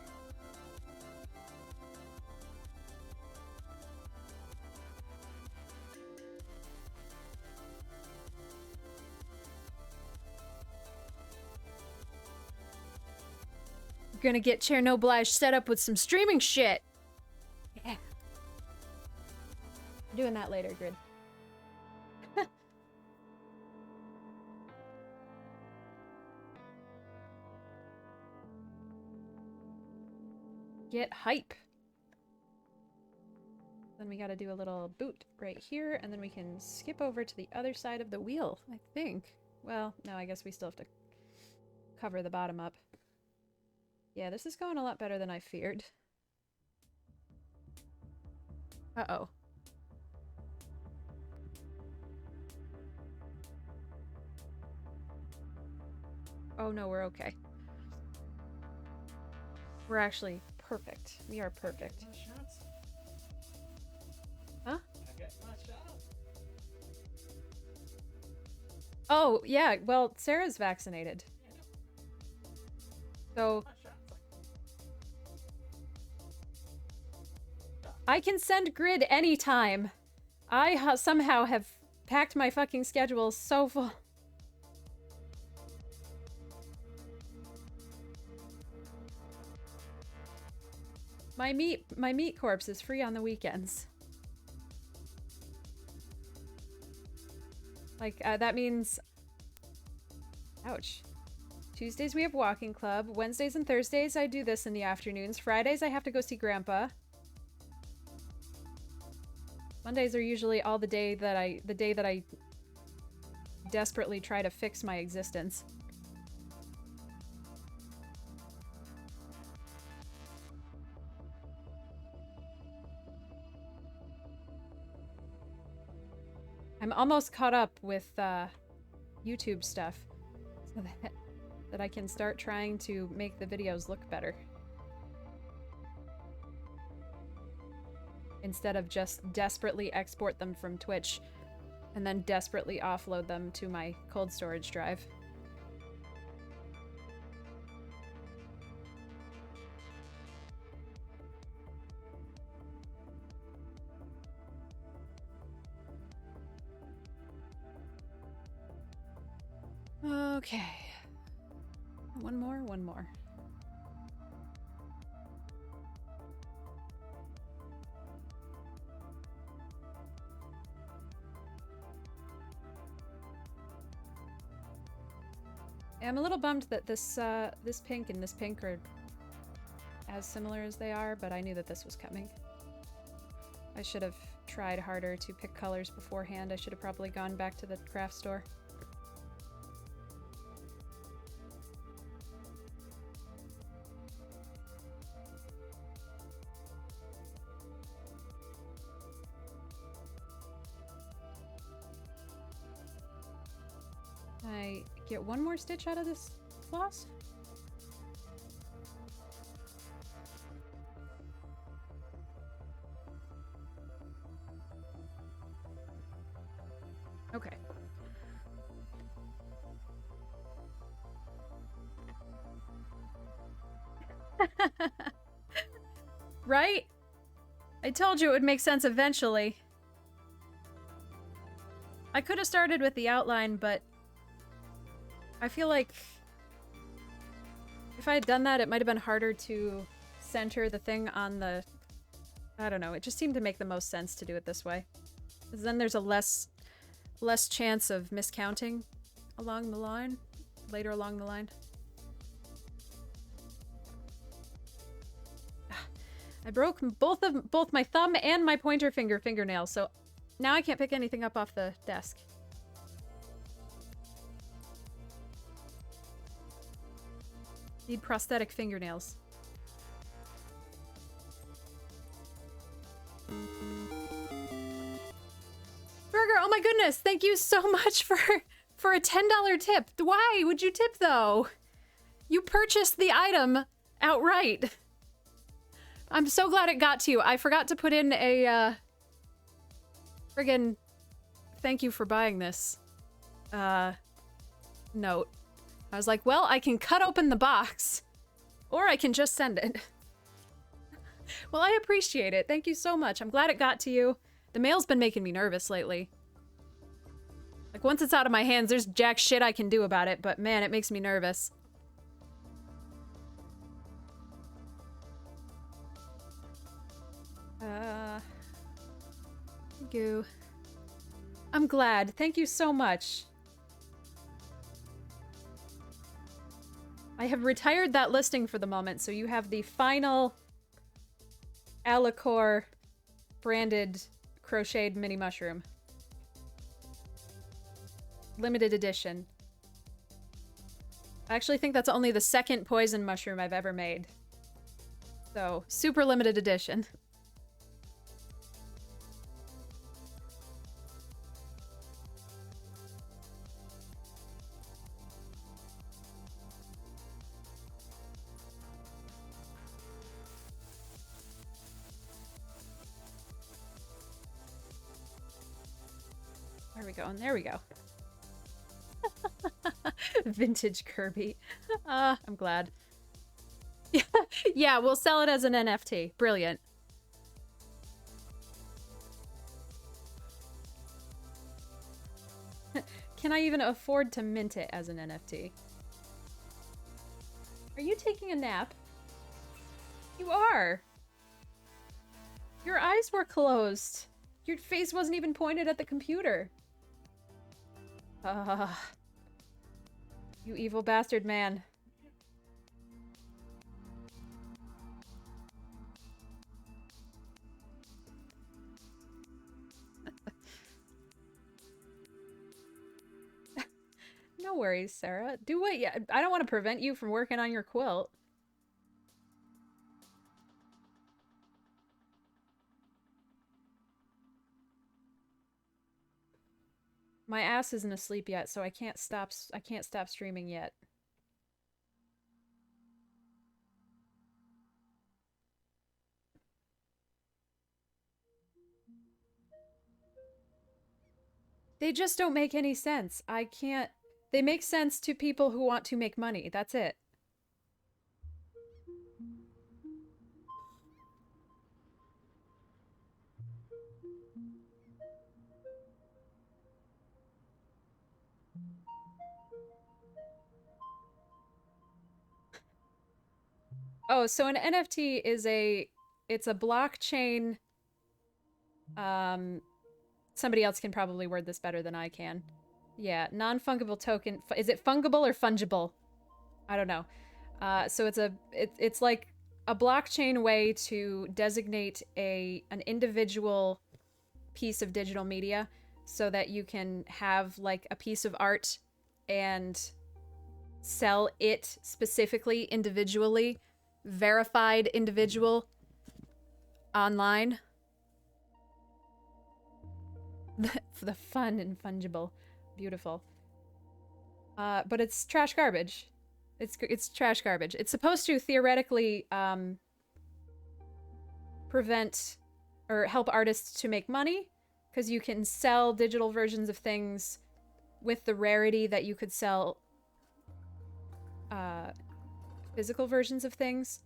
We're gonna get Chernobyl set up with some streaming shit. Yeah. I'm doing that later, Grid. Get hype. Then we gotta do a little boot right here, and then we can skip over to the other side of the wheel, I think. Well, no, I guess we still have to cover the bottom up. Yeah, this is going a lot better than I feared. Uh-oh. Oh no, we're okay. We're actually perfect. We are perfect. Huh? I got my shot. Oh, yeah, well, Sarah's vaccinated. So Not shots. I can send grid anytime. I somehow have packed my fucking schedule so full. My meat corpse is free on the weekends. Like, that means... Ouch. Tuesdays we have walking club. Wednesdays and Thursdays I do this in the afternoons. Fridays I have to go see Grandpa. Mondays are usually all the day that I desperately try to fix my existence. I'm almost caught up with YouTube stuff so that I can start trying to make the videos look better. Instead of just desperately export them from Twitch and then desperately offload them to my cold storage drive. Okay. One more. I'm a little bummed that this pink and this pink are as similar as they are, but I knew that this was coming. I should have tried harder to pick colors beforehand. I should have probably gone back to the craft store. Can I get one more stitch out of this floss? Okay. Right? I told you it would make sense eventually. I could have started with the outline, but I feel like if I had done that, it might have been harder to center the thing on the... I don't know, it just seemed to make the most sense to do it this way. Because then there's a less chance of miscounting along the line, later along the line. I broke both my thumb and my pointer fingernails, so now I can't pick anything up off the desk. Need prosthetic fingernails. Burger, oh my goodness, thank you so much for a $10 tip. Why would you tip though? You purchased the item outright. I'm so glad it got to you. I forgot to put in a friggin' thank you for buying this note. I was like, well, I can cut open the box or I can just send it. Well, I appreciate it. Thank you so much. I'm glad it got to you. The mail's been making me nervous lately. Like, once it's out of my hands, there's jack shit I can do about it, but man, it makes me nervous. Thank you. I'm glad. Thank you so much. I have retired that listing for the moment, so you have the final Alicorp branded crocheted mini mushroom. Limited edition. I actually think that's only the second poison mushroom I've ever made. So, super limited edition. There we go, and there we go. Vintage Kirby. I'm glad. Yeah, we'll sell it as an NFT. Brilliant. Can I even afford to mint it as an NFT? Are you taking a nap? You are. Your eyes were closed. Your face wasn't even pointed at the computer. You evil bastard man. No worries, Sarah. Do what? Yeah, I don't want to prevent you from working on your quilt. My ass isn't asleep yet, so I can't stop streaming yet. They just don't make any sense. I can't. They make sense to people who want to make money. That's it. Oh, so an NFT is it's a blockchain. Somebody else can probably word this better than I can. Yeah, non-fungible token. Is it fungible or fungible? I don't know. So it's like a blockchain way to designate an individual piece of digital media so that you can have like a piece of art and sell it specifically individually, verified individual online. The fun and fungible. Beautiful. But it's trash garbage. It's trash garbage. It's supposed to theoretically prevent or help artists to make money because you can sell digital versions of things with the rarity that you could sell physical versions of things.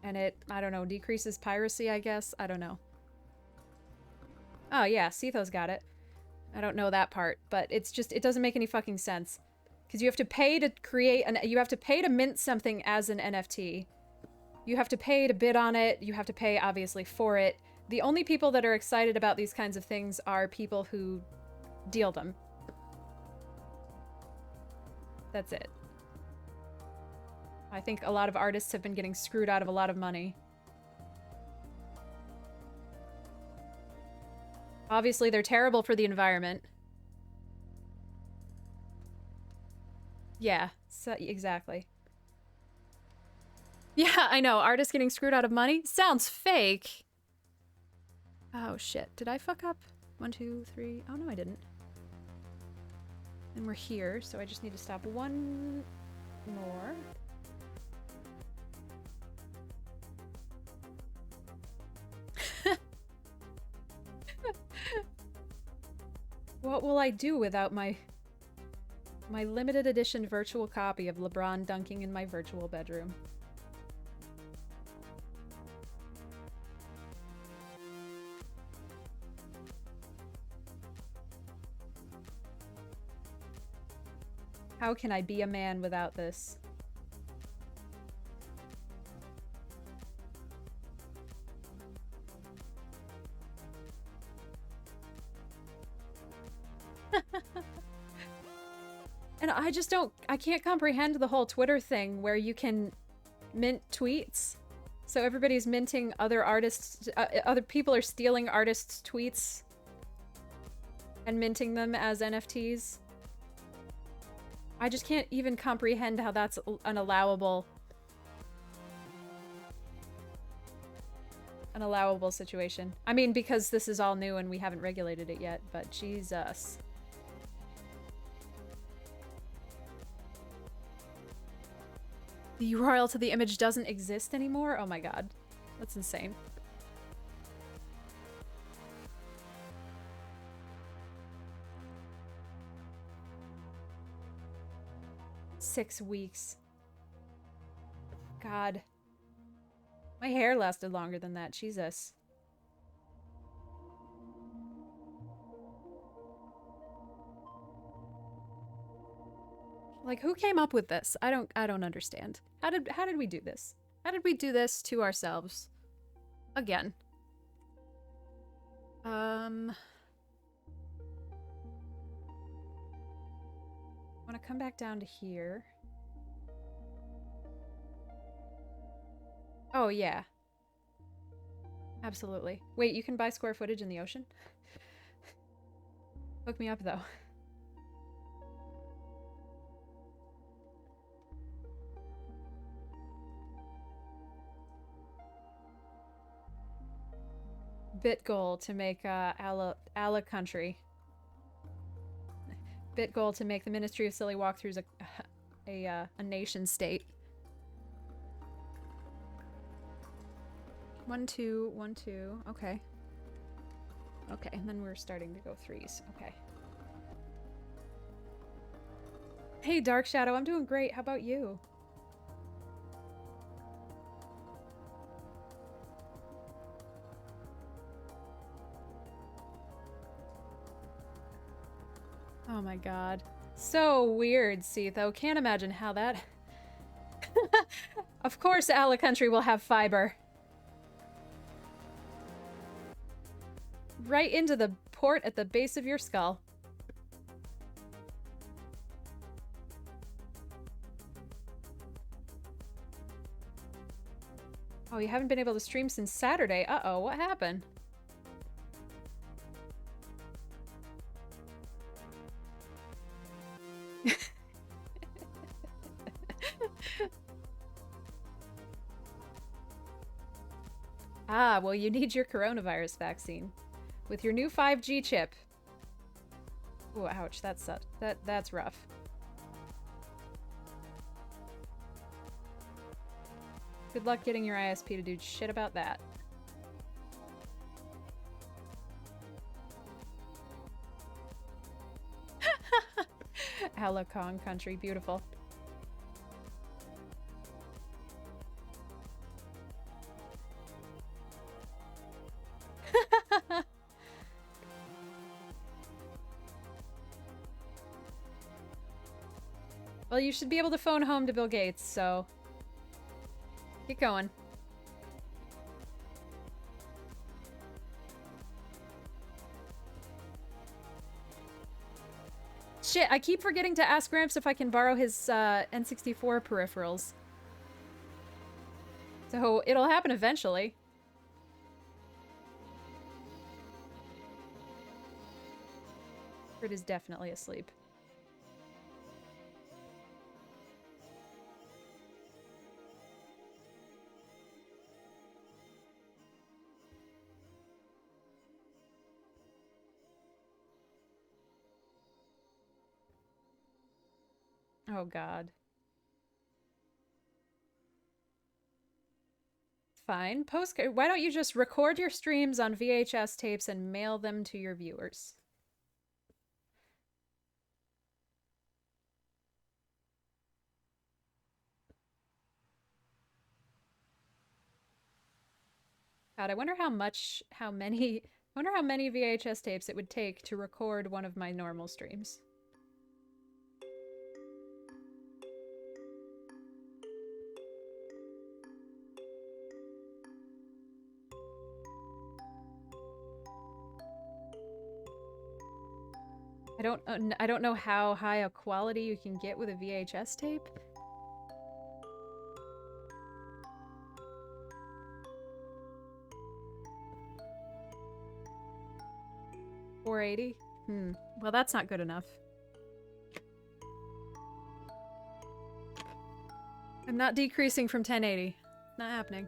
And it, I don't know, decreases piracy, I guess. I don't know. Oh yeah, Setho's got it. I don't know that part, but it's just, it doesn't make any fucking sense. Because you have to pay to create you have to pay to mint something as an NFT. You have to pay to bid on it. You have to pay, obviously, for it. The only people that are excited about these kinds of things are people who deal them. That's it. I think a lot of artists have been getting screwed out of a lot of money. Obviously, they're terrible for the environment. Yeah, so, exactly. Yeah, I know. Artists getting screwed out of money? Sounds fake. Oh, shit. Did I fuck up? 1, 2, 3. Oh, no, I didn't. And we're here, so I just need to stop one more. What will I do without my limited edition virtual copy of LeBron dunking in my virtual bedroom? How can I be a man without this? And I just don't, I can't comprehend the whole Twitter thing where you can mint tweets. So everybody's minting other artists, other people are stealing artists' tweets and minting them as NFTs. I just can't even comprehend how that's an allowable situation. I mean, because this is all new and we haven't regulated it yet, but Jesus. The URL to the image doesn't exist anymore? Oh my god. That's insane. 6 weeks. God. My hair lasted longer than that. Jesus. Like, who came up with this? I don't understand. How did we do this? How did we do this to ourselves? Again. I want to come back down to here. Oh, yeah. Absolutely. Wait, you can buy square footage in the ocean? Hook me up, though. Bit goal to make Ala country. Bit goal to make the Ministry of Silly Walkthroughs a nation state. 1, 2, 1, 2. Okay. Okay, and then we're starting to go 3s. Okay. Hey, Dark Shadow, I'm doing great. How about you? Oh my god. So weird, Seatho. Can't imagine how that... Of course Ala Country will have fiber. Right into the port at the base of your skull. Oh, you haven't been able to stream since Saturday. Uh-oh, what happened? Ah, well, you need your coronavirus vaccine. With your new 5G chip. Oh, ouch, that's rough. Good luck getting your ISP to do shit about that. Alacon country, beautiful. Well, you should be able to phone home to Bill Gates, so... Keep going. Shit, I keep forgetting to ask Gramps if I can borrow his N64 peripherals. So, it'll happen eventually. Kurt is definitely asleep. Oh god. Fine. Why don't you just record your streams on VHS tapes and mail them to your viewers? God, I wonder how many VHS tapes it would take to record one of my normal streams. I don't know how high a quality you can get with a VHS tape. $480? Well, that's not good enough. I'm not decreasing from 1080. Not happening.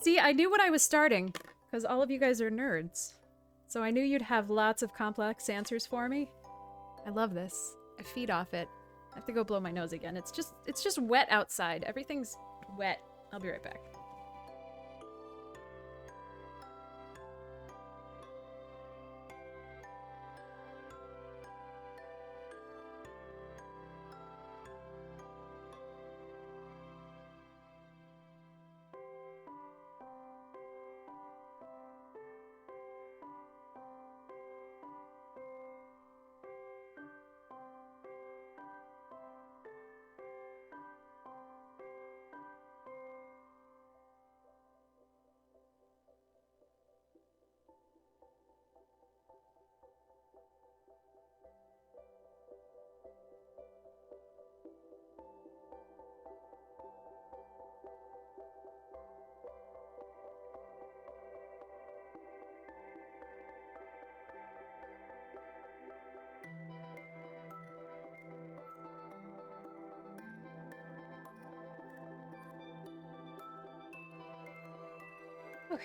See, I knew what I was starting, because all of you guys are nerds. So I knew you'd have lots of complex answers for me. I love this. I feed off it. I have to go blow my nose again. It's just wet outside. Everything's wet. I'll be right back. Okay.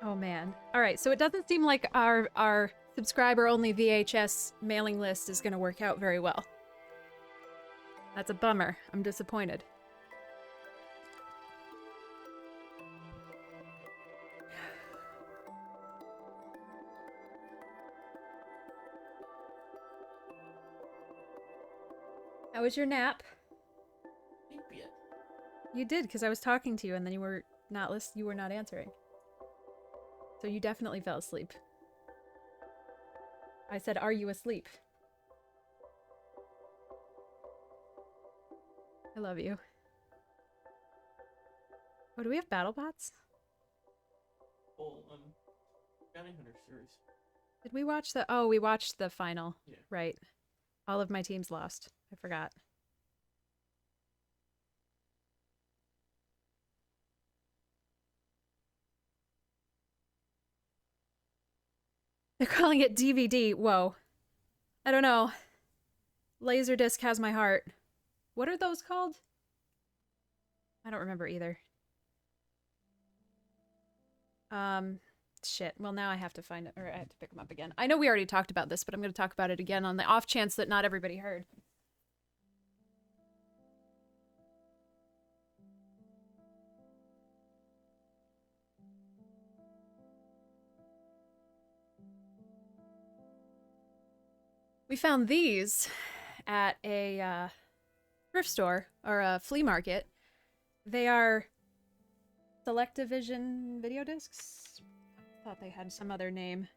Oh man. All right, so it doesn't seem like our subscriber only VHS mailing list is going to work out very well. That's a bummer. I'm disappointed. How was your nap? You did, because I was talking to you and then you were not you were not answering. So you definitely fell asleep. I said, are you asleep? I love you. Oh, do we have battle bots? Well, Bounty Hunter series. Did we watch the... Oh, we watched the final. Yeah. Right. All of my teams lost. I forgot. They're calling it DVD. Whoa. I don't know. Laserdisc has my heart. What are those called? I don't remember either. Shit. Well, now I have to find it, or I have to pick them up again. I know we already talked about this, but I'm going to talk about it again on the off chance that not everybody heard. We found these at a thrift store or a flea market. They are Select-O-Vision video discs. I thought they had some other name.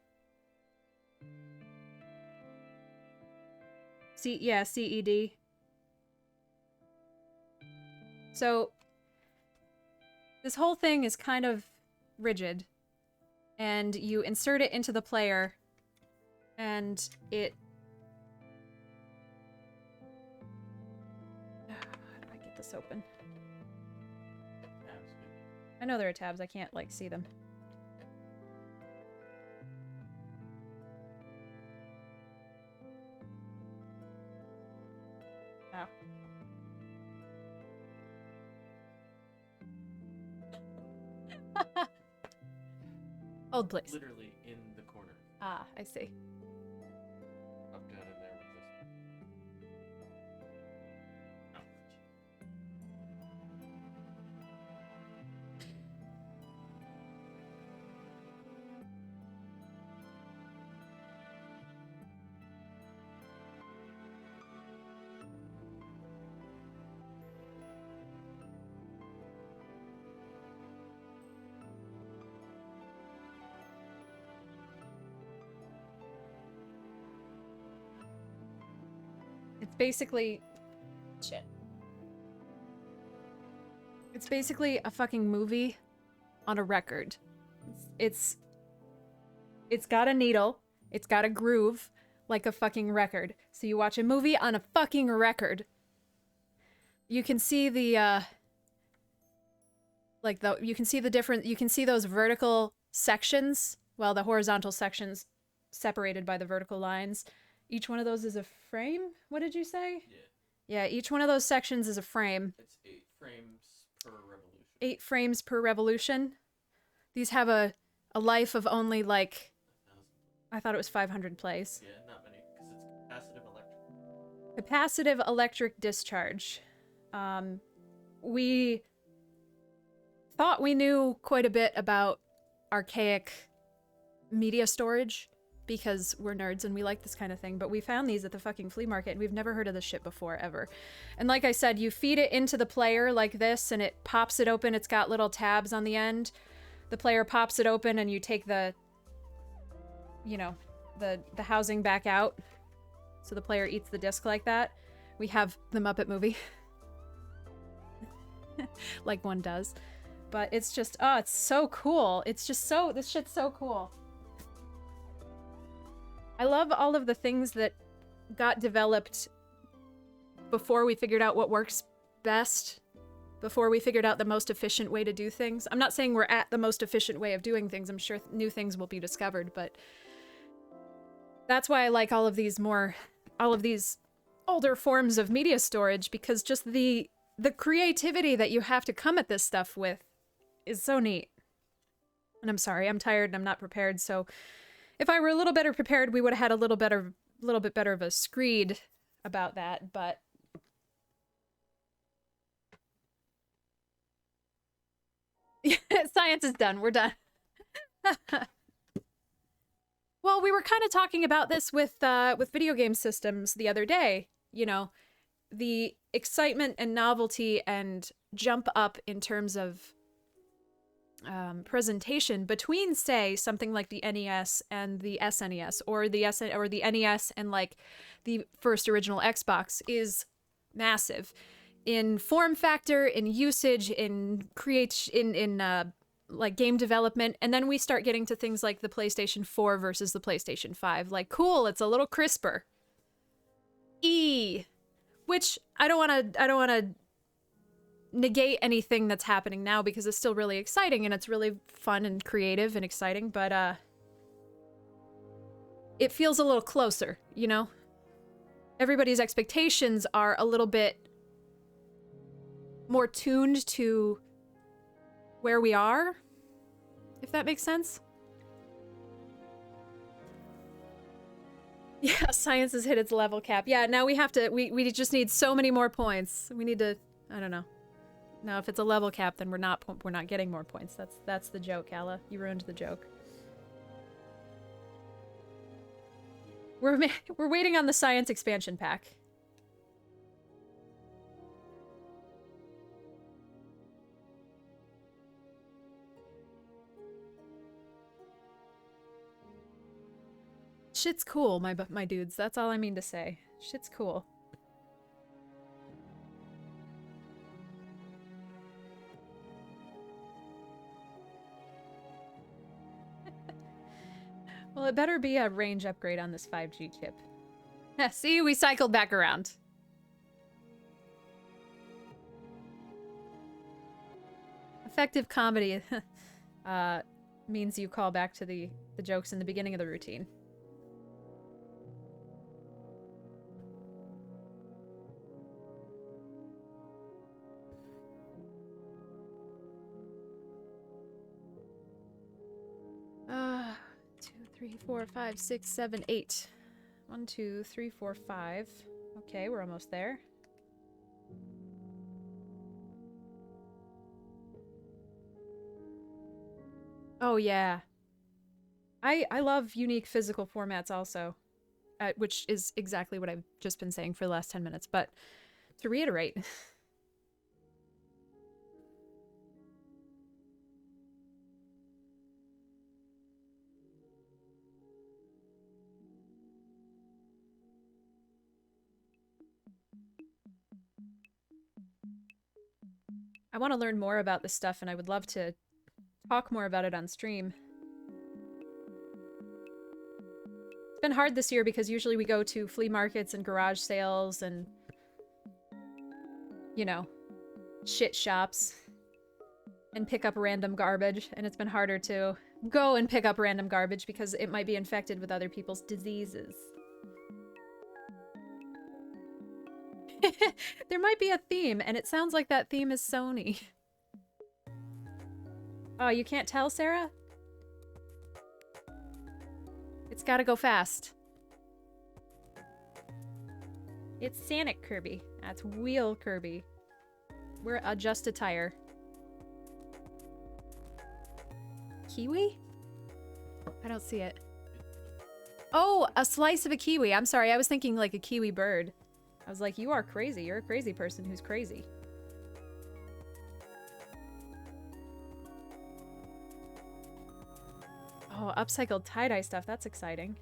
Yeah, CED. So this whole thing is kind of rigid, and you insert it into the player, and it... How do I get this open? I know there are tabs. I can't, like, see them. Oh. Hold, please. Literally in the corner. Ah, I see. Up, down, in there with this. Oh. It's basically... Shit. It's basically a fucking movie on a record. It's got a needle. It's got a groove like a fucking record. So you watch a movie on a fucking record. You can see the, you can see the different... You can see those vertical sections, well, the horizontal sections separated by the vertical lines. Each one of those is a frame? What did you say? Yeah. Yeah, each one of those sections is a frame. It's 8 frames per revolution. 8 frames per revolution. These have a life of only like, 1,000. I thought it was 500 plays. Yeah, not many, because it's capacitive electric. Capacitive electric discharge. We thought we knew quite a bit about archaic media storage because we're nerds and we like this kind of thing, but we found these at the fucking flea market and we've never heard of this shit before, ever. And like I said, you feed it into the player like this and it pops it open. It's got little tabs on the end. The player pops it open and you take the, you know, the housing back out. So the player eats the disc like that. We have the Muppet movie. Like one does. But it's just, oh, it's so cool. It's just so, this shit's so cool. I love all of the things that got developed before we figured out what works best, before we figured out the most efficient way to do things. I'm not saying we're at the most efficient way of doing things. I'm sure new things will be discovered, but that's why I like all of these older forms of media storage, because just the creativity that you have to come at this stuff with is so neat. And I'm sorry, I'm tired and I'm not prepared, so if I were a little better prepared, we would have had a little bit better of a screed about that, but science is done. We're done. Well, we were kind of talking about this with video game systems the other day. You know, the excitement and novelty and jump up in terms of presentation between, say, something like the NES and the SNES, or the NES and like the first original Xbox is massive in form factor, in usage, in like game development. And then we start getting to things like the PlayStation 4 versus the PlayStation 5. Like, cool, it's a little crisper. Which I don't want to negate anything that's happening now, because it's still really exciting and it's really fun and creative and exciting, but it feels a little closer, you know? Everybody's expectations are a little bit more tuned to where we are, if that makes sense. Yeah, science has hit its level cap. Yeah, now we have to, we just need so many more points. We need to, I don't know. Now, if it's a level cap, then we're not getting more points. That's the joke, Alla. You ruined the joke. We're waiting on the science expansion pack. Shit's cool, my dudes. That's all I mean to say. Shit's cool. Well, it better be a range upgrade on this 5G chip. See, we cycled back around. Effective comedy means you call back to the jokes in the beginning of the routine. Three, 4, 5, 6, 7, 8. 1, 2, 3, 4, 5. Okay, we're almost there. Oh yeah. I love unique physical formats also, which is exactly what I've just been saying for the last 10 minutes, but to reiterate. I want to learn more about this stuff, and I would love to talk more about it on stream. It's been hard this year because usually we go to flea markets and garage sales and, you know, shit shops and pick up random garbage, and it's been harder to go and pick up random garbage because it might be infected with other people's diseases. There might be a theme, and it sounds like that theme is Sony. Oh, you can't tell, Sarah? It's gotta go fast. It's Sonic Kirby. That's Wheel Kirby. We're adjust a tire. Kiwi? I don't see it. Oh, a slice of a kiwi. I'm sorry, I was thinking like a kiwi bird. I was like, you are crazy. You're a crazy person who's crazy. Oh, upcycled tie-dye stuff. That's exciting.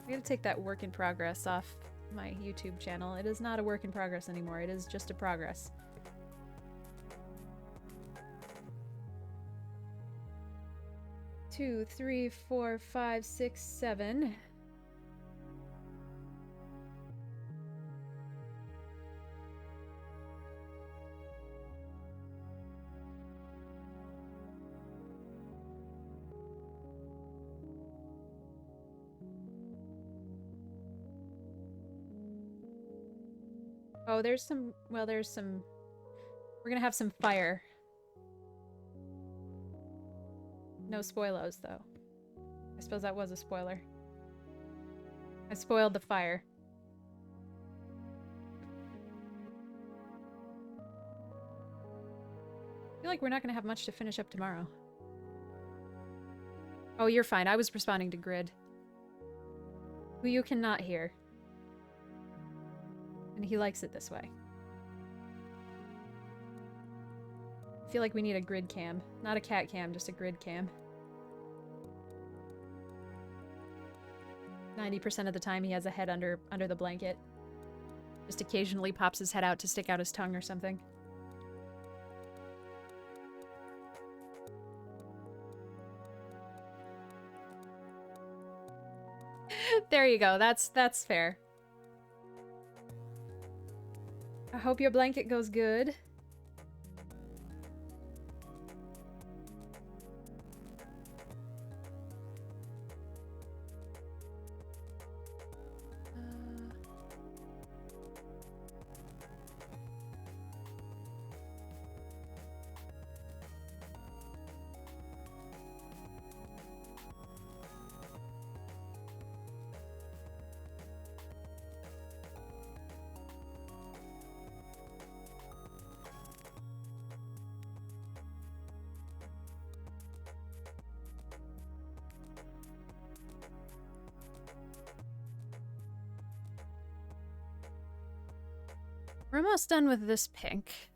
I gotta take that work in progress off my YouTube channel. It is not a work in progress anymore. It is just a progress. Two, three, four, five, six, seven. Oh, there's some, well, there's some, we're gonna have some fire. No spoilos, though. I suppose that was a spoiler. I spoiled the fire. I feel like we're not gonna have much to finish up tomorrow. Oh, you're fine. I was responding to Grid. Who you cannot hear. And he likes it this way. I feel like we need a grid cam. Not a cat cam, just a grid cam. 90% of the time he has a head under the blanket. Just occasionally pops his head out to stick out his tongue or something. There you go. That's fair. I hope your blanket goes good. We're almost done with this pink.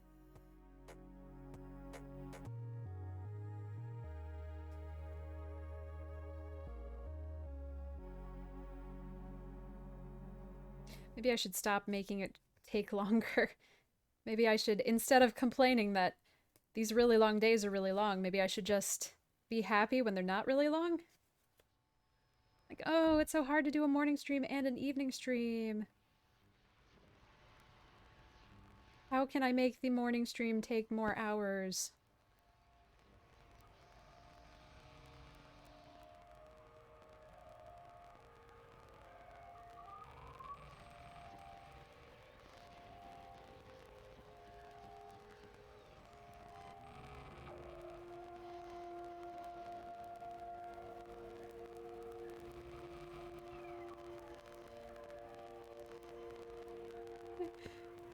Maybe I should stop making it take longer. Maybe I should, instead of complaining that these really long days are really long, maybe I should just be happy when they're not really long. Like, oh, it's so hard to do a morning stream and an evening stream. How can I make the morning stream take more hours?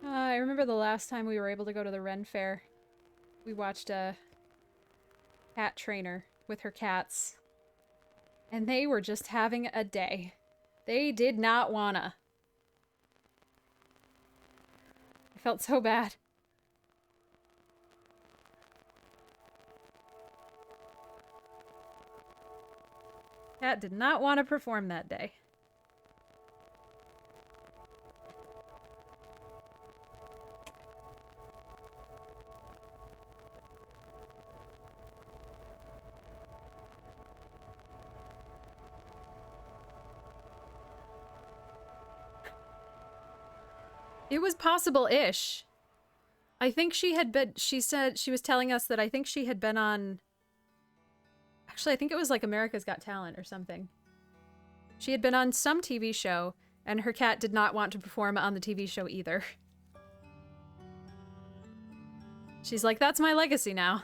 I remember the last time we were able to go to the Ren Fair. We watched a cat trainer with her cats. And they were just having a day. They did not wanna. I felt so bad. Cat did not want to perform that day. It was possible-ish. I think she had been, she said, she was telling us that I think she had been on, actually I think it was like America's Got Talent or something. She had been on some TV show, and her cat did not want to perform on the TV show either. She's like, that's my legacy now.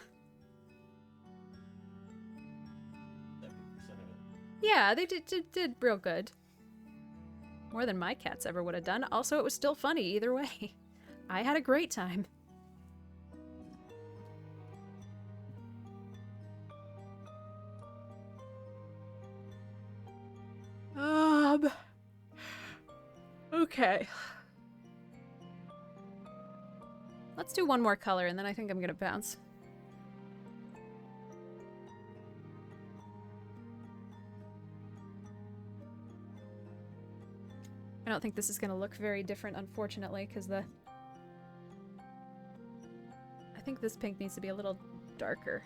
70% of it. Yeah, they did real good. More than my cats ever would have done. Also, it was still funny either way. I had a great time. Okay. Let's do one more color and then I think I'm gonna bounce. I don't think this is gonna look very different, unfortunately, because I think this pink needs to be a little darker.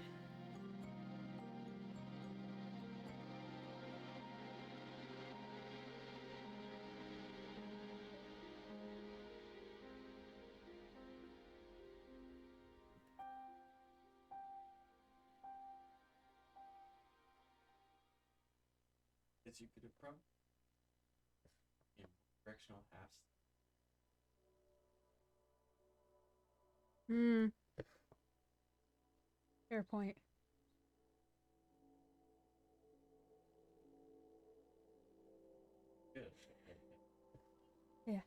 As you could have probably in directional halves. Hmm. Fair point. Good. Yeah. You know,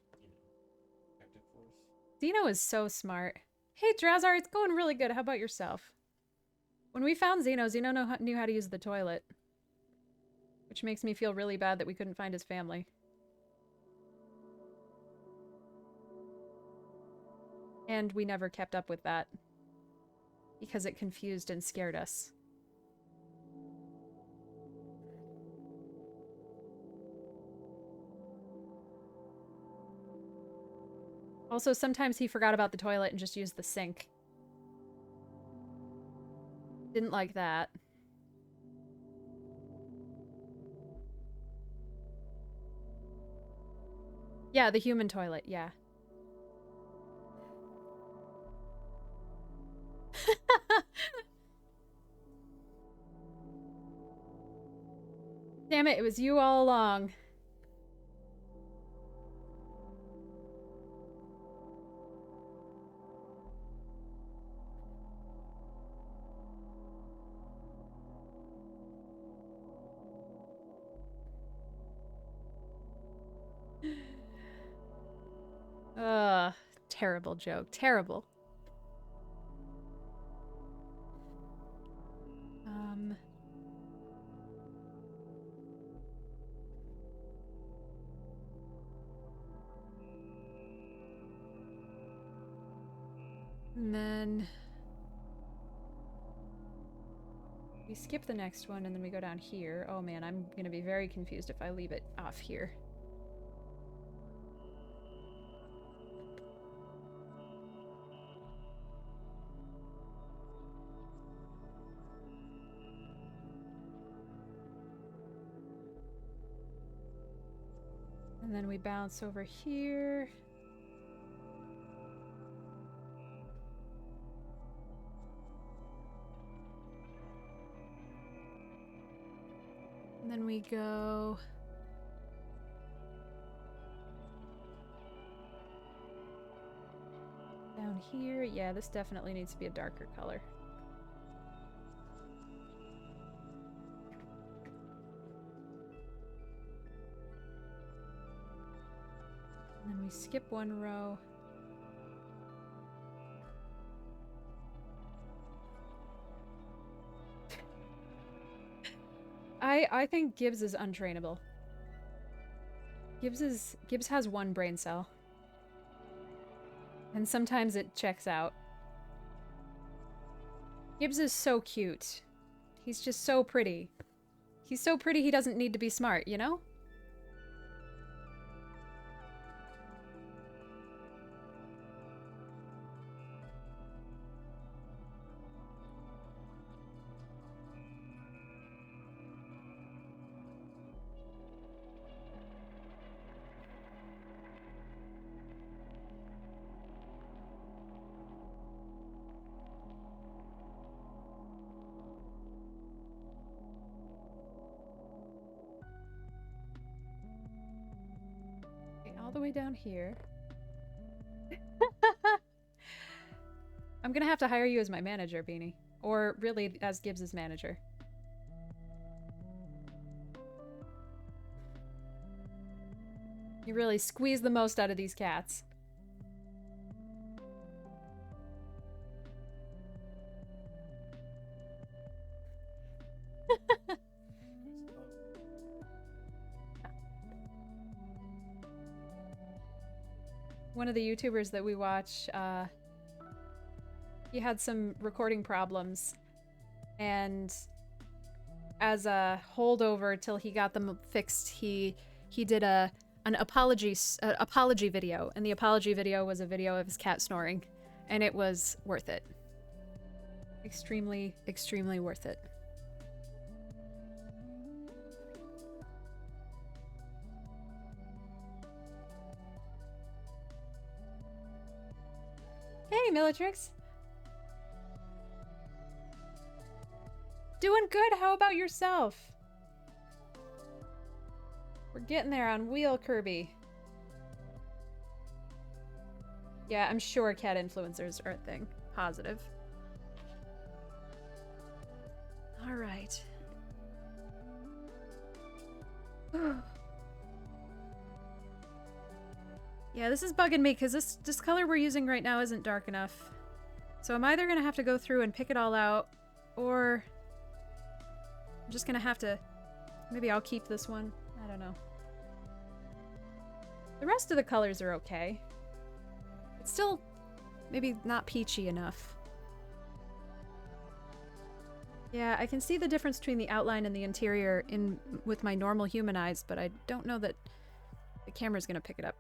active force. Dino is so smart. Hey, Drazar, it's going really good. How about yourself? When we found Zeno, knew how to use the toilet. Which makes me feel really bad that we couldn't find his family. And we never kept up with that. Because it confused and scared us. Also, sometimes he forgot about the toilet and just used the sink. Didn't like that. Yeah, the human toilet, yeah. Damn it, it was you all along. Ugh, terrible joke. Terrible. And then we skip the next one and then we go down here. Oh man, I'm gonna be very confused if I leave it off here. And then we bounce over here. And then we go... down here. Yeah, this definitely needs to be a darker color. And then we skip one row. I think Gibbs is untrainable. Gibbs has one brain cell. And sometimes it checks out. Gibbs is so cute. He's just so pretty. He's so pretty he doesn't need to be smart, you know? way down here. I'm gonna have to hire you as my manager, Beanie. Or really, as Gibbs's manager. You really squeeze the most out of these cats. One of the YouTubers that we watch, he had some recording problems, and as a holdover till he got them fixed, he did an apology video, and the apology video was a video of his cat snoring, and it was worth it. Extremely, extremely worth it. Hey, Millatrix! Doing good, how about yourself? We're getting there on wheel, Kirby. Yeah, I'm sure cat influencers are a thing. Positive. Alright. Yeah, this is bugging me because this color we're using right now isn't dark enough. So I'm either gonna have to go through and pick it all out, or I'm just gonna have to... Maybe I'll keep this one. I don't know. The rest of the colors are okay. It's still maybe not peachy enough. Yeah, I can see the difference between the outline and the interior with my normal human eyes, but I don't know that the camera's gonna pick it up.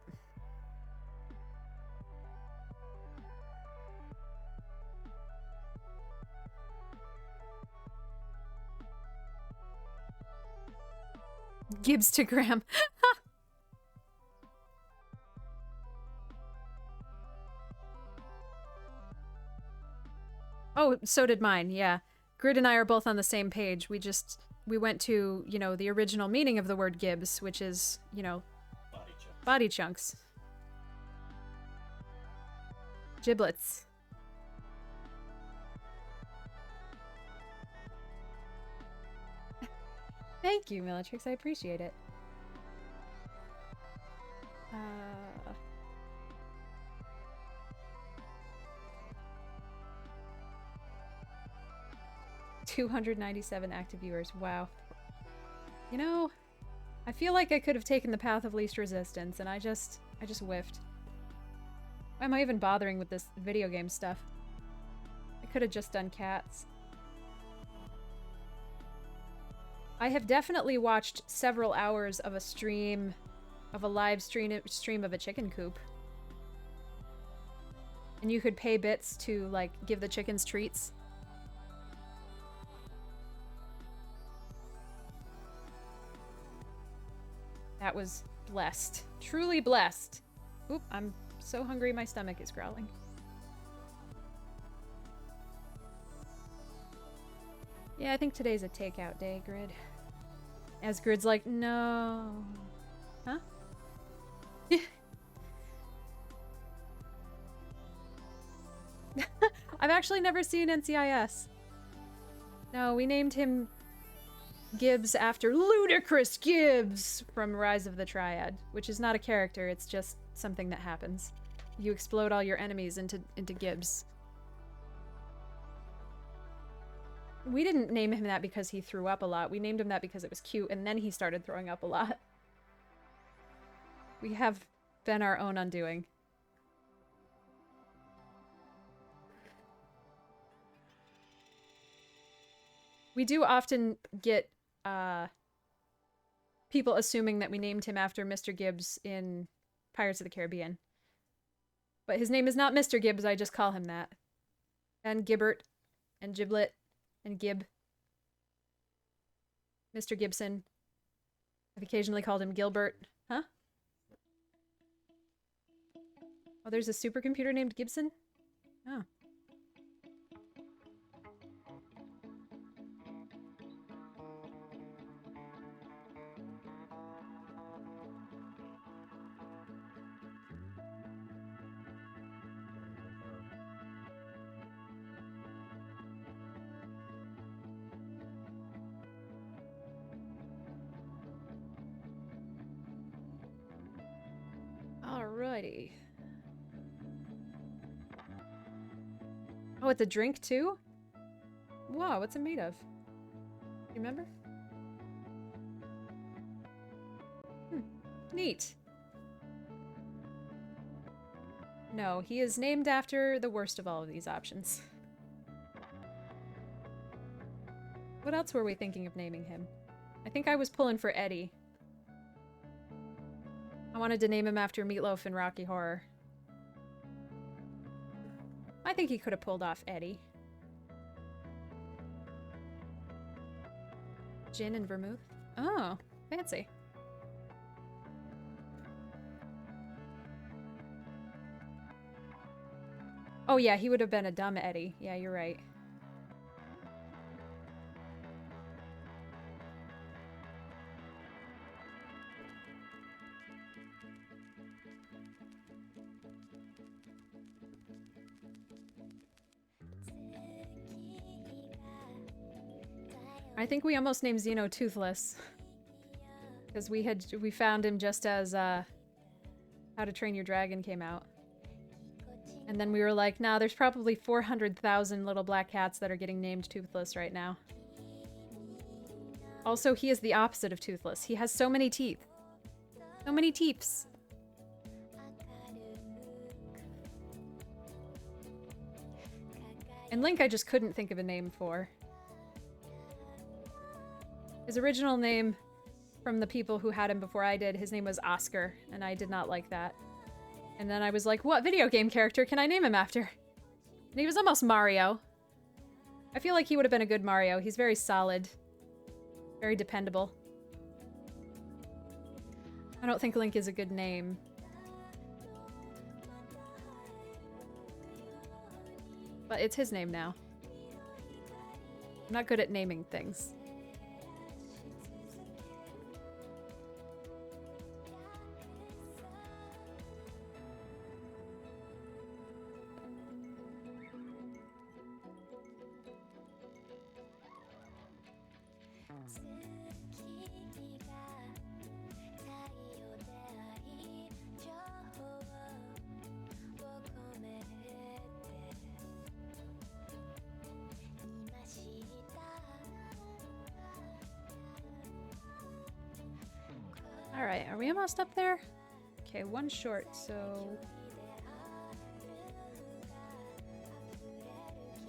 Gibbstagram. Oh, so did mine, yeah. Grid and I are both on the same page. We went to, you know, the original meaning of the word Gibbs, which is, you know, body chunks. Giblets. Thank you, Millatrix. I appreciate it. 297 active viewers. Wow. You know, I feel like I could have taken the path of least resistance, and I just whiffed. Why am I even bothering with this video game stuff? I could have just done cats. I have definitely watched several hours of a live stream of a chicken coop. And you could pay bits to, like, give the chickens treats. That was blessed. Truly blessed. Oop, I'm so hungry my stomach is growling. Yeah, I think today's a takeout day, Grid. As Grid's like, no. Huh? I've actually never seen NCIS. No, we named him Gibbs after Ludicrous Gibbs from Rise of the Triad, which is not a character, it's just something that happens. You explode all your enemies into Gibbs. We didn't name him that because he threw up a lot. We named him that because it was cute, and then he started throwing up a lot. We have been our own undoing. We do often get people assuming that we named him after Mr. Gibbs in Pirates of the Caribbean. But his name is not Mr. Gibbs, I just call him that. And Gibbert, and Giblet, and Gib. Mr. Gibson. I've occasionally called him Gilbert. Huh? Oh, there's a supercomputer named Gibson? Oh. Alrighty. Oh, it's a drink too? Wow, what's it made of? You remember? Neat. No, he is named after the worst of all of these options. What else were we thinking of naming him? I think I was pulling for Eddie. I wanted to name him after Meatloaf and Rocky Horror. I think he could have pulled off Eddie. Gin and vermouth? Oh, fancy. Oh yeah, he would have been a dumb Eddie. Yeah, you're right. I think we almost named Xeno Toothless. Because we found him just as How to Train Your Dragon came out. And then we were like, nah, there's probably 400,000 little black cats that are getting named Toothless right now. Also, he is the opposite of Toothless. He has so many teeth. So many teeps. And Link I just couldn't think of a name for. His original name, from the people who had him before I did, his name was Oscar, and I did not like that. And then I was like, what video game character can I name him after? And he was almost Mario. I feel like he would have been a good Mario. He's very solid. Very dependable. I don't think Link is a good name. But it's his name now. I'm not good at naming things. Alright, are we almost up there? Okay, one short, so...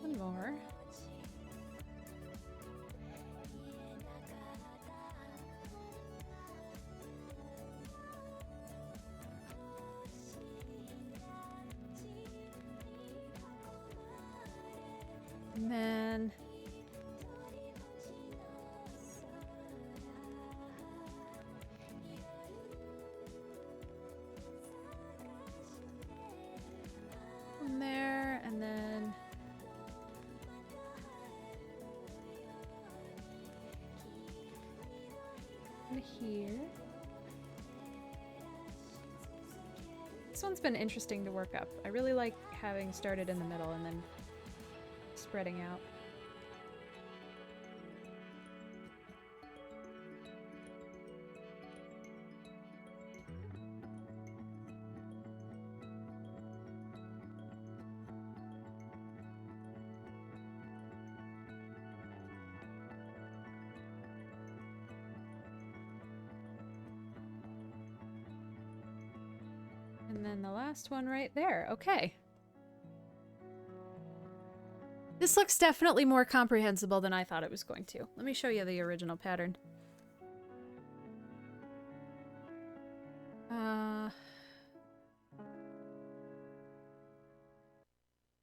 one more. And then... one there, and then... one here. This one's been interesting to work up. I really like having started in the middle and then spreading out. And then the last one right there. Okay. This looks definitely more comprehensible than I thought it was going to. Let me show you the original pattern.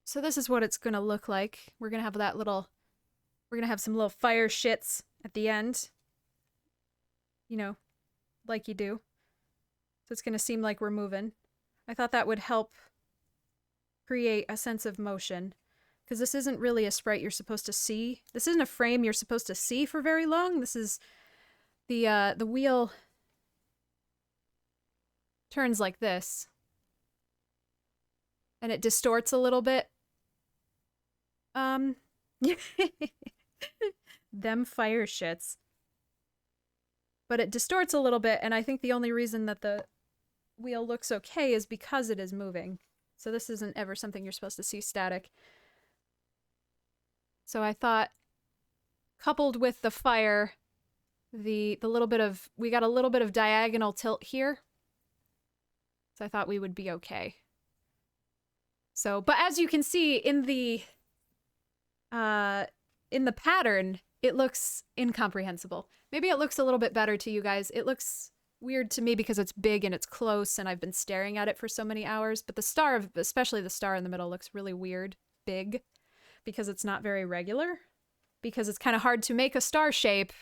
So this is what it's gonna look like. We're gonna have that little... we're gonna have some little fire shits at the end. You know, like you do. So it's gonna seem like we're moving. I thought that would help create a sense of motion. Because this isn't really a sprite you're supposed to see. This isn't a frame you're supposed to see for very long. This is... the wheel turns like this. And it distorts a little bit. Them fire shits. But it distorts a little bit, and I think the only reason that the wheel looks okay is because it is moving. So this isn't ever something you're supposed to see static. So I thought, coupled with the fire, the little bit of, we got a little bit of diagonal tilt here. So I thought we would be okay. So, but as you can see in the pattern, it looks incomprehensible. Maybe it looks a little bit better to you guys. It looks weird to me because it's big and it's close and I've been staring at it for so many hours, but the star, especially the star in the middle, looks really weird, big, because it's not very regular, because it's kind of hard to make a star shape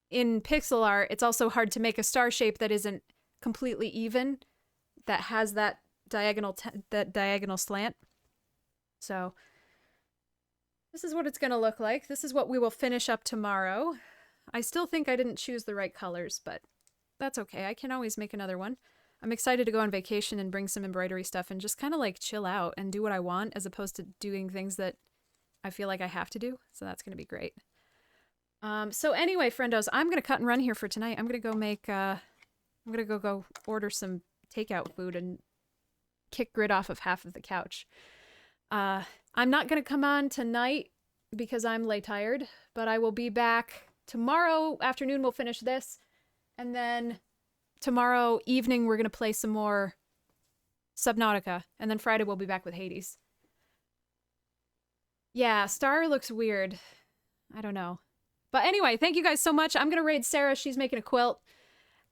in pixel art. It's also hard to make a star shape that isn't completely even, that has that diagonal slant. So this is what it's going to look like. This is what we will finish up tomorrow. I still think I didn't choose the right colors, but that's okay. I can always make another one. I'm excited to go on vacation and bring some embroidery stuff and just kind of like chill out and do what I want as opposed to doing things that I feel like I have to do. So that's going to be great. So anyway, friendos, I'm going to cut and run here for tonight. I'm going to go make, I'm going to go order some takeout food and kick Grid off of half of the couch. I'm not going to come on tonight because I'm late tired, but I will be back tomorrow afternoon. We'll finish this. And then tomorrow evening, we're going to play some more Subnautica. And then Friday, we'll be back with Hades. Yeah, Star looks weird. I don't know. But anyway, thank you guys so much. I'm going to raid Sarah. She's making a quilt.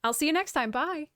I'll see you next time. Bye.